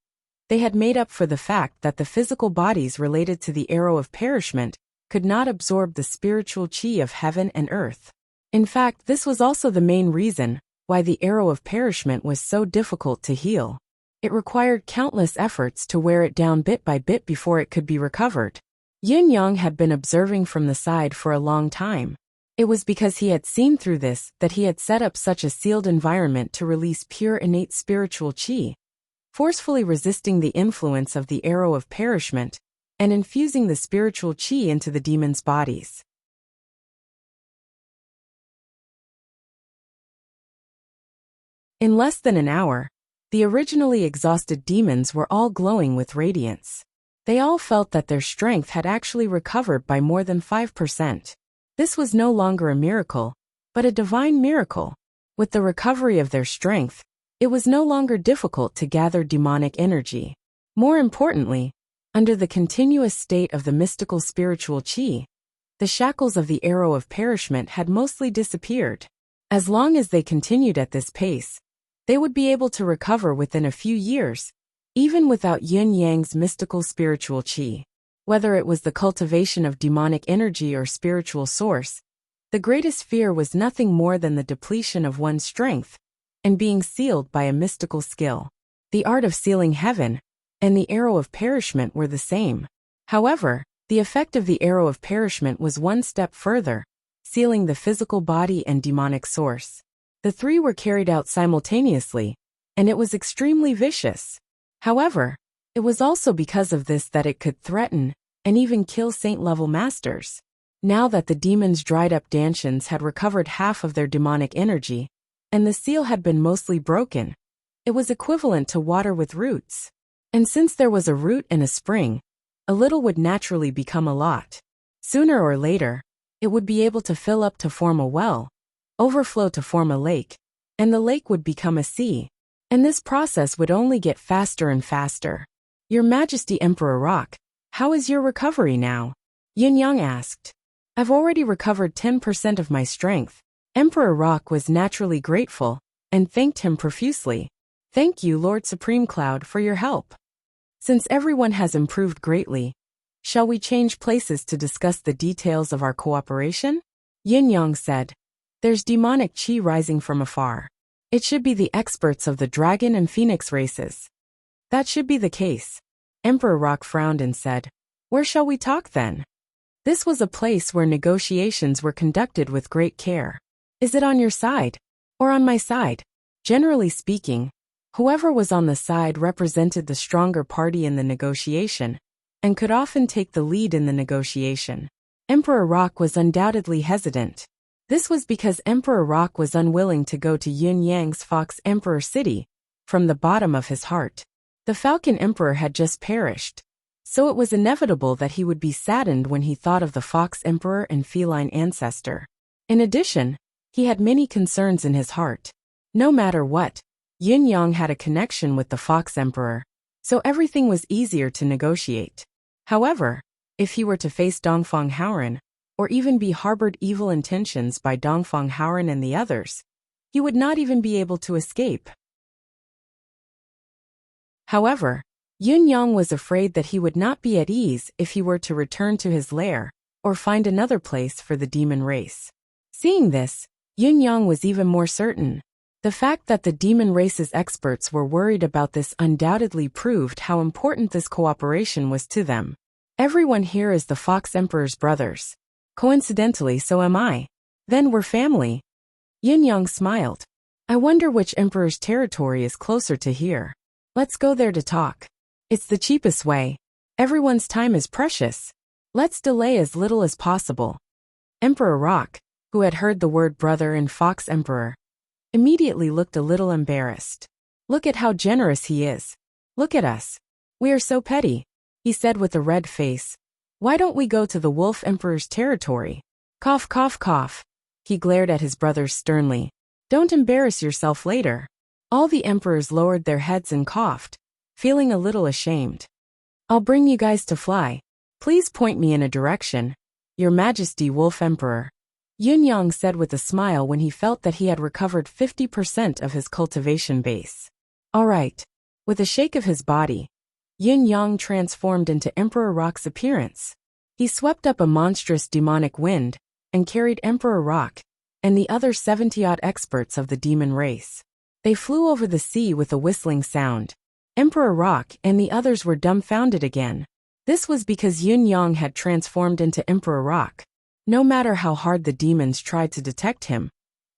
they had made up for the fact that the physical bodies related to the arrow of perishment could not absorb the spiritual qi of heaven and earth. In fact, this was also the main reason why the arrow of perishment was so difficult to heal. It required countless efforts to wear it down bit by bit before it could be recovered. Yin Yang had been observing from the side for a long time. It was because he had seen through this that he had set up such a sealed environment to release pure innate spiritual qi, forcefully resisting the influence of the arrow of perishment and infusing the spiritual qi into the demons' bodies. In less than an hour, the originally exhausted demons were all glowing with radiance. They all felt that their strength had actually recovered by more than 5%. This was no longer a miracle, but a divine miracle. With the recovery of their strength, it was no longer difficult to gather demonic energy. More importantly, Under the continuous state of the mystical spiritual chi, the shackles of the arrow of perishment had mostly disappeared. As long as they continued at this pace, they would be able to recover within a few years, even without yin-yang's mystical spiritual chi. Whether it was the cultivation of demonic energy or spiritual source, the greatest fear was nothing more than the depletion of one's strength and being sealed by a mystical skill. The art of sealing heaven and the arrow of perishment were the same. However, the effect of the arrow of perishment was one step further, sealing the physical body and demonic source. The three were carried out simultaneously, and it was extremely vicious. However, it was also because of this that it could threaten and even kill saint-level masters. Now that the demons' dried-up dantians had recovered half of their demonic energy, and the seal had been mostly broken, it was equivalent to water with roots. And since there was a root and a spring, a little would naturally become a lot. Sooner or later, it would be able to fill up to form a well, overflow to form a lake, and the lake would become a sea. And this process would only get faster and faster. Your Majesty Emperor Rock, how is your recovery now? Yin Yang asked. I've already recovered 10% of my strength. Emperor Rock was naturally grateful and thanked him profusely. Thank you, Lord Supreme Cloud, for your help. Since everyone has improved greatly, shall we change places to discuss the details of our cooperation? Yin Yang said. There's demonic chi rising from afar. It should be the experts of the dragon and phoenix races. That should be the case. Emperor Rock frowned and said, Where shall we talk then? This was a place where negotiations were conducted with great care. Is it on your side? Or on my side? Generally speaking, whoever was on the side represented the stronger party in the negotiation, and could often take the lead in the negotiation. Emperor Rock was undoubtedly hesitant. This was because Emperor Rock was unwilling to go to Yin Yang's Fox Emperor City from the bottom of his heart. The Falcon Emperor had just perished, so it was inevitable that he would be saddened when he thought of the Fox Emperor and feline ancestor. In addition, he had many concerns in his heart. No matter what, Yin Yang had a connection with the Fox Emperor, so everything was easier to negotiate. However, if he were to face Dongfang Haoran, or even be harbored evil intentions by Dongfang Haoran and the others, he would not even be able to escape. However, Yun Yang was afraid that he would not be at ease if he were to return to his lair, or find another place for the demon race. Seeing this, Yun Yang was even more certain. The fact that the demon race's experts were worried about this undoubtedly proved how important this cooperation was to them. Everyone here is the Fox Emperor's brothers. Coincidentally, so am I. Then we're family. Yin Yang smiled. I wonder which emperor's territory is closer to here. Let's go there to talk. It's the cheapest way. Everyone's time is precious. Let's delay as little as possible. Emperor Rock, who had heard the word brother and Fox Emperor, immediately looked a little embarrassed. Look at how generous he is. Look at us. We are so petty, he said with a red face. Why don't we go to the Wolf Emperor's territory? Cough, cough, cough. He glared at his brothers sternly. Don't embarrass yourself later. All the emperors lowered their heads and coughed, feeling a little ashamed. I'll bring you guys to fly. Please point me in a direction. Your Majesty Wolf Emperor. Yun Yang said with a smile when he felt that he had recovered 50% of his cultivation base. All right. With a shake of his body, Yun Yang transformed into Emperor Rock's appearance. He swept up a monstrous demonic wind and carried Emperor Rock and the other 70-odd experts of the demon race. They flew over the sea with a whistling sound. Emperor Rock and the others were dumbfounded again. This was because Yun Yang had transformed into Emperor Rock. No matter how hard the demons tried to detect him,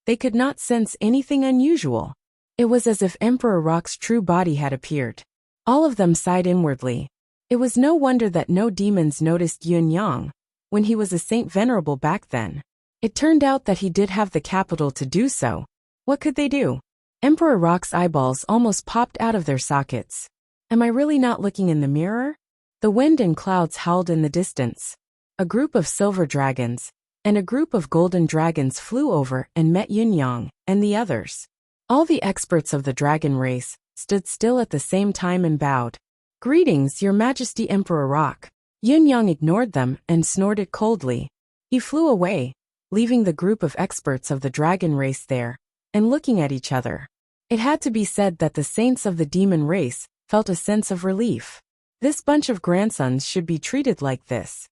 they could not sense anything unusual. It was as if Emperor Rock's true body had appeared. All of them sighed inwardly. It was no wonder that no demons noticed Yun Yang when he was a Saint Venerable back then. It turned out that he did have the capital to do so. What could they do? Emperor Rock's eyeballs almost popped out of their sockets. Am I really not looking in the mirror? The wind and clouds howled in the distance. A group of silver dragons and a group of golden dragons flew over and met Yun Yang and the others. All the experts of the dragon race stood still at the same time and bowed. Greetings, Your Majesty Emperor Rock. Yun Yang ignored them and snorted coldly. He flew away, leaving the group of experts of the dragon race there, and looking at each other. It had to be said that the saints of the demon race felt a sense of relief. This bunch of grandsons should be treated like this.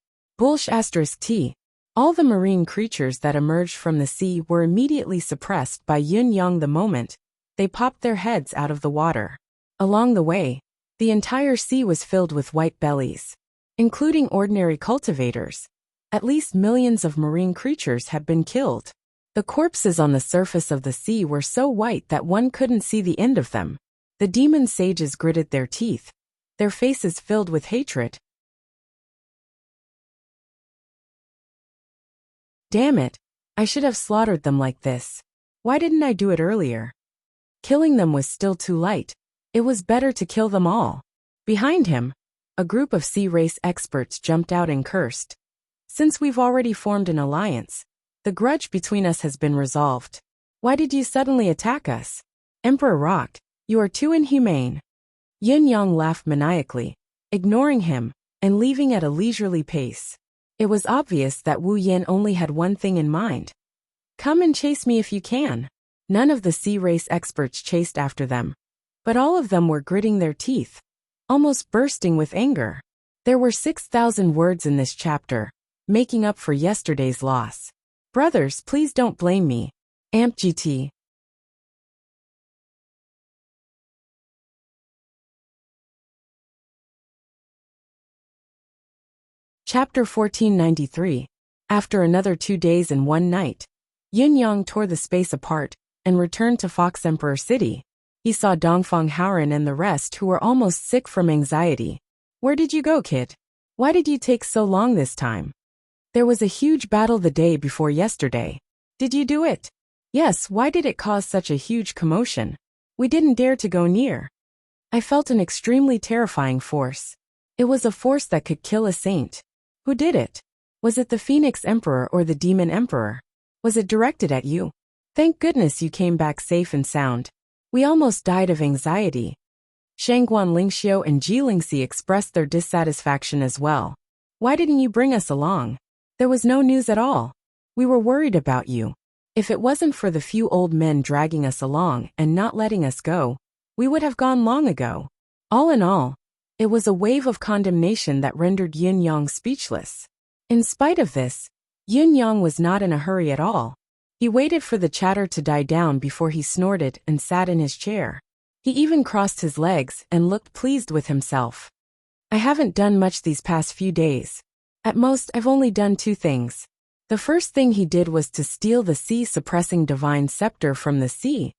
T. All the marine creatures that emerged from the sea were immediately suppressed by Yun Yang the moment they popped their heads out of the water. Along the way, the entire sea was filled with white bellies. Including ordinary cultivators, at least millions of marine creatures had been killed. The corpses on the surface of the sea were so white that one couldn't see the end of them. The demon sages gritted their teeth, their faces filled with hatred. Damn it, I should have slaughtered them like this. Why didn't I do it earlier? Killing them was still too light. It was better to kill them all. Behind him, a group of sea race experts jumped out and cursed. Since we've already formed an alliance, the grudge between us has been resolved. Why did you suddenly attack us? Emperor Rock, you are too inhumane. Yun Yang laughed maniacally, ignoring him and leaving at a leisurely pace. It was obvious that Wu Yin only had one thing in mind. Come and chase me if you can. None of the sea race experts chased after them, but all of them were gritting their teeth, almost bursting with anger. There were 6,000 words in this chapter, making up for yesterday's loss. Brothers, please don't blame me. Amp GT. Chapter 1493. After another 2 days and 1 night, Yun Yang tore the space apart and returned to Fox Emperor City. He saw Dongfang Haoran and the rest who were almost sick from anxiety. Where did you go, kid? Why did you take so long this time? There was a huge battle the day before yesterday. Did you do it? Yes, why did it cause such a huge commotion? We didn't dare to go near. I felt an extremely terrifying force. It was a force that could kill a saint. Who did it? Was it the Phoenix Emperor or the Demon Emperor? Was it directed at you? Thank goodness you came back safe and sound. We almost died of anxiety. Shangguan Lingxiu and Jilingxi expressed their dissatisfaction as well. Why didn't you bring us along? There was no news at all. We were worried about you. If it wasn't for the few old men dragging us along and not letting us go, we would have gone long ago. All in all, it was a wave of condemnation that rendered Yun Yang speechless. In spite of this, Yun Yang was not in a hurry at all. He waited for the chatter to die down before he snorted and sat in his chair. He even crossed his legs and looked pleased with himself. I haven't done much these past few days. At most, I've only done 2 things. The first thing he did was to steal the sea-suppressing divine scepter from the sea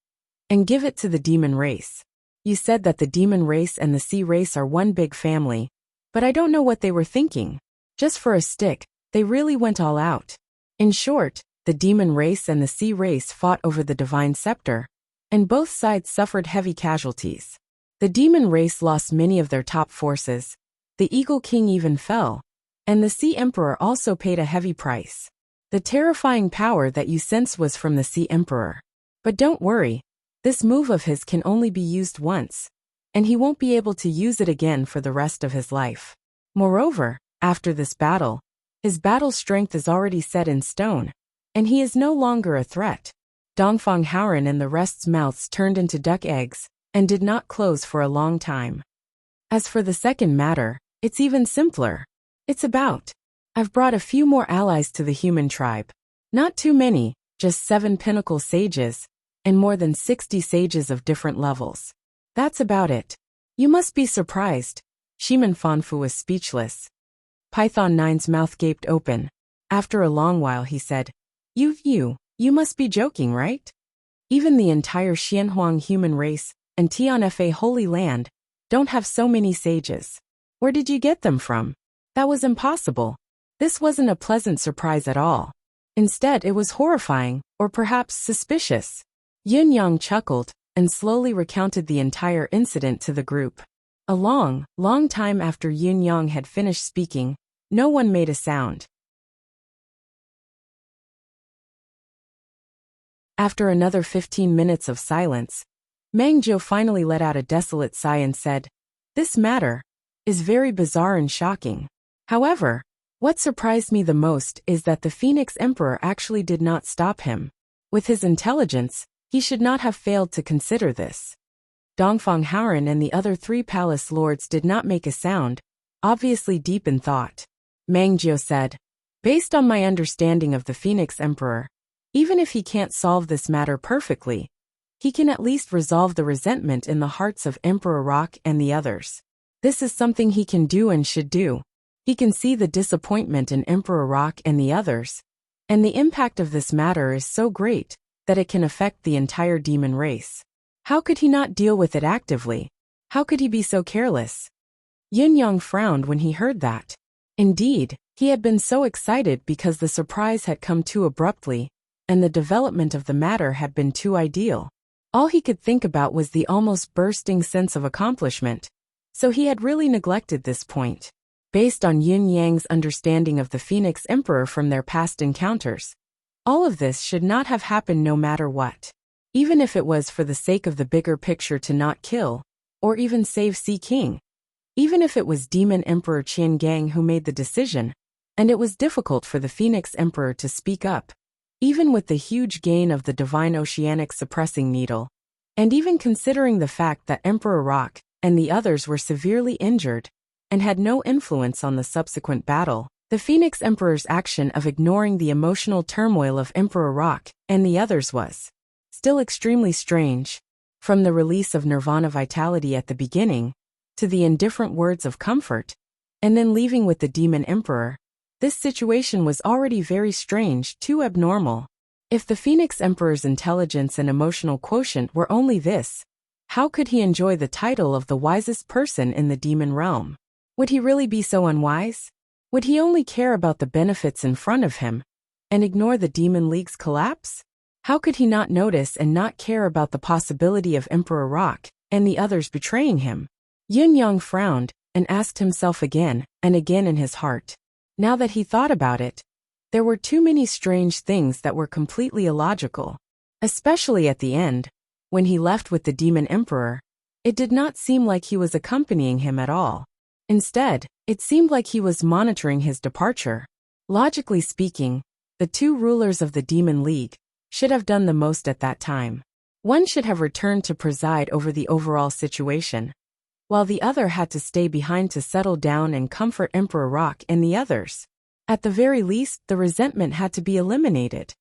and give it to the demon race. You said that the demon race and the sea race are one big family, but I don't know what they were thinking. Just for a stick, they really went all out. In short, the demon race and the sea race fought over the divine scepter, and both sides suffered heavy casualties. The demon race lost many of their top forces. The Eagle King even fell, and the Sea Emperor also paid a heavy price. The terrifying power that you sense was from the Sea Emperor. But don't worry, this move of his can only be used once, and he won't be able to use it again for the rest of his life. Moreover, after this battle, his battle strength is already set in stone, and he is no longer a threat. Dongfang Haoran and the rest's mouths turned into duck eggs, and did not close for a long time. As for the second matter, it's even simpler. It's about. I've brought a few more allies to the human tribe. Not too many, just 7 pinnacle sages, and more than 60 sages of different levels. That's about it. You must be surprised. Shiman Fanfu was speechless. Python 9's mouth gaped open. After a long while he said, You must be joking, right? Even the entire Xianhuang human race and Tianfa Holy Land don't have so many sages. Where did you get them from? That was impossible. This wasn't a pleasant surprise at all. Instead, it was horrifying, or perhaps suspicious. Yun Yang chuckled and slowly recounted the entire incident to the group. A long, long time after Yun Yang had finished speaking, no one made a sound. After another 15 minutes of silence, Meng Zhou finally let out a desolate sigh and said, This matter, is very bizarre and shocking. However, what surprised me the most is that the Phoenix Emperor actually did not stop him. With his intelligence, he should not have failed to consider this. Dongfang Haoran and the other 3 palace lords did not make a sound, obviously deep in thought. Mang Jiao said, "Based on my understanding of the Phoenix Emperor, even if he can't solve this matter perfectly, he can at least resolve the resentment in the hearts of Emperor Rock and the others. This is something he can do and should do. He can see the disappointment in Emperor Rock and the others, and the impact of this matter is so great that it can affect the entire demon race. How could he not deal with it actively? How could he be so careless?" Yin Yang frowned when he heard that. Indeed, he had been so excited because the surprise had come too abruptly, and the development of the matter had been too ideal. All he could think about was the almost bursting sense of accomplishment, so he had really neglected this point. Based on Yin Yang's understanding of the Phoenix Emperor from their past encounters, all of this should not have happened no matter what. Even if it was for the sake of the bigger picture to not kill, or even save Sea King. Even if it was Demon Emperor Qian Gang who made the decision, and it was difficult for the Phoenix Emperor to speak up, even with the huge gain of the Divine Oceanic Suppressing Needle, and even considering the fact that Emperor Rock and the others were severely injured and had no influence on the subsequent battle, the Phoenix Emperor's action of ignoring the emotional turmoil of Emperor Rock and the others was still extremely strange. From the release of Nirvana vitality at the beginning, to the indifferent words of comfort, and then leaving with the Demon Emperor, this situation was already very strange, too abnormal. If the Phoenix Emperor's intelligence and emotional quotient were only this, how could he enjoy the title of the wisest person in the demon realm? Would he really be so unwise? Would he only care about the benefits in front of him, and ignore the Demon League's collapse? How could he not notice and not care about the possibility of Emperor Rock and the others betraying him? Yin Yang frowned and asked himself again and again in his heart. Now that he thought about it, there were too many strange things that were completely illogical. Especially at the end, when he left with the Demon Emperor, it did not seem like he was accompanying him at all. Instead, it seemed like he was monitoring his departure. Logically speaking, the 2 rulers of the Demon League should have done the most at that time. One should have returned to preside over the overall situation, while the other had to stay behind to settle down and comfort Emperor Rock and the others. At the very least, the resentment had to be eliminated.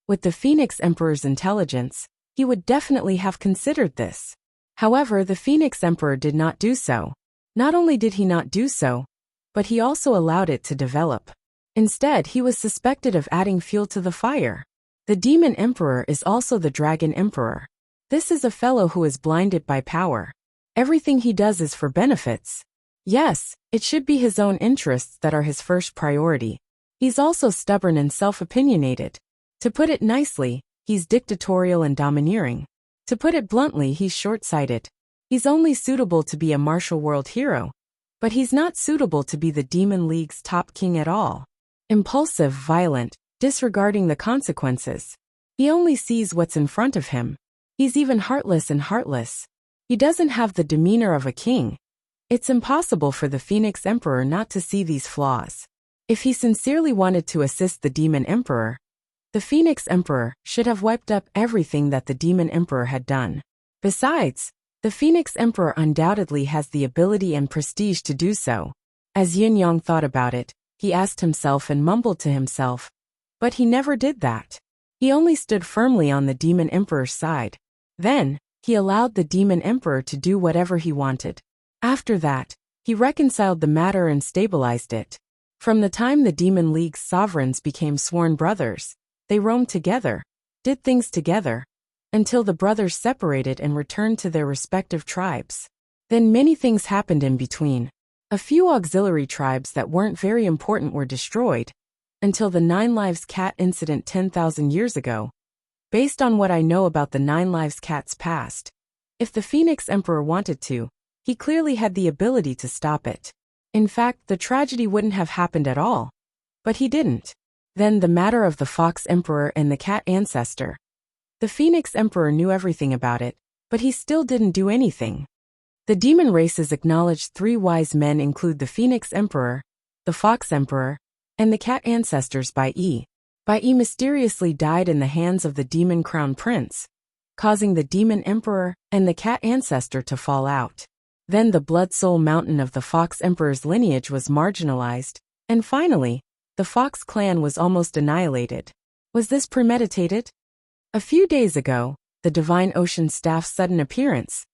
With the Phoenix Emperor's intelligence, he would definitely have considered this. However, the Phoenix Emperor did not do so. Not only did he not do so, but he also allowed it to develop. Instead, he was suspected of adding fuel to the fire. The Demon Emperor is also the Dragon Emperor. This is a fellow who is blinded by power. Everything he does is for benefits. Yes, it should be his own interests that are his first priority. He's also stubborn and self-opinionated. To put it nicely, he's dictatorial and domineering. To put it bluntly, he's short-sighted. He's only suitable to be a martial world hero, but he's not suitable to be the Demon League's top king at all. Impulsive, violent, disregarding the consequences. He only sees what's in front of him. He's even heartless and heartless. He doesn't have the demeanor of a king. It's impossible for the Phoenix Emperor not to see these flaws. If he sincerely wanted to assist the Demon Emperor, the Phoenix Emperor should have wiped up everything that the Demon Emperor had done. Besides, the Phoenix Emperor undoubtedly has the ability and prestige to do so. As Yin Yang thought about it, he asked himself and mumbled to himself. But he never did that. He only stood firmly on the Demon Emperor's side. Then, he allowed the Demon Emperor to do whatever he wanted. After that, he reconciled the matter and stabilized it. From the time the Demon League's sovereigns became sworn brothers, they roamed together, did things together, until the brothers separated and returned to their respective tribes. Then many things happened in between. A few auxiliary tribes that weren't very important were destroyed, until the 9 Lives Cat incident 10,000 years ago. Based on what I know about the 9 Lives Cat's past, if the Phoenix Emperor wanted to, he clearly had the ability to stop it. In fact, the tragedy wouldn't have happened at all. But he didn't. Then the matter of the Fox Emperor and the Cat Ancestor. The Phoenix Emperor knew everything about it, but he still didn't do anything. The demon race's acknowledged three wise men include the Phoenix Emperor, the Fox Emperor, and the Cat ancestors Bai mysteriously died in the hands of the demon crown prince, causing the demon emperor and the cat ancestor to fall out. Then the blood soul mountain of the Fox Emperor's lineage was marginalized, and finally, the Fox clan was almost annihilated. Was this premeditated? A few days ago, the Divine Ocean Staff's sudden appearance,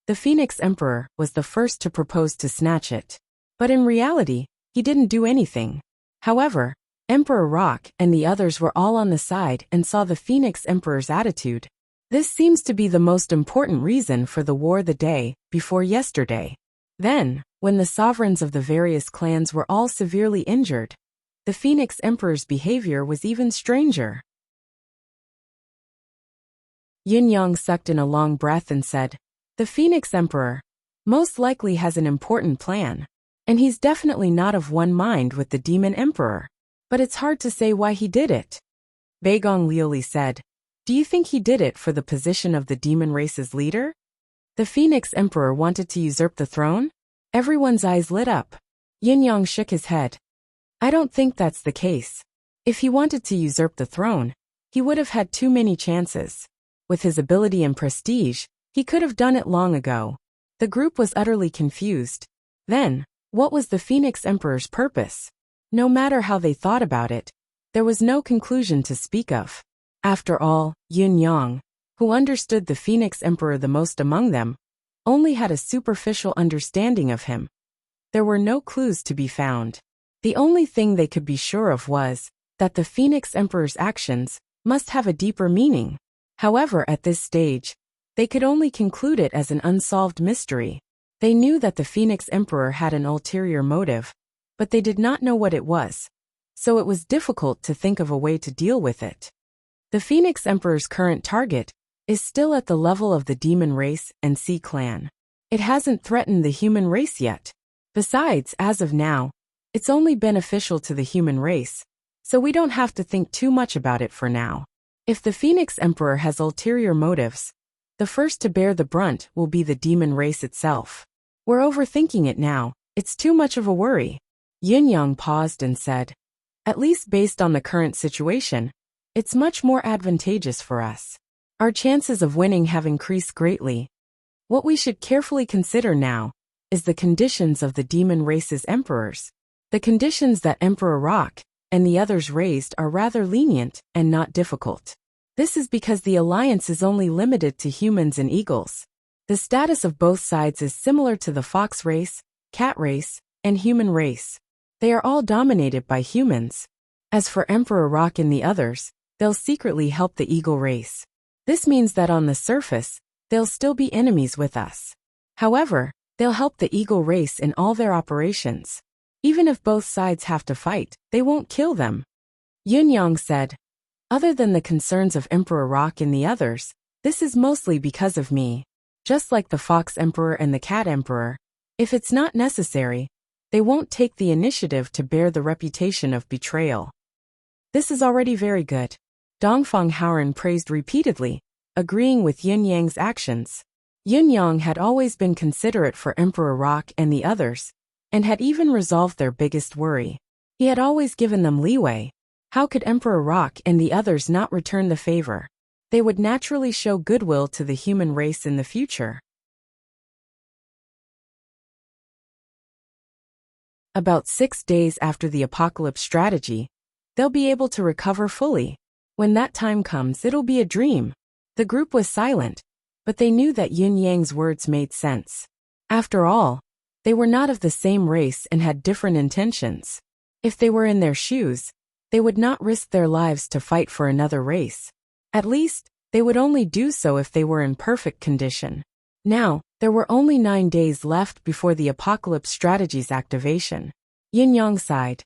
the Phoenix Emperor was the first to propose to snatch it. But in reality, he didn't do anything. However, Emperor Rock and the others were all on the side and saw the Phoenix Emperor's attitude. This seems to be the most important reason for the war the day before yesterday. Then, when the sovereigns of the various clans were all severely injured, the Phoenix Emperor's behavior was even stranger. Yin Yang sucked in a long breath and said, "The Phoenix Emperor most likely has an important plan, and he's definitely not of one mind with the Demon Emperor. But it's hard to say why he did it." Bagong Liuli said, "Do you think he did it for the position of the demon race's leader? The Phoenix Emperor wanted to usurp the throne?" Everyone's eyes lit up. Yin Yang shook his head. "I don't think that's the case. If he wanted to usurp the throne, he would have had too many chances. With his ability and prestige, he could have done it long ago." The group was utterly confused. Then, what was the Phoenix Emperor's purpose? No matter how they thought about it, there was no conclusion to speak of. After all, Yin Yang, who understood the Phoenix Emperor the most among them, only had a superficial understanding of him. There were no clues to be found. The only thing they could be sure of was that the Phoenix Emperor's actions must have a deeper meaning. However, at this stage, they could only conclude it as an unsolved mystery. They knew that the Phoenix Emperor had an ulterior motive, but they did not know what it was, so it was difficult to think of a way to deal with it. The Phoenix Emperor's current target is still at the level of the demon race and Sea clan. It hasn't threatened the human race yet. Besides, as of now, it's only beneficial to the human race, so we don't have to think too much about it for now. If the Phoenix Emperor has ulterior motives, the first to bear the brunt will be the demon race itself. We're overthinking it now. It's too much of a worry." Yin Yang paused and said, "At least based on the current situation, it's much more advantageous for us. Our chances of winning have increased greatly. What we should carefully consider now is the conditions of the demon race's emperors. The conditions that Emperor Rock and the others raised are rather lenient and not difficult. This is because the alliance is only limited to humans and eagles. The status of both sides is similar to the fox race, cat race, and human race. They are all dominated by humans. As for Emperor Rock and the others, they'll secretly help the eagle race. This means that on the surface, they'll still be enemies with us. However, they'll help the eagle race in all their operations. Even if both sides have to fight, they won't kill them." Yin Yang said, "Other than the concerns of Emperor Rock and the others, this is mostly because of me. Just like the Fox Emperor and the Cat Emperor, if it's not necessary, they won't take the initiative to bear the reputation of betrayal." "This is already very good," Dongfang Haoran praised repeatedly, agreeing with Yin Yang's actions. Yin Yang had always been considerate for Emperor Rock and the others, and had even resolved their biggest worry. He had always given them leeway. How could Emperor Rock and the others not return the favor? They would naturally show goodwill to the human race in the future. About 6 days after the apocalypse strategy, they'll be able to recover fully. When that time comes, it'll be a dream. The group was silent, but they knew that Yin Yang's words made sense. After all, they were not of the same race and had different intentions. If they were in their shoes, they would not risk their lives to fight for another race. At least, they would only do so if they were in perfect condition. Now, there were only 9 days left before the apocalypse strategy's activation. Yin Yang sighed.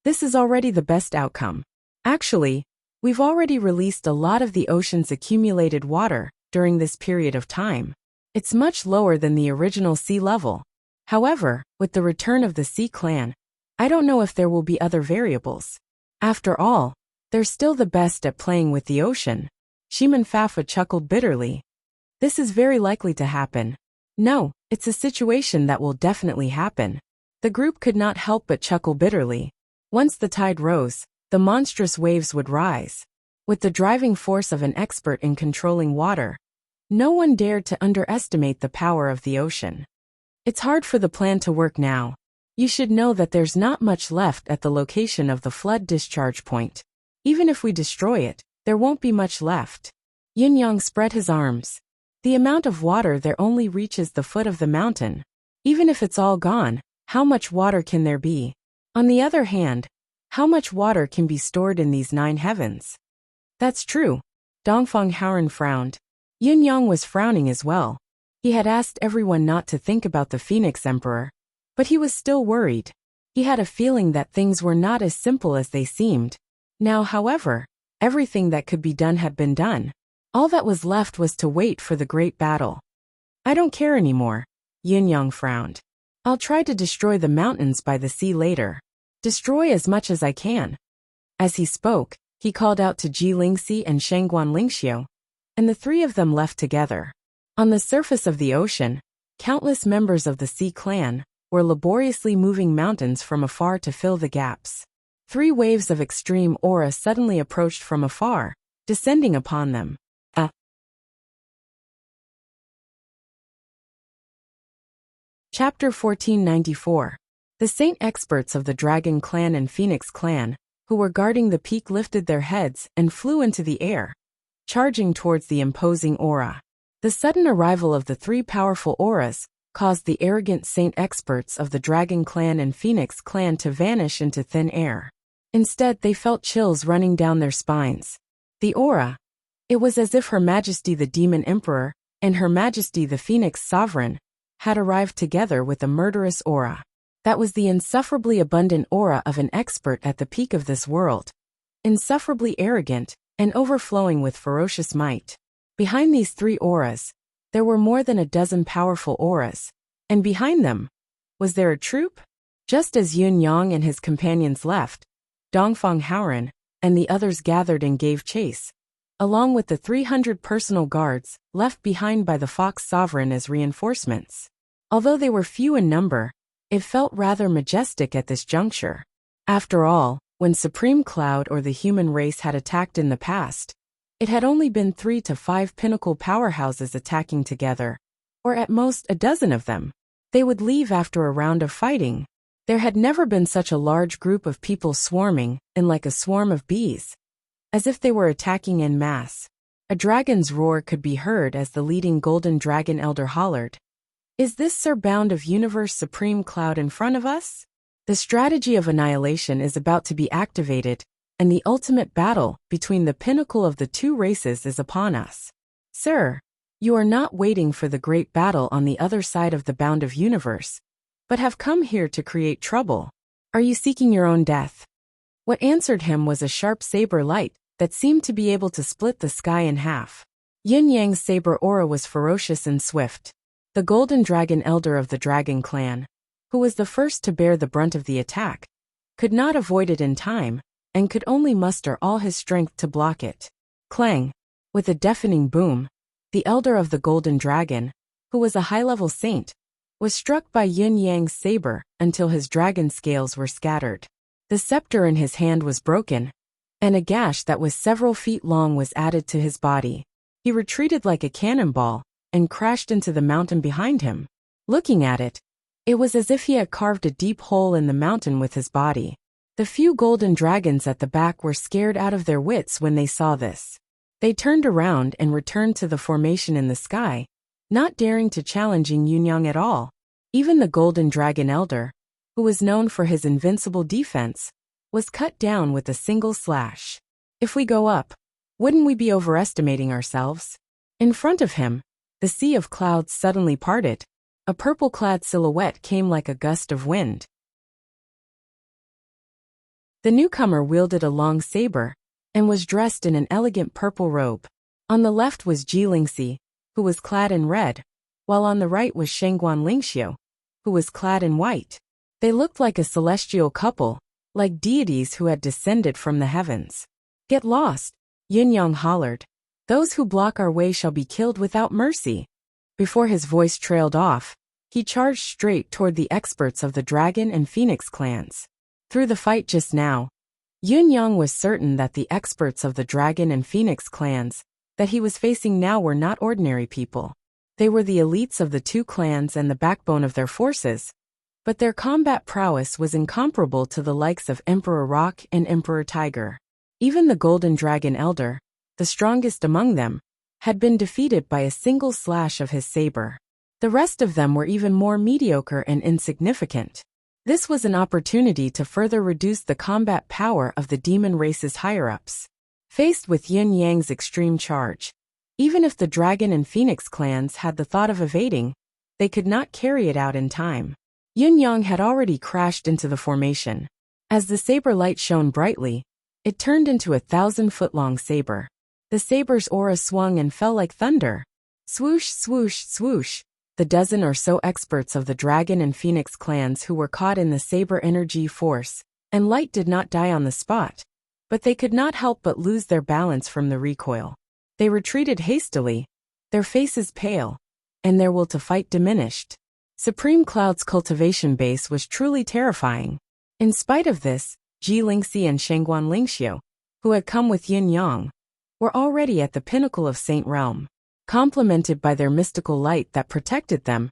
"This is already the best outcome. Actually, we've already released a lot of the ocean's accumulated water during this period of time. It's much lower than the original sea level. However, with the return of the Sea clan, I don't know if there will be other variables. After all, they're still the best at playing with the ocean." Shiman Fafa chuckled bitterly. "This is very likely to happen." "No, It's a situation that will definitely happen. The group could not help but chuckle bitterly. Once the tide rose, the monstrous waves would rise. With the driving force of an expert in controlling water, no one dared to underestimate the power of the ocean. It's hard for the plan to work now. You should know that there's not much left at the location of the flood discharge point. Even if we destroy it, there won't be much left. Yunyang spread his arms. The amount of water there only reaches the foot of the mountain. Even if it's all gone, how much water can there be? On the other hand, how much water can be stored in these 9 heavens? That's true. Dongfang Haoren frowned. Yunyang was frowning as well. He had asked everyone not to think about the Phoenix Emperor, but he was still worried. He had a feeling that things were not as simple as they seemed. Now, however, everything that could be done had been done. All that was left was to wait for the great battle. I don't care anymore. Yunyang frowned. I'll try to destroy the mountains by the sea later. Destroy as much as I can. As he spoke, he called out to Ji Lingxi and Shangguan Lingxiu, and the 3 of them left together. On the surface of the ocean, countless members of the Sea Clan were laboriously moving mountains from afar to fill the gaps. 3 waves of extreme aura suddenly approached from afar, descending upon them. Chapter 1494. The saint experts of the Dragon Clan and Phoenix Clan, who were guarding the peak, lifted their heads and flew into the air, charging towards the imposing aura. The sudden arrival of the 3 powerful auras caused the arrogant saint experts of the Dragon Clan and Phoenix Clan to vanish into thin air. Instead, they felt chills running down their spines. The aura. It was as if Her Majesty the Demon Emperor and Her Majesty the Phoenix Sovereign had arrived together with a murderous aura. That was the insufferably abundant aura of an expert at the peak of this world. Insufferably arrogant and overflowing with ferocious might. Behind these 3 auras, there were more than a dozen powerful auras, and behind them, was there a troop? Just as Yunyang and his companions left, Dongfang Haoren and the others gathered and gave chase, along with the 300 personal guards left behind by the Fox Sovereign as reinforcements. Although they were few in number, it felt rather majestic at this juncture. After all, when Supreme Cloud or the human race had attacked in the past, it had only been 3 to 5 pinnacle powerhouses attacking together, or at most a dozen of them. They would leave after a round of fighting. There had never been such a large group of people swarming in like a swarm of bees, as if they were attacking en masse. A dragon's roar could be heard as the leading golden dragon elder hollered. Is this Sir Bound of Universe Supreme Cloud in front of us? The strategy of annihilation is about to be activated, and the ultimate battle between the pinnacle of the 2 races is upon us. Sir, you are not waiting for the great battle on the other side of the Bound of Universe, but have come here to create trouble. Are you seeking your own death? What answered him was a sharp saber light that seemed to be able to split the sky in half. Yunyang's saber aura was ferocious and swift. The golden dragon elder of the Dragon Clan, who was the first to bear the brunt of the attack, could not avoid it in time, and could only muster all his strength to block it. Clang! With a deafening boom, the elder of the golden dragon, who was a high-level saint, was struck by Yunyang's saber until his dragon scales were scattered. The scepter in his hand was broken, and a gash that was several feet long was added to his body. He retreated like a cannonball and crashed into the mountain behind him. Looking at it, it was as if he had carved a deep hole in the mountain with his body. The few golden dragons at the back were scared out of their wits when they saw this. They turned around and returned to the formation in the sky, not daring to challenge Yunyang at all. Even the golden dragon elder, who was known for his invincible defense, was cut down with a single slash. If we go up, wouldn't we be overestimating ourselves? In front of him, the sea of clouds suddenly parted. A purple-clad silhouette came like a gust of wind. The newcomer wielded a long saber and was dressed in an elegant purple robe. On the left was Ji Lingxi, who was clad in red, while on the right was Shangguan Lingxiu, who was clad in white. They looked like a celestial couple, like deities who had descended from the heavens. Get lost, Yunyang hollered. Those who block our way shall be killed without mercy. Before his voice trailed off, He charged straight toward the experts of the Dragon and Phoenix clans. Through the fight just now, Yun Yang was certain that the experts of the Dragon and Phoenix clans that he was facing now were not ordinary people. They were the elites of the two clans and the backbone of their forces, but their combat prowess was incomparable to the likes of Emperor Rock and Emperor Tiger. Even the Golden Dragon Elder, the strongest among them, had been defeated by a single slash of his saber. The rest of them were even more mediocre and insignificant. This was an opportunity to further reduce the combat power of the demon race's higher-ups. Faced with Yin Yang's extreme charge, even if the Dragon and Phoenix clans had the thought of evading, they could not carry it out in time. Yin Yang had already crashed into the formation. As the saber light shone brightly, it turned into a 1,000-foot-long saber. The saber's aura swung and fell like thunder. Swoosh, swoosh, swoosh. The dozen or so experts of the Dragon and Phoenix clans who were caught in the saber energy force and light did not die on the spot, but they could not help but lose their balance from the recoil. They retreated hastily, their faces pale, and their will to fight diminished. Supreme Cloud's cultivation base was truly terrifying. In spite of this, Ji Lingxi and Shengguan Lingxiu, who had come with Yin Yang, were already at the pinnacle of Saint Realm. Complemented by their mystical light that protected them,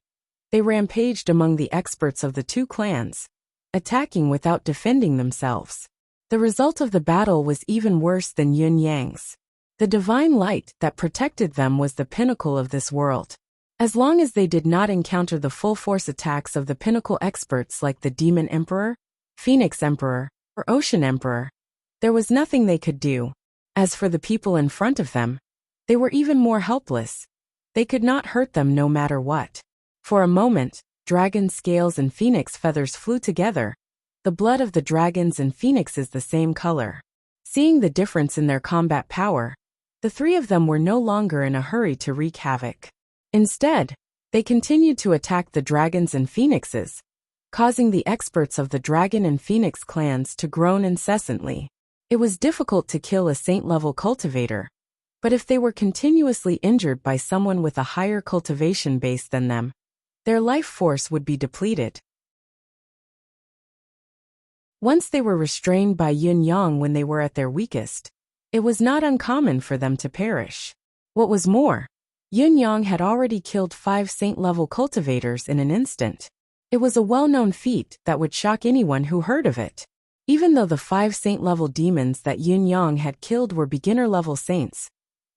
they rampaged among the experts of the two clans, attacking without defending themselves. The result of the battle was even worse than Yun Yang's. The divine light that protected them was the pinnacle of this world. As long as they did not encounter the full-force attacks of the pinnacle experts like the Demon Emperor, Phoenix Emperor, or Ocean Emperor, there was nothing they could do. As for the people in front of them, they were even more helpless. They could not hurt them no matter what. For a moment, dragon scales and phoenix feathers flew together. The blood of the dragons and phoenixes the same color. Seeing the difference in their combat power, the three of them were no longer in a hurry to wreak havoc. Instead, they continued to attack the dragons and phoenixes, causing the experts of the Dragon and Phoenix clans to groan incessantly. It was difficult to kill a saint-level cultivator, but if they were continuously injured by someone with a higher cultivation base than them, their life force would be depleted. Once they were restrained by Yin Yang when they were at their weakest, it was not uncommon for them to perish. What was more, Yin Yang had already killed 5 saint-level cultivators in an instant. It was a well-known feat that would shock anyone who heard of it. Even though the 5 saint-level demons that Yin Yang had killed were beginner-level saints,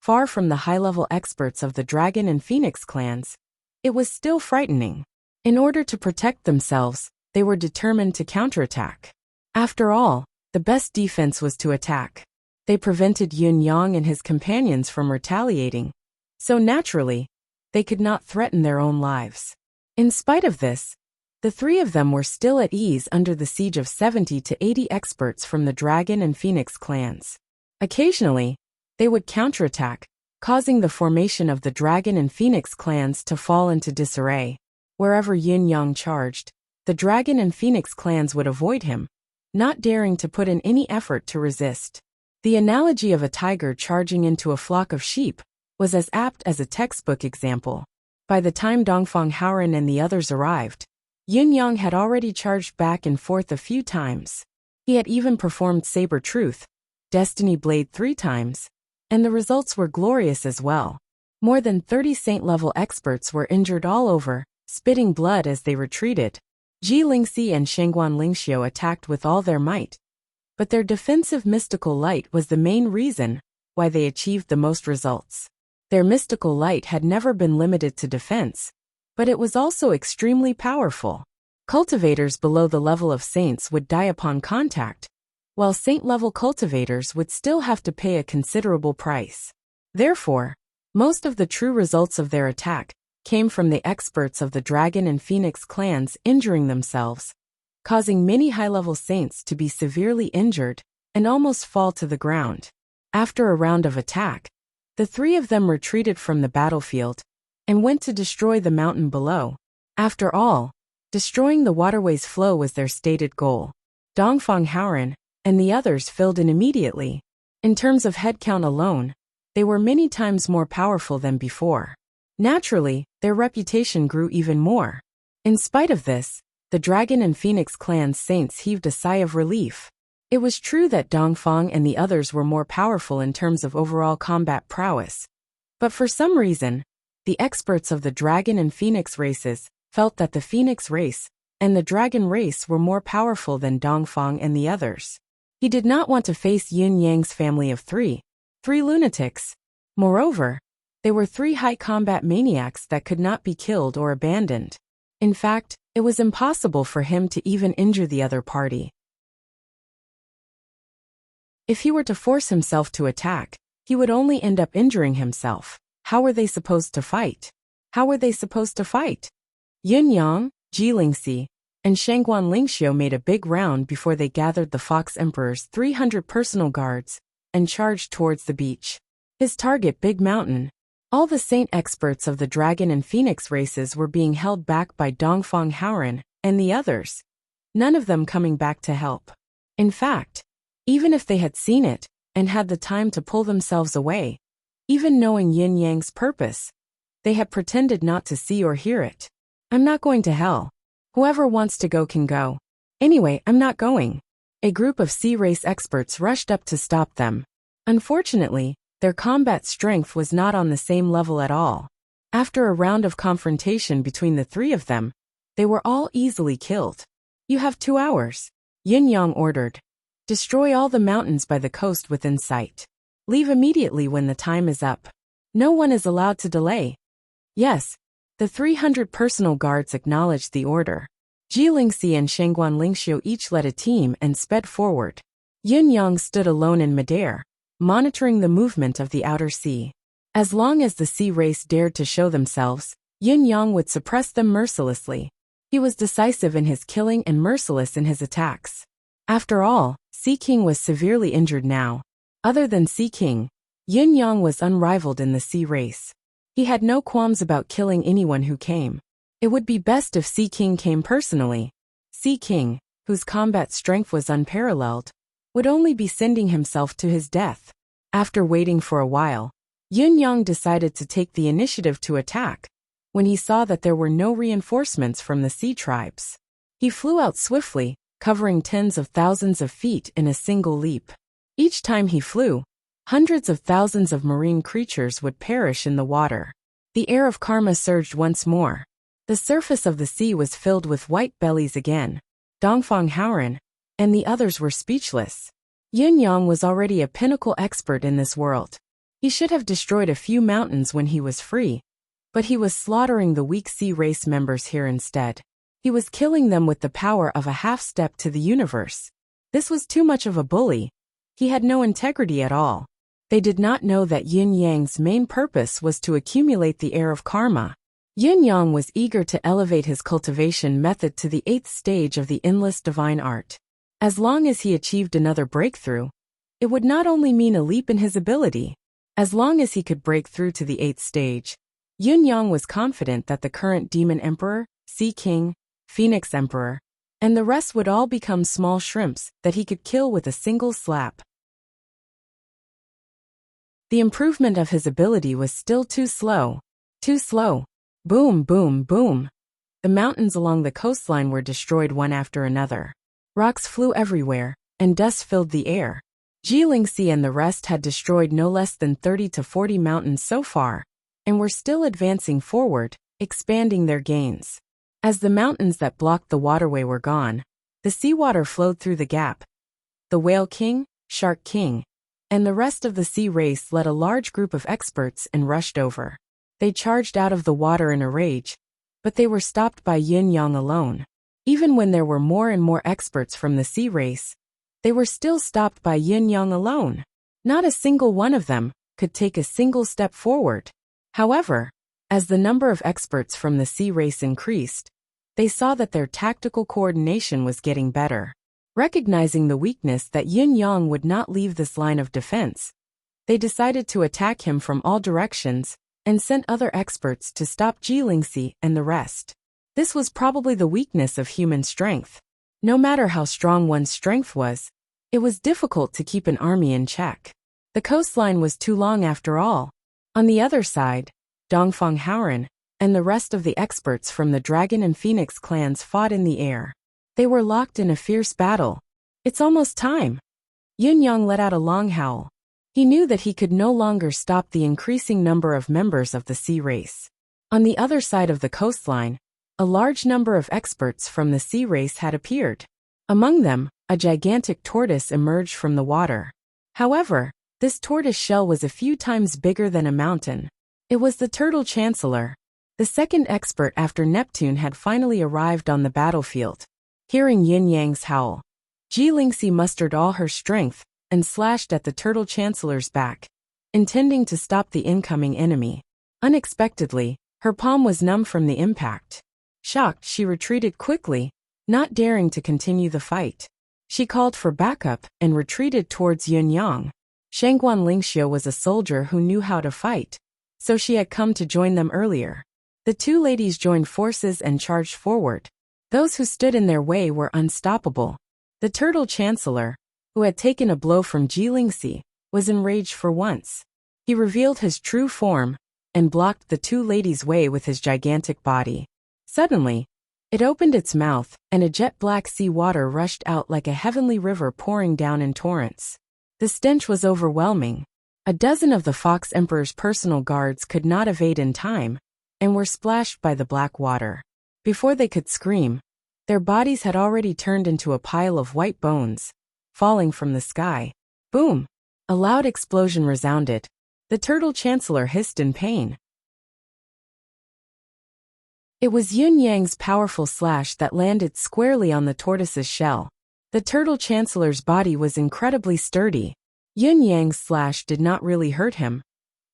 far from the high-level experts of the Dragon and Phoenix clans, it was still frightening. In order to protect themselves, they were determined to counterattack. After all, the best defense was to attack. They prevented Yun Yang and his companions from retaliating, so naturally, they could not threaten their own lives. In spite of this, the three of them were still at ease under the siege of 70 to 80 experts from the Dragon and Phoenix clans. Occasionally, they would counterattack, causing the formation of the Dragon and Phoenix clans to fall into disarray. Wherever Yin Yang charged, the Dragon and Phoenix clans would avoid him, not daring to put in any effort to resist. The analogy of a tiger charging into a flock of sheep was as apt as a textbook example. By the time Dongfang Haoran and the others arrived, Yin Yang had already charged back and forth a few times. He had even performed Saber Truth, Destiny Blade 3 times, and the results were glorious as well. More than 30 saint-level experts were injured all over, spitting blood as they retreated. Ji Lingxi and Shengguan Lingxiu attacked with all their might, but their defensive mystical light was the main reason why they achieved the most results. Their mystical light had never been limited to defense, but it was also extremely powerful. Cultivators below the level of saints would die upon contact, while saint-level cultivators would still have to pay a considerable price. Therefore, most of the true results of their attack came from the experts of the Dragon and Phoenix clans injuring themselves, causing many high-level saints to be severely injured and almost fall to the ground. After a round of attack, the three of them retreated from the battlefield and went to destroy the mountain below. After all, destroying the waterway's flow was their stated goal. Dongfang Haoran and the others filled in immediately. In terms of headcount alone, they were many times more powerful than before. Naturally, their reputation grew even more. In spite of this, the Dragon and Phoenix clan's saints heaved a sigh of relief. It was true that Dongfang and the others were more powerful in terms of overall combat prowess. But for some reason, the experts of the Dragon and Phoenix races felt that the Phoenix race and the Dragon race were more powerful than Dongfang and the others. He did not want to face Yin Yang's family of three lunatics. Moreover, they were three high combat maniacs that could not be killed or abandoned. In fact, it was impossible for him to even injure the other party. If he were to force himself to attack, he would only end up injuring himself. How were they supposed to fight? Yun Yang, Jilingxi, and Shangguan Lingxiu made a big round before they gathered the Fox Emperor's 300 personal guards and charged towards the beach. His target, Big Mountain. All the saint experts of the Dragon and Phoenix races were being held back by Dongfang Haoren and the others, none of them coming back to help. In fact, even if they had seen it and had the time to pull themselves away, even knowing Yin Yang's purpose, they had pretended not to see or hear it. I'm not going to hell. Whoever wants to go can go. Anyway, I'm not going. A group of sea race experts rushed up to stop them. Unfortunately, their combat strength was not on the same level at all. After a round of confrontation between the three of them, they were all easily killed. You have 2 hours, Yin Yang ordered. Destroy all the mountains by the coast within sight. Leave immediately when the time is up. No one is allowed to delay. Yes. The 300 personal guards acknowledged the order. Jilingxi and Shangguan Lingxiu each led a team and sped forward. Yun Yang stood alone in midair, monitoring the movement of the outer sea. As long as the sea race dared to show themselves, Yun Yang would suppress them mercilessly. He was decisive in his killing and merciless in his attacks. After all, Sea King was severely injured now. Other than Sea King, Yun Yang was unrivaled in the sea race. He had no qualms about killing anyone who came. It would be best if Sea King came personally. Sea King, whose combat strength was unparalleled, would only be sending himself to his death. After waiting for a while, Yun Yang decided to take the initiative to attack, when he saw that there were no reinforcements from the sea tribes. He flew out swiftly, covering tens of thousands of feet in a single leap. Each time he flew, hundreds of thousands of marine creatures would perish in the water. The air of karma surged once more. The surface of the sea was filled with white bellies again. Dongfang Haoren and the others were speechless. Yun Yang was already a pinnacle expert in this world. He should have destroyed a few mountains when he was free, but he was slaughtering the weak sea race members here instead. He was killing them with the power of a half-step to the universe. This was too much of a bully. He had no integrity at all. They did not know that Yin Yang's main purpose was to accumulate the air of karma. Yin Yang was eager to elevate his cultivation method to the 8th stage of the endless divine art. As long as he achieved another breakthrough, it would not only mean a leap in his ability. As long as he could break through to the 8th stage, Yun Yang was confident that the current Demon Emperor, Sea King, Phoenix Emperor, and the rest would all become small shrimps that he could kill with a single slap. The improvement of his ability was still too slow. Too slow. Boom, boom, boom. The mountains along the coastline were destroyed one after another. Rocks flew everywhere, and dust filled the air. Jilingxi and the rest had destroyed no less than 30 to 40 mountains so far, and were still advancing forward, expanding their gains. As the mountains that blocked the waterway were gone, the seawater flowed through the gap. The Whale King, Shark King, and the rest of the sea race led a large group of experts and rushed over. They charged out of the water in a rage, but they were stopped by Yin Yang alone. Even when there were more and more experts from the sea race, they were still stopped by Yin Yang alone. Not a single one of them could take a single step forward. However, as the number of experts from the sea race increased, they saw that their tactical coordination was getting better. Recognizing the weakness that Yin Yang would not leave this line of defense, they decided to attack him from all directions and sent other experts to stop Jilingxi and the rest. This was probably the weakness of human strength. No matter how strong one's strength was, it was difficult to keep an army in check. The coastline was too long after all. On the other side, Dongfang Haoren and the rest of the experts from the Dragon and Phoenix clans fought in the air. They were locked in a fierce battle. It's almost time. Yun Yang let out a long howl. He knew that he could no longer stop the increasing number of members of the sea race. On the other side of the coastline, a large number of experts from the sea race had appeared. Among them, a gigantic tortoise emerged from the water. However, this tortoise shell was a few times bigger than a mountain. It was the Turtle Chancellor. The second expert after Neptune had finally arrived on the battlefield. Hearing Yin Yang's howl, Ji Lingxi mustered all her strength and slashed at the Turtle Chancellor's back, intending to stop the incoming enemy. Unexpectedly, her palm was numb from the impact. Shocked, she retreated quickly, not daring to continue the fight. She called for backup and retreated towards Yun Yang. Shangguan Lingxiu was a soldier who knew how to fight, so she had come to join them earlier. The two ladies joined forces and charged forward. Those who stood in their way were unstoppable. The Turtle Chancellor, who had taken a blow from Ji Lingxi, was enraged for once. He revealed his true form and blocked the two ladies' way with his gigantic body. Suddenly, it opened its mouth, and a jet-black sea water rushed out like a heavenly river pouring down in torrents. The stench was overwhelming. A dozen of the Fox Emperor's personal guards could not evade in time, and were splashed by the black water. Before they could scream, their bodies had already turned into a pile of white bones, falling from the sky. Boom! A loud explosion resounded. The Turtle Chancellor hissed in pain. It was Yun Yang's powerful slash that landed squarely on the tortoise's shell. The Turtle Chancellor's body was incredibly sturdy. Yun Yang's slash did not really hurt him,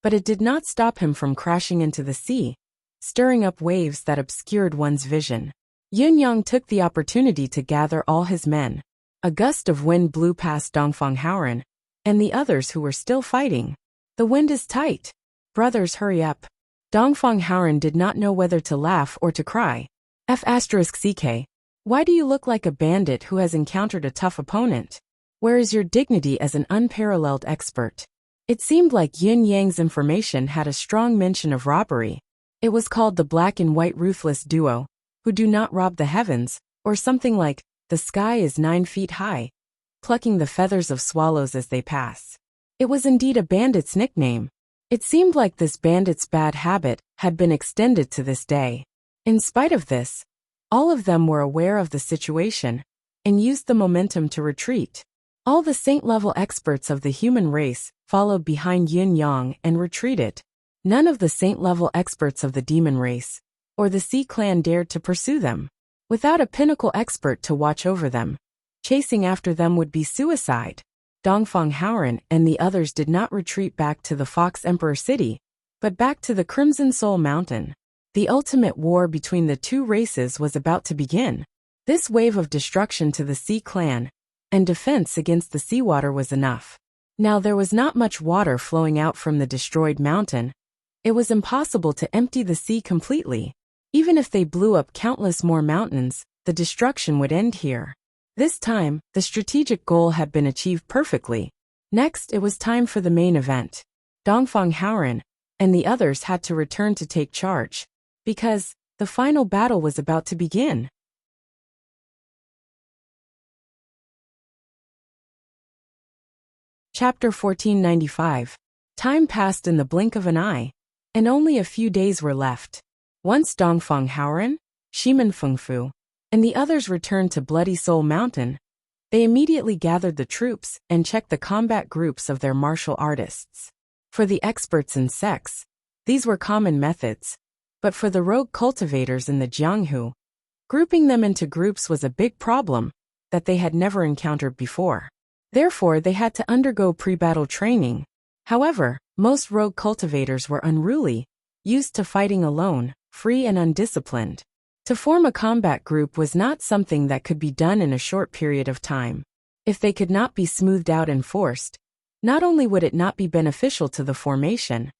but it did not stop him from crashing into the sea, stirring up waves that obscured one's vision. Yun Yang took the opportunity to gather all his men. A gust of wind blew past Dongfang Haoren and the others who were still fighting. The wind is tight. Brothers, hurry up. Dongfang Haoren did not know whether to laugh or to cry. F***ck. Why do you look like a bandit who has encountered a tough opponent? Where is your dignity as an unparalleled expert? It seemed like Yin Yang's information had a strong mention of robbery. It was called the Black and White Ruthless Duo, who do not rob the heavens, or something like, the sky is 9 feet high, plucking the feathers of swallows as they pass. It was indeed a bandit's nickname. It seemed like this bandit's bad habit had been extended to this day. In spite of this, all of them were aware of the situation and used the momentum to retreat. All the saint-level experts of the human race followed behind Yin Yang and retreated. None of the saint-level experts of the demon race or the Sea clan dared to pursue them. Without a pinnacle expert to watch over them, chasing after them would be suicide. Dongfang Haoren and the others did not retreat back to the Fox Emperor City, but back to the Crimson Soul Mountain. The ultimate war between the two races was about to begin. This wave of destruction to the Sea clan and defense against the seawater was enough. Now there was not much water flowing out from the destroyed mountain. It was impossible to empty the sea completely. Even if they blew up countless more mountains, the destruction would end here. This time, the strategic goal had been achieved perfectly. Next, it was time for the main event. Dongfang Haoren and the others had to return to take charge, because the final battle was about to begin. Chapter 1495. Time passed in the blink of an eye, and only a few days were left. Once Dongfang Haoren, Shimen Fengfu, and the others returned to Bloody Soul Mountain, they immediately gathered the troops and checked the combat groups of their martial artists. For the experts in sects, these were common methods, but for the rogue cultivators in the Jianghu, grouping them into groups was a big problem that they had never encountered before. Therefore, they had to undergo pre-battle training. However, most rogue cultivators were unruly, used to fighting alone, free and undisciplined. To form a combat group was not something that could be done in a short period of time. If they could not be smoothed out and forced, not only would it not be beneficial to the formation,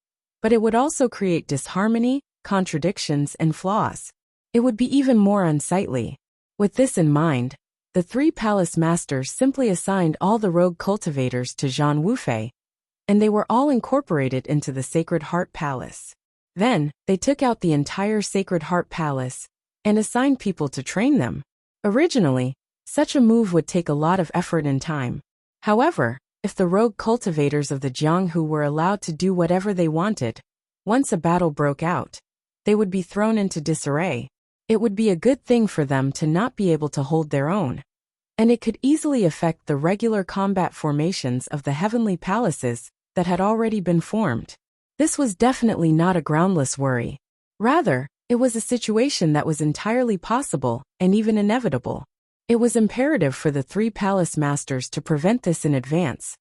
but it would also create disharmony, contradictions, and flaws. It would be even more unsightly. With this in mind, the three palace masters simply assigned all the rogue cultivators to Zhan Wufei, and they were all incorporated into the Sacred Heart Palace. Then, they took out the entire Sacred Heart Palace and assigned people to train them. Originally, such a move would take a lot of effort and time. However, if the rogue cultivators of the Jianghu were allowed to do whatever they wanted, once a battle broke out, they would be thrown into disarray. It would be a good thing for them to not be able to hold their own. And it could easily affect the regular combat formations of the heavenly palaces that had already been formed. This was definitely not a groundless worry. Rather, it was a situation that was entirely possible and even inevitable. It was imperative for the three palace masters to prevent this in advance,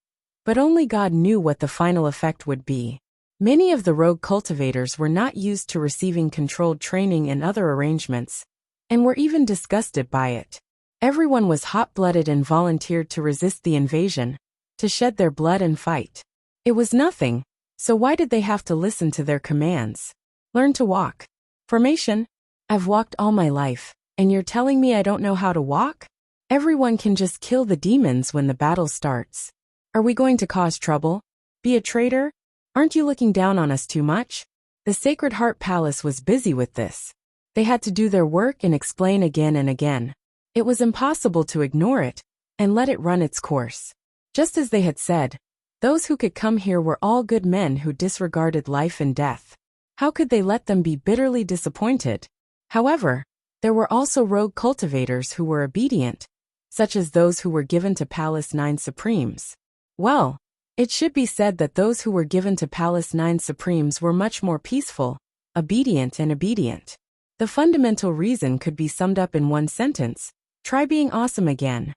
but only God knew what the final effect would be. Many of the rogue cultivators were not used to receiving controlled training and other arrangements, and were even disgusted by it. Everyone was hot-blooded and volunteered to resist the invasion, to shed their blood and fight. It was nothing, so why did they have to listen to their commands? Learn to walk. Formation? I've walked all my life, and you're telling me I don't know how to walk? Everyone can just kill the demons when the battle starts. Are we going to cause trouble? Be a traitor? Aren't you looking down on us too much? The Sacred Heart Palace was busy with this. They had to do their work and explain again and again. It was impossible to ignore it and let it run its course. Just as they had said, those who could come here were all good men who disregarded life and death. How could they let them be bitterly disappointed? However, there were also rogue cultivators who were obedient, such as those who were given to Palace 9 Supremes. Well, it should be said that those who were given to Palace 9 Supremes were much more peaceful, obedient. The fundamental reason could be summed up in one sentence: try being awesome again.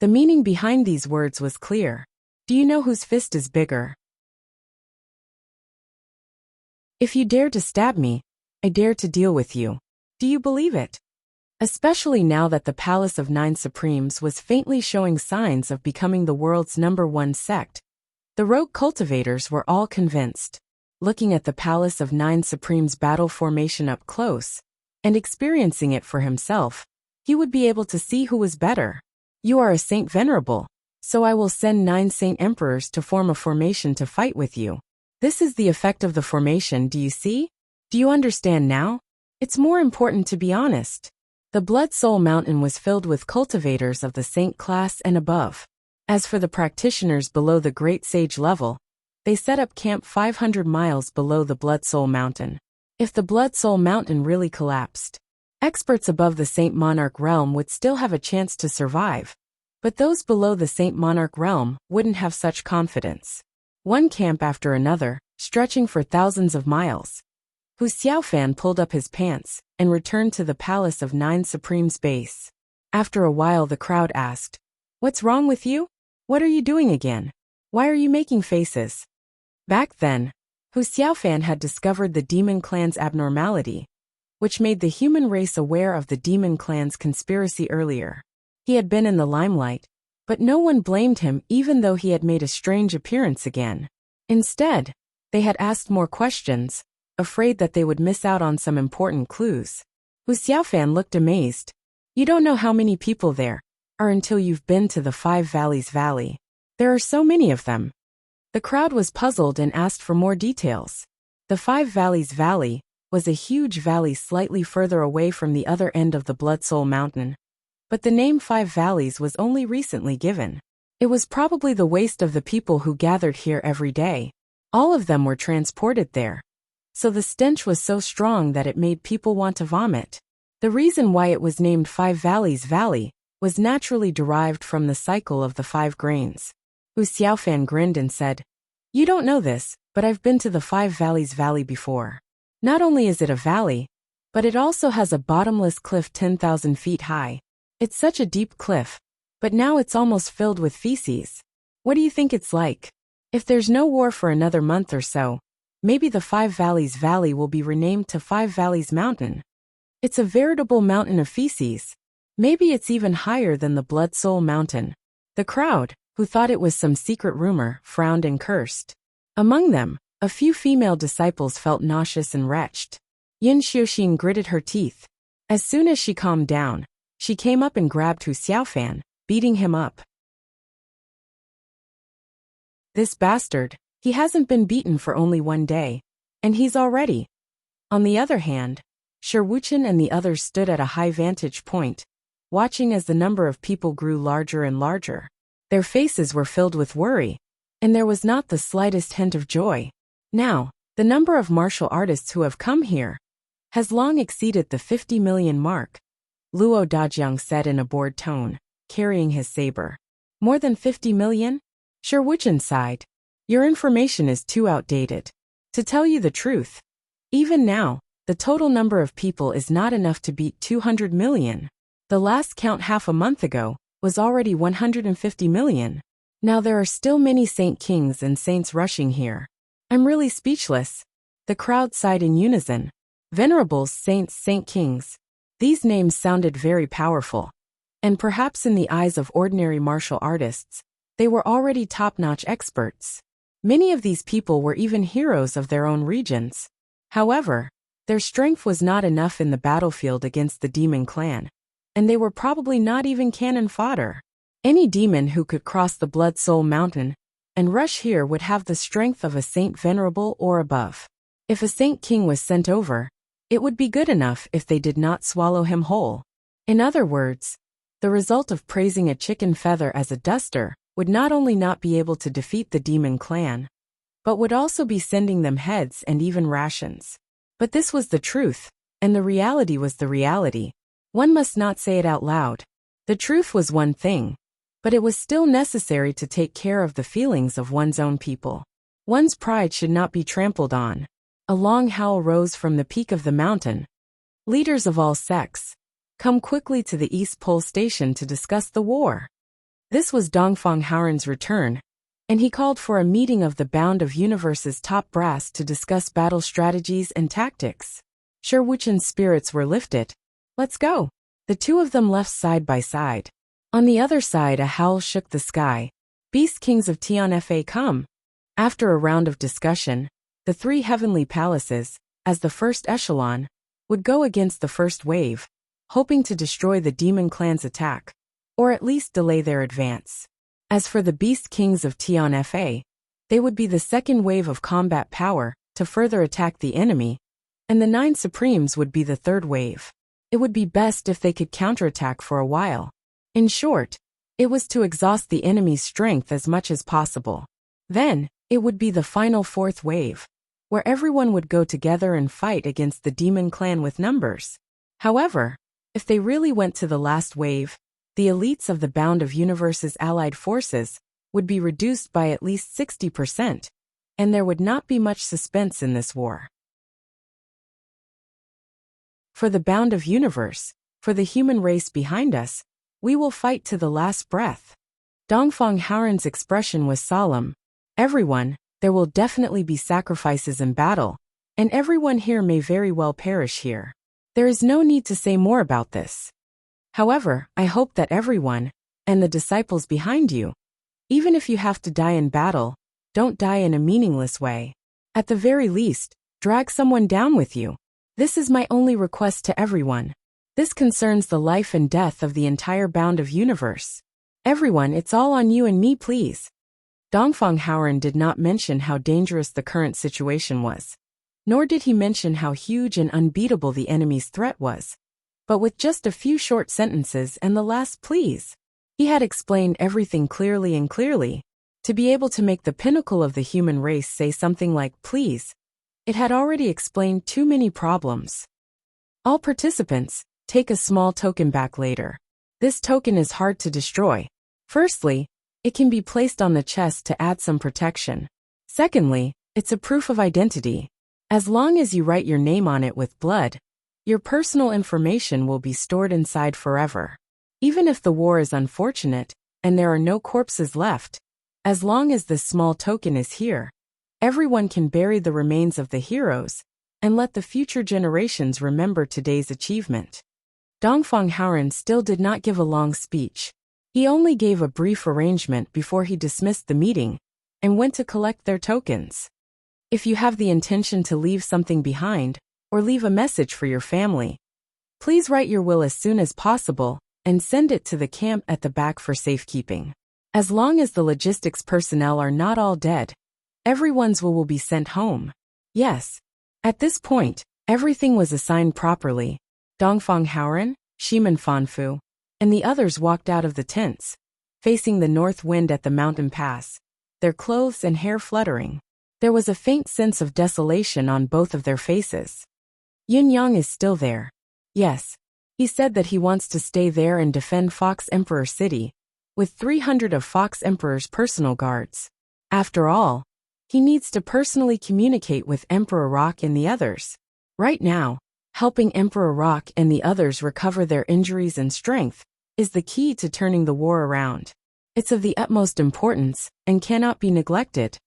The meaning behind these words was clear. Do you know whose fist is bigger? If you dare to stab me, I dare to deal with you. Do you believe it? Especially now that the Palace of 9 Supremes was faintly showing signs of becoming the world's #1 sect, the rogue cultivators were all convinced. Looking at the Palace of 9 Supremes battle formation up close, and experiencing it for himself, he would be able to see who was better. You are a Saint Venerable, so I will send 9 Saint Emperors to form a formation to fight with you. This is the effect of the formation, do you see? Do you understand now? It's more important to be honest. The Blood Soul Mountain was filled with cultivators of the Saint class and above. As for the practitioners below the Great Sage level, they set up camp 500 miles below the Blood Soul Mountain. If the Blood Soul Mountain really collapsed, experts above the Saint Monarch realm would still have a chance to survive, but those below the Saint Monarch realm wouldn't have such confidence. One camp after another, stretching for thousands of miles. Hu Xiaofan pulled up his pants and returned to the Palace of 9 Supremes base. After a while the crowd asked, "What's wrong with you? What are you doing again? Why are you making faces?" Back then, Hu Xiaofan had discovered the demon clan's abnormality, which made the human race aware of the demon clan's conspiracy earlier. He had been in the limelight, but no one blamed him even though he had made a strange appearance again. Instead, they had asked more questions, afraid that they would miss out on some important clues. Hu Xiaofan looked amazed. You don't know how many people there are until you've been to the 5 Valleys Valley. There are so many of them. The crowd was puzzled and asked for more details. The 5 Valleys Valley was a huge valley slightly further away from the other end of the Blood Soul Mountain. But the name 5 Valleys was only recently given. It was probably the waste of the people who gathered here every day. All of them were transported there. So the stench was so strong that it made people want to vomit. The reason why it was named 5 Valleys Valley was naturally derived from the cycle of the 5 grains. Hu Xiaofan grinned and said, "You don't know this, but I've been to the 5 Valleys Valley before. Not only is it a valley, but it also has a bottomless cliff 10,000 feet high. It's such a deep cliff, but now it's almost filled with feces. What do you think it's like? If there's no war for another month or so, maybe the 5 Valleys Valley will be renamed to 5 Valleys Mountain. It's a veritable mountain of feces. Maybe it's even higher than the Blood Soul Mountain." The crowd, who thought it was some secret rumor, frowned and cursed. Among them, a few female disciples felt nauseous and retched. Yin Xiuxin gritted her teeth. As soon as she calmed down, she came up and grabbed Hu Xiaofan, beating him up. This bastard, he hasn't been beaten for only 1 day, and he's already On the other hand, Sherwuchen and the others stood at a high vantage point, watching as the number of people grew larger and larger. Their faces were filled with worry, and there was not the slightest hint of joy. Now, the number of martial artists who have come here has long exceeded the 50 million mark, Luo Dajiang said in a bored tone, carrying his saber. More than 50 million? Sherwuchen sighed. Your information is too outdated. To tell you the truth, even now, the total number of people is not enough to beat 200 million. The last count half a month ago was already 150 million. Now there are still many Saint Kings and Saints rushing here. I'm really speechless. The crowd sighed in unison. Venerables, Saints, Saint Kings. These names sounded very powerful. And perhaps in the eyes of ordinary martial artists, they were already top-notch experts. Many of these people were even heroes of their own regions. However, their strength was not enough in the battlefield against the demon clan, and they were probably not even cannon fodder. Any demon who could cross the Blood Soul Mountain and rush here would have the strength of a Saint Venerable or above. If a Saint King was sent over, it would be good enough if they did not swallow him whole. In other words, the result of praising a chicken feather as a duster would not only not be able to defeat the demon clan, but would also be sending them heads and even rations. But this was the truth, and the reality was the reality. One must not say it out loud. The truth was one thing, but it was still necessary to take care of the feelings of one's own people. One's pride should not be trampled on. A long howl rose from the peak of the mountain. Leaders of all sects, come quickly to the East Pole Station to discuss the war. This was Dongfang Haoren's return, and he called for a meeting of the Bound of Universe's top brass to discuss battle strategies and tactics. Sherwuchen's spirits were lifted. Let's go. The two of them left side by side. On the other side, a howl shook the sky. Beast Kings of Tianfa come. After a round of discussion, the three heavenly palaces, as the first echelon, would go against the first wave, hoping to destroy the demon clan's attack, or at least delay their advance. As for the Beast Kings of Tianfa, they would be the second wave of combat power to further attack the enemy, and the 9 Supremes would be the third wave. It would be best if they could counterattack for a while. In short, it was to exhaust the enemy's strength as much as possible. Then, it would be the final fourth wave, where everyone would go together and fight against the demon clan with numbers. However, if they really went to the last wave, the elites of the Bound of Universe's allied forces would be reduced by at least 60%, and there would not be much suspense in this war. For the Bound of Universe, for the human race behind us, we will fight to the last breath. Dongfang Haoren's expression was solemn. Everyone, there will definitely be sacrifices in battle, and everyone here may very well perish here. There is no need to say more about this. However, I hope that everyone, and the disciples behind you, even if you have to die in battle, don't die in a meaningless way. At the very least, drag someone down with you. This is my only request to everyone. This concerns the life and death of the entire Bound of Universe. Everyone, it's all on you and me, please. Dongfang Haoren did not mention how dangerous the current situation was. Nor did he mention how huge and unbeatable the enemy's threat was. But with just a few short sentences and the last please, he had explained everything clearly and clearly. To be able to make the pinnacle of the human race say something like please, it had already explained too many problems. All participants, take a small token back later. This token is hard to destroy. Firstly, it can be placed on the chest to add some protection. Secondly, it's a proof of identity. As long as you write your name on it with blood, your personal information will be stored inside forever. Even if the war is unfortunate, and there are no corpses left, as long as this small token is here, everyone can bury the remains of the heroes, and let the future generations remember today's achievement. Dongfang Haoren still did not give a long speech. He only gave a brief arrangement before he dismissed the meeting, and went to collect their tokens. If you have the intention to leave something behind, or leave a message for your family, please write your will as soon as possible, and send it to the camp at the back for safekeeping. As long as the logistics personnel are not all dead, everyone's will be sent home. Yes. At this point, Everything was assigned properly. Dongfang Haoren, Shiman Fanfu, and the others walked out of the tents, facing the north wind at the mountain pass, their clothes and hair fluttering. There was a faint sense of desolation on both of their faces. Yin Yang is still there. Yes. He said that he wants to stay there and defend Fox Emperor City, with 300 of Fox Emperor's personal guards. After all, he needs to personally communicate with Emperor Rock and the others. Right now, helping Emperor Rock and the others recover their injuries and strength is the key to turning the war around. It's of the utmost importance and cannot be neglected.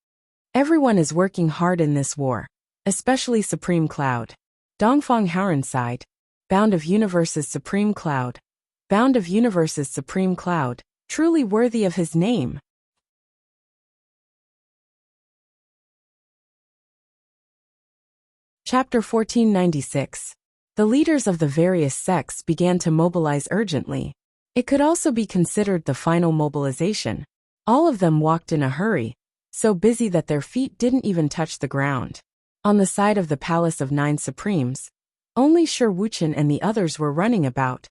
Everyone is working hard in this war, especially Supreme Cloud. Dongfang Haoren sighed. Bound of Universe's Supreme Cloud. Bound of Universe's Supreme Cloud, truly worthy of his name. Chapter 1496. The leaders of the various sects began to mobilize urgently. It could also be considered the final mobilization. All of them walked in a hurry, so busy that their feet didn't even touch the ground. On the side of the Palace of Nine Supremes, only Shi Wuchen and the others were running about,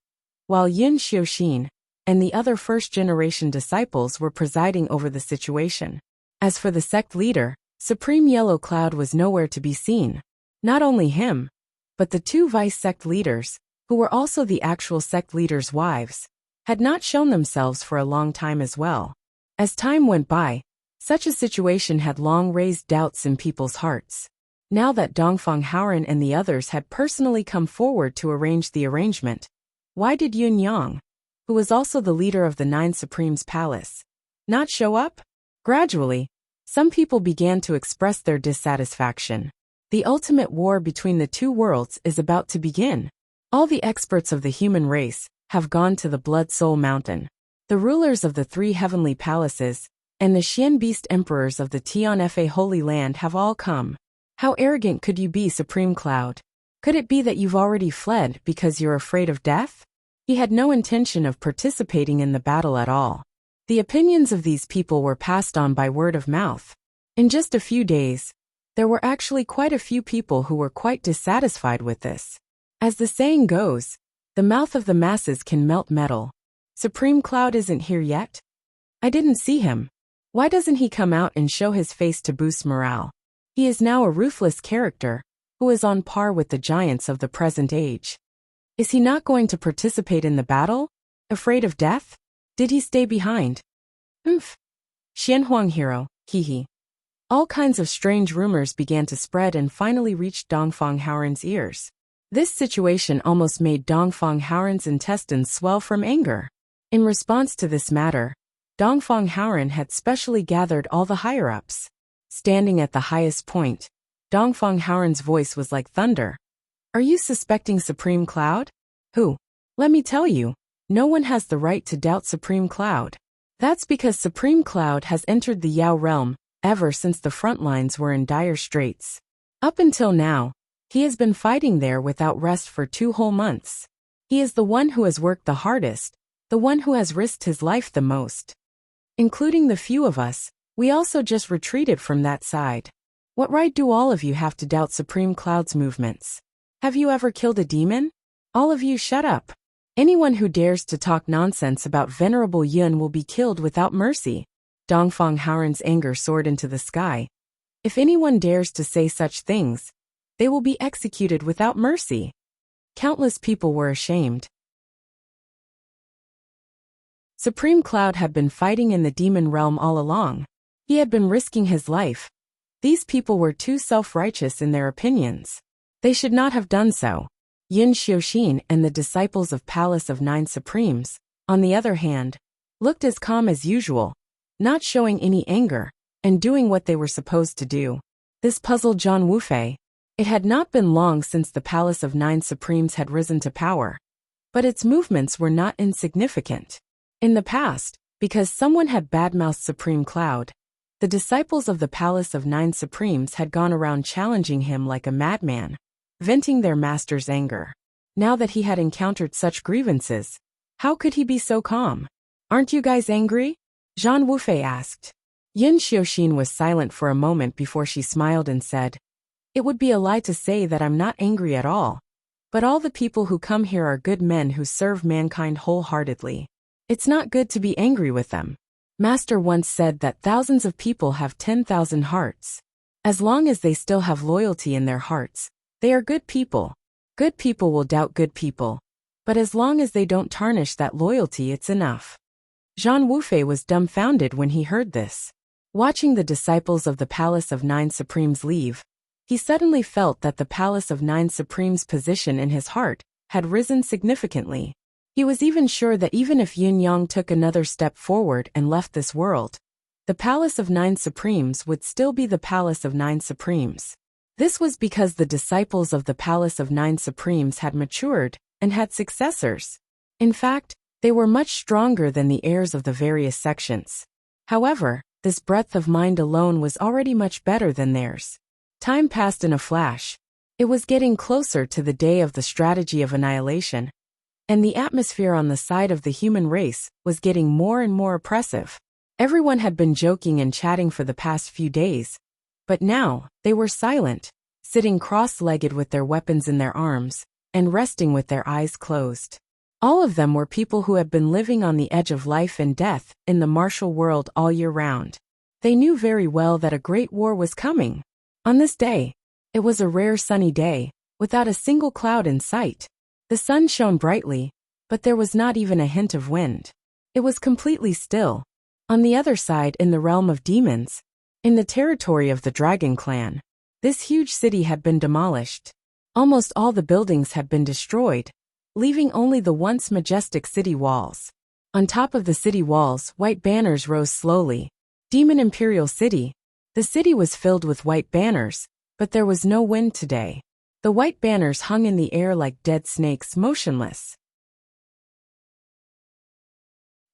while Yin Xiuxin and the other first-generation disciples were presiding over the situation. As for the sect leader, Supreme Yellow Cloud was nowhere to be seen. Not only him, but the two vice-sect leaders, who were also the actual sect leaders' wives, had not shown themselves for a long time as well. As time went by, such a situation had long raised doubts in people's hearts. Now that Dongfang Haoren and the others had personally come forward to arrange the arrangement, why did Yun Yang, who was also the leader of the Nine Supremes' palace, not show up? Gradually, some people began to express their dissatisfaction. The ultimate war between the two worlds is about to begin. All the experts of the human race have gone to the Blood Soul Mountain. The rulers of the three heavenly palaces and the Xian Beast emperors of the Tianfa Holy Land have all come. How arrogant could you be, Supreme Cloud? Could it be that you've already fled because you're afraid of death? He had no intention of participating in the battle at all. The opinions of these people were passed on by word of mouth. In just a few days, there were actually quite a few people who were quite dissatisfied with this. As the saying goes, the mouth of the masses can melt metal. Supreme Cloud isn't here yet? I didn't see him. Why doesn't he come out and show his face to boost morale? He is now a ruthless character, who is on par with the giants of the present age. Is he not going to participate in the battle? Afraid of death? Did he stay behind? Xianhuang hero, hee. All kinds of strange rumors began to spread and finally reached Dongfang Haoren's ears. This situation almost made Dongfang Haoren's intestines swell from anger. In response to this matter, Dongfang Haoren had specially gathered all the higher-ups. Standing at the highest point, Dongfang Haoren's voice was like thunder. Are you suspecting Supreme Cloud? Who? Let me tell you, no one has the right to doubt Supreme Cloud. That's because Supreme Cloud has entered the Yao realm ever since the front lines were in dire straits. Up until now, he has been fighting there without rest for 2 whole months. He is the one who has worked the hardest, the one who has risked his life the most. Including the few of us, we also just retreated from that side. What right do all of you have to doubt Supreme Cloud's movements? Have you ever killed a demon? All of you shut up. Anyone who dares to talk nonsense about Venerable Yun will be killed without mercy. Dongfang Haoren's anger soared into the sky. If anyone dares to say such things, they will be executed without mercy. Countless people were ashamed. Supreme Cloud had been fighting in the demon realm all along. He had been risking his life. These people were too self-righteous in their opinions. They should not have done so. Yin Xiuxin and the disciples of Palace of Nine Supremes, on the other hand, looked as calm as usual, not showing any anger, and doing what they were supposed to do. This puzzled Zhang Wufei. It had not been long since the Palace of Nine Supremes had risen to power, but its movements were not insignificant. In the past, because someone had badmouthed Supreme Cloud, the disciples of the Palace of Nine Supremes had gone around challenging him like a madman, venting their master's anger. Now that he had encountered such grievances, how could he be so calm? Aren't you guys angry? Zhang Wufei asked. Yin Xiuxin was silent for a moment before she smiled and said, It would be a lie to say that I'm not angry at all. But all the people who come here are good men who serve mankind wholeheartedly. It's not good to be angry with them. Master once said that thousands of people have 10,000 hearts. As long as they still have loyalty in their hearts, they are good people. Good people will doubt good people. But as long as they don't tarnish that loyalty, it's enough. Zhang Wufei was dumbfounded when he heard this. Watching the disciples of the Palace of Nine Supremes leave, he suddenly felt that the Palace of Nine Supremes' position in his heart had risen significantly. He was even sure that even if Yun Yang took another step forward and left this world, the Palace of Nine Supremes would still be the Palace of Nine Supremes. This was because the disciples of the Palace of Nine Supremes had matured and had successors. In fact, they were much stronger than the heirs of the various sections. However, this breadth of mind alone was already much better than theirs. Time passed in a flash. It was getting closer to the day of the strategy of annihilation, and the atmosphere on the side of the human race was getting more and more oppressive. Everyone had been joking and chatting for the past few days, but now they were silent, sitting cross-legged with their weapons in their arms, and resting with their eyes closed. All of them were people who had been living on the edge of life and death in the martial world all year round. They knew very well that a great war was coming. On this day, it was a rare sunny day, without a single cloud in sight. The sun shone brightly, but there was not even a hint of wind. It was completely still. On the other side, in the realm of demons, in the territory of the Dragon Clan, this huge city had been demolished. Almost all the buildings had been destroyed, leaving only the once majestic city walls. On top of the city walls, white banners rose slowly. Demon Imperial City. The city was filled with white banners, but there was no wind today. The white banners hung in the air like dead snakes, motionless.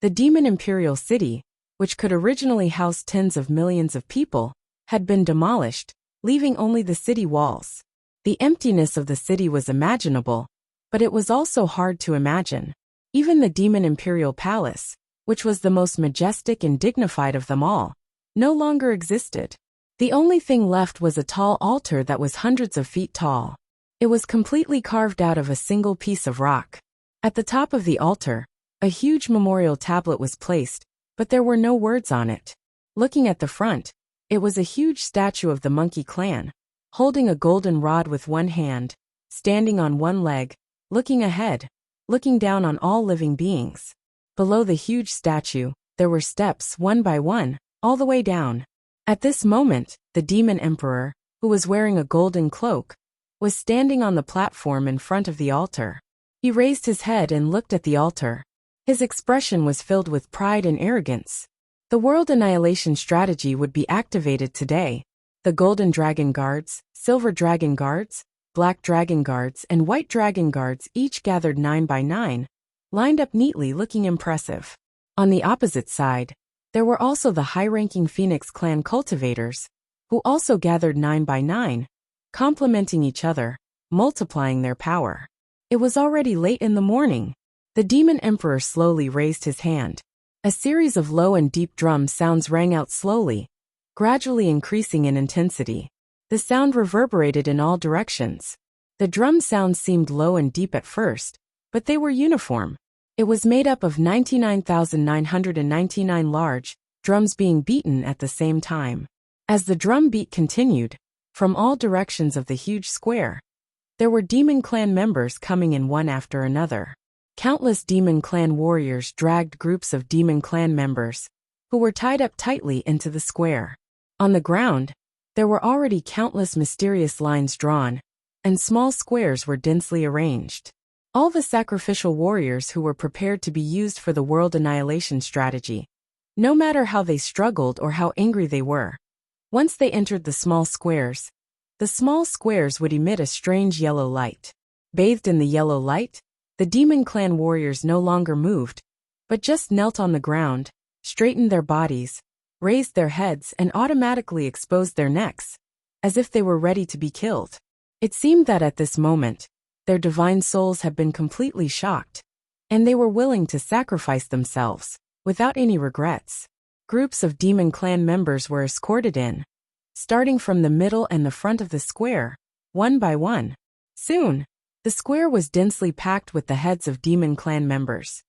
The Demon Imperial City, which could originally house tens of millions of people, had been demolished, leaving only the city walls. The emptiness of the city was imaginable, but it was also hard to imagine. Even the Demon Imperial Palace, which was the most majestic and dignified of them all, no longer existed. The only thing left was a tall altar that was hundreds of feet tall. It was completely carved out of a single piece of rock. At the top of the altar, a huge memorial tablet was placed, but there were no words on it. Looking at the front, it was a huge statue of the Monkey Clan, holding a golden rod with one hand, standing on one leg, looking ahead, looking down on all living beings. Below the huge statue, there were steps one by one, all the way down. At this moment, the Demon Emperor, who was wearing a golden cloak, was standing on the platform in front of the altar. He raised his head and looked at the altar. His expression was filled with pride and arrogance. The world annihilation strategy would be activated today. The Golden Dragon Guards, Silver Dragon Guards, Black Dragon Guards, and White Dragon Guards each gathered 9 by 9, lined up neatly, looking impressive. On the opposite side, there were also the high-ranking Phoenix Clan cultivators, who also gathered 9 by 9, complementing each other, multiplying their power. It was already late in the morning. The Demon Emperor slowly raised his hand. A series of low and deep drum sounds rang out slowly, gradually increasing in intensity. The sound reverberated in all directions. The drum sounds seemed low and deep at first, but they were uniform. It was made up of 99,999 large drums being beaten at the same time. As the drum beat continued, from all directions of the huge square, there were Demon Clan members coming in one after another. Countless Demon Clan warriors dragged groups of Demon Clan members, who were tied up tightly into the square. On the ground, there were already countless mysterious lines drawn, and small squares were densely arranged. All the sacrificial warriors who were prepared to be used for the world annihilation strategy, no matter how they struggled or how angry they were. Once they entered the small squares would emit a strange yellow light. Bathed in the yellow light, the Demon Clan warriors no longer moved, but just knelt on the ground, straightened their bodies, raised their heads, and automatically exposed their necks, as if they were ready to be killed. It seemed that at this moment, their divine souls had been completely shocked, and they were willing to sacrifice themselves, without any regrets. Groups of Demon Clan members were escorted in. starting from the middle and the front of the square, one by one. Soon, the square was densely packed with the heads of demon clan members.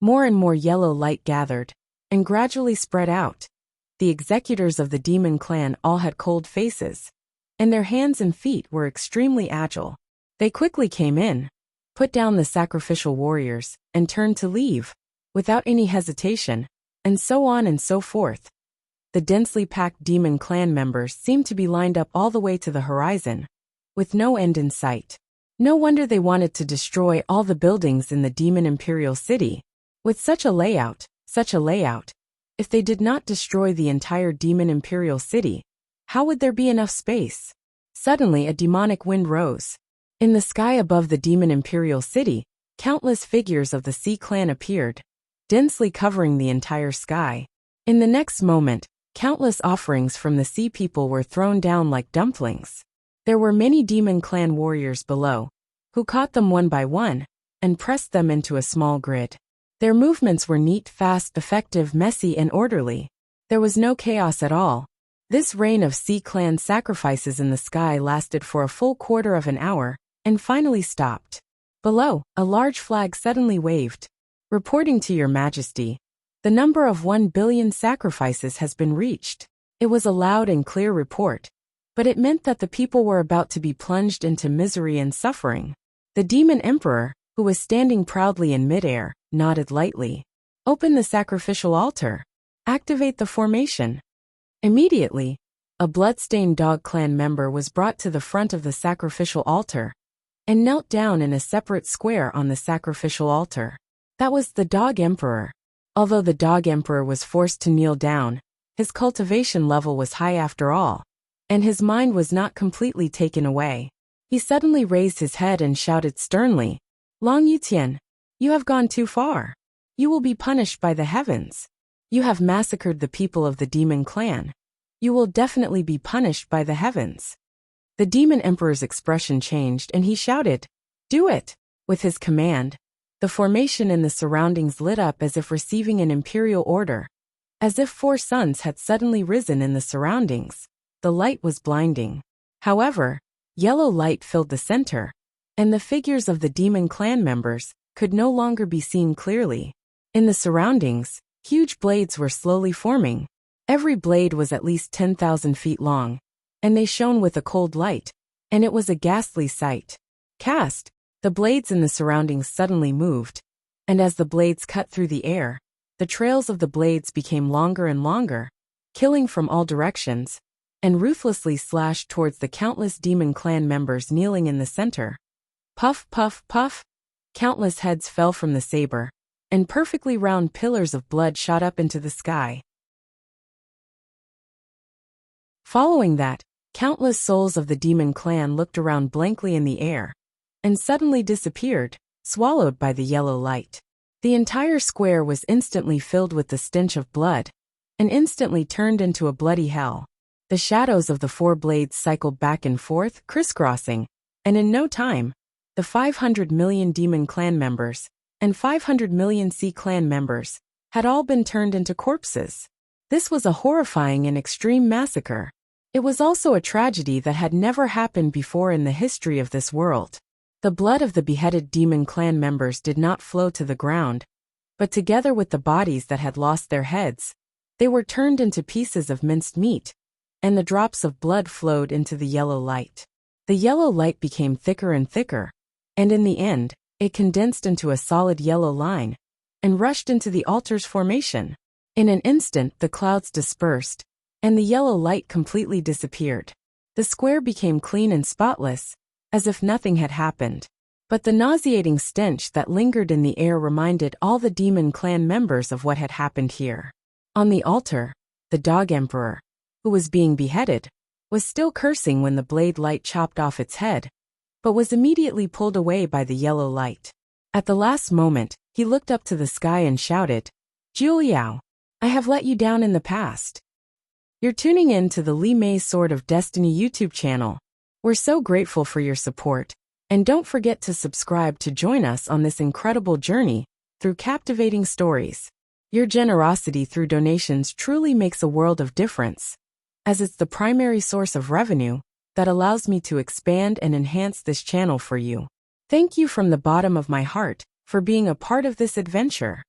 More and more yellow light gathered, and gradually spread out. The executors of the demon clan all had cold faces, and their hands and feet were extremely agile. They quickly came in, put down the sacrificial warriors, and turned to leave, without any hesitation, and so on and so forth. The densely packed demon clan members seemed to be lined up all the way to the horizon, with no end in sight. No wonder they wanted to destroy all the buildings in the demon imperial city. With such a layout, if they did not destroy the entire demon imperial city, how would there be enough space? Suddenly a demonic wind rose. In the sky above the demon imperial city, countless figures of the Sea clan appeared, densely covering the entire sky. In the next moment, countless offerings from the Sea people were thrown down like dumplings. There were many demon clan warriors below, who caught them one by one, and pressed them into a small grid. Their movements were neat, fast, effective, messy, and orderly. There was no chaos at all. This reign of Sea clan sacrifices in the sky lasted for a full quarter of an hour, and finally stopped. Below, a large flag suddenly waved. Reporting to Your Majesty, the number of 1 billion sacrifices has been reached. It was a loud and clear report, but it meant that the people were about to be plunged into misery and suffering. The demon emperor, who was standing proudly in midair, nodded lightly. Open the sacrificial altar. Activate the formation. Immediately, a bloodstained dog clan member was brought to the front of the sacrificial altar and knelt down in a separate square on the sacrificial altar. That was the dog emperor. Although the dog emperor was forced to kneel down, his cultivation level was high after all, and his mind was not completely taken away. He suddenly raised his head and shouted sternly, Long Yutian, you have gone too far. You will be punished by the heavens. You have massacred the people of the demon clan. You will definitely be punished by the heavens. The demon emperor's expression changed and he shouted, Do it! With his command, the formation and the surroundings lit up as if receiving an imperial order. As if 4 suns had suddenly risen in the surroundings. The light was blinding. However, yellow light filled the center, and the figures of the demon clan members could no longer be seen clearly. In the surroundings, huge blades were slowly forming. Every blade was at least 10,000 feet long, and they shone with a cold light, and it was a ghastly sight. The blades in the surroundings suddenly moved, and as the blades cut through the air, the trails of the blades became longer and longer, killing from all directions, and ruthlessly slashed towards the countless demon clan members kneeling in the center. Puff, puff, puff. Countless heads fell from the saber, and perfectly round pillars of blood shot up into the sky. Following that, countless souls of the demon clan looked around blankly in the air, and suddenly disappeared, swallowed by the yellow light. The entire square was instantly filled with the stench of blood, and instantly turned into a bloody hell. The shadows of the 4 blades cycled back and forth, crisscrossing, and in no time, the 500 million demon clan members and 500 million Sea clan members had all been turned into corpses. This was a horrifying and extreme massacre. It was also a tragedy that had never happened before in the history of this world. The blood of the beheaded demon clan members did not flow to the ground, but together with the bodies that had lost their heads, they were turned into pieces of minced meat, and the drops of blood flowed into the yellow light. The yellow light became thicker and thicker, and in the end, it condensed into a solid yellow line, and rushed into the altar's formation. In an instant the clouds dispersed, and the yellow light completely disappeared. The square became clean and spotless, as if nothing had happened. But the nauseating stench that lingered in the air reminded all the demon clan members of what had happened here. On the altar, the dog emperor, who was being beheaded, was still cursing when the blade light chopped off its head, but was immediately pulled away by the yellow light. At the last moment, he looked up to the sky and shouted, Juliao, I have let you down in the past. You're tuning in to the Li Mei Sword of Destiny YouTube channel. We're so grateful for your support, and don't forget to subscribe to join us on this incredible journey through captivating stories. Your generosity through donations truly makes a world of difference, as it's the primary source of revenue that allows me to expand and enhance this channel for you. Thank you from the bottom of my heart for being a part of this adventure.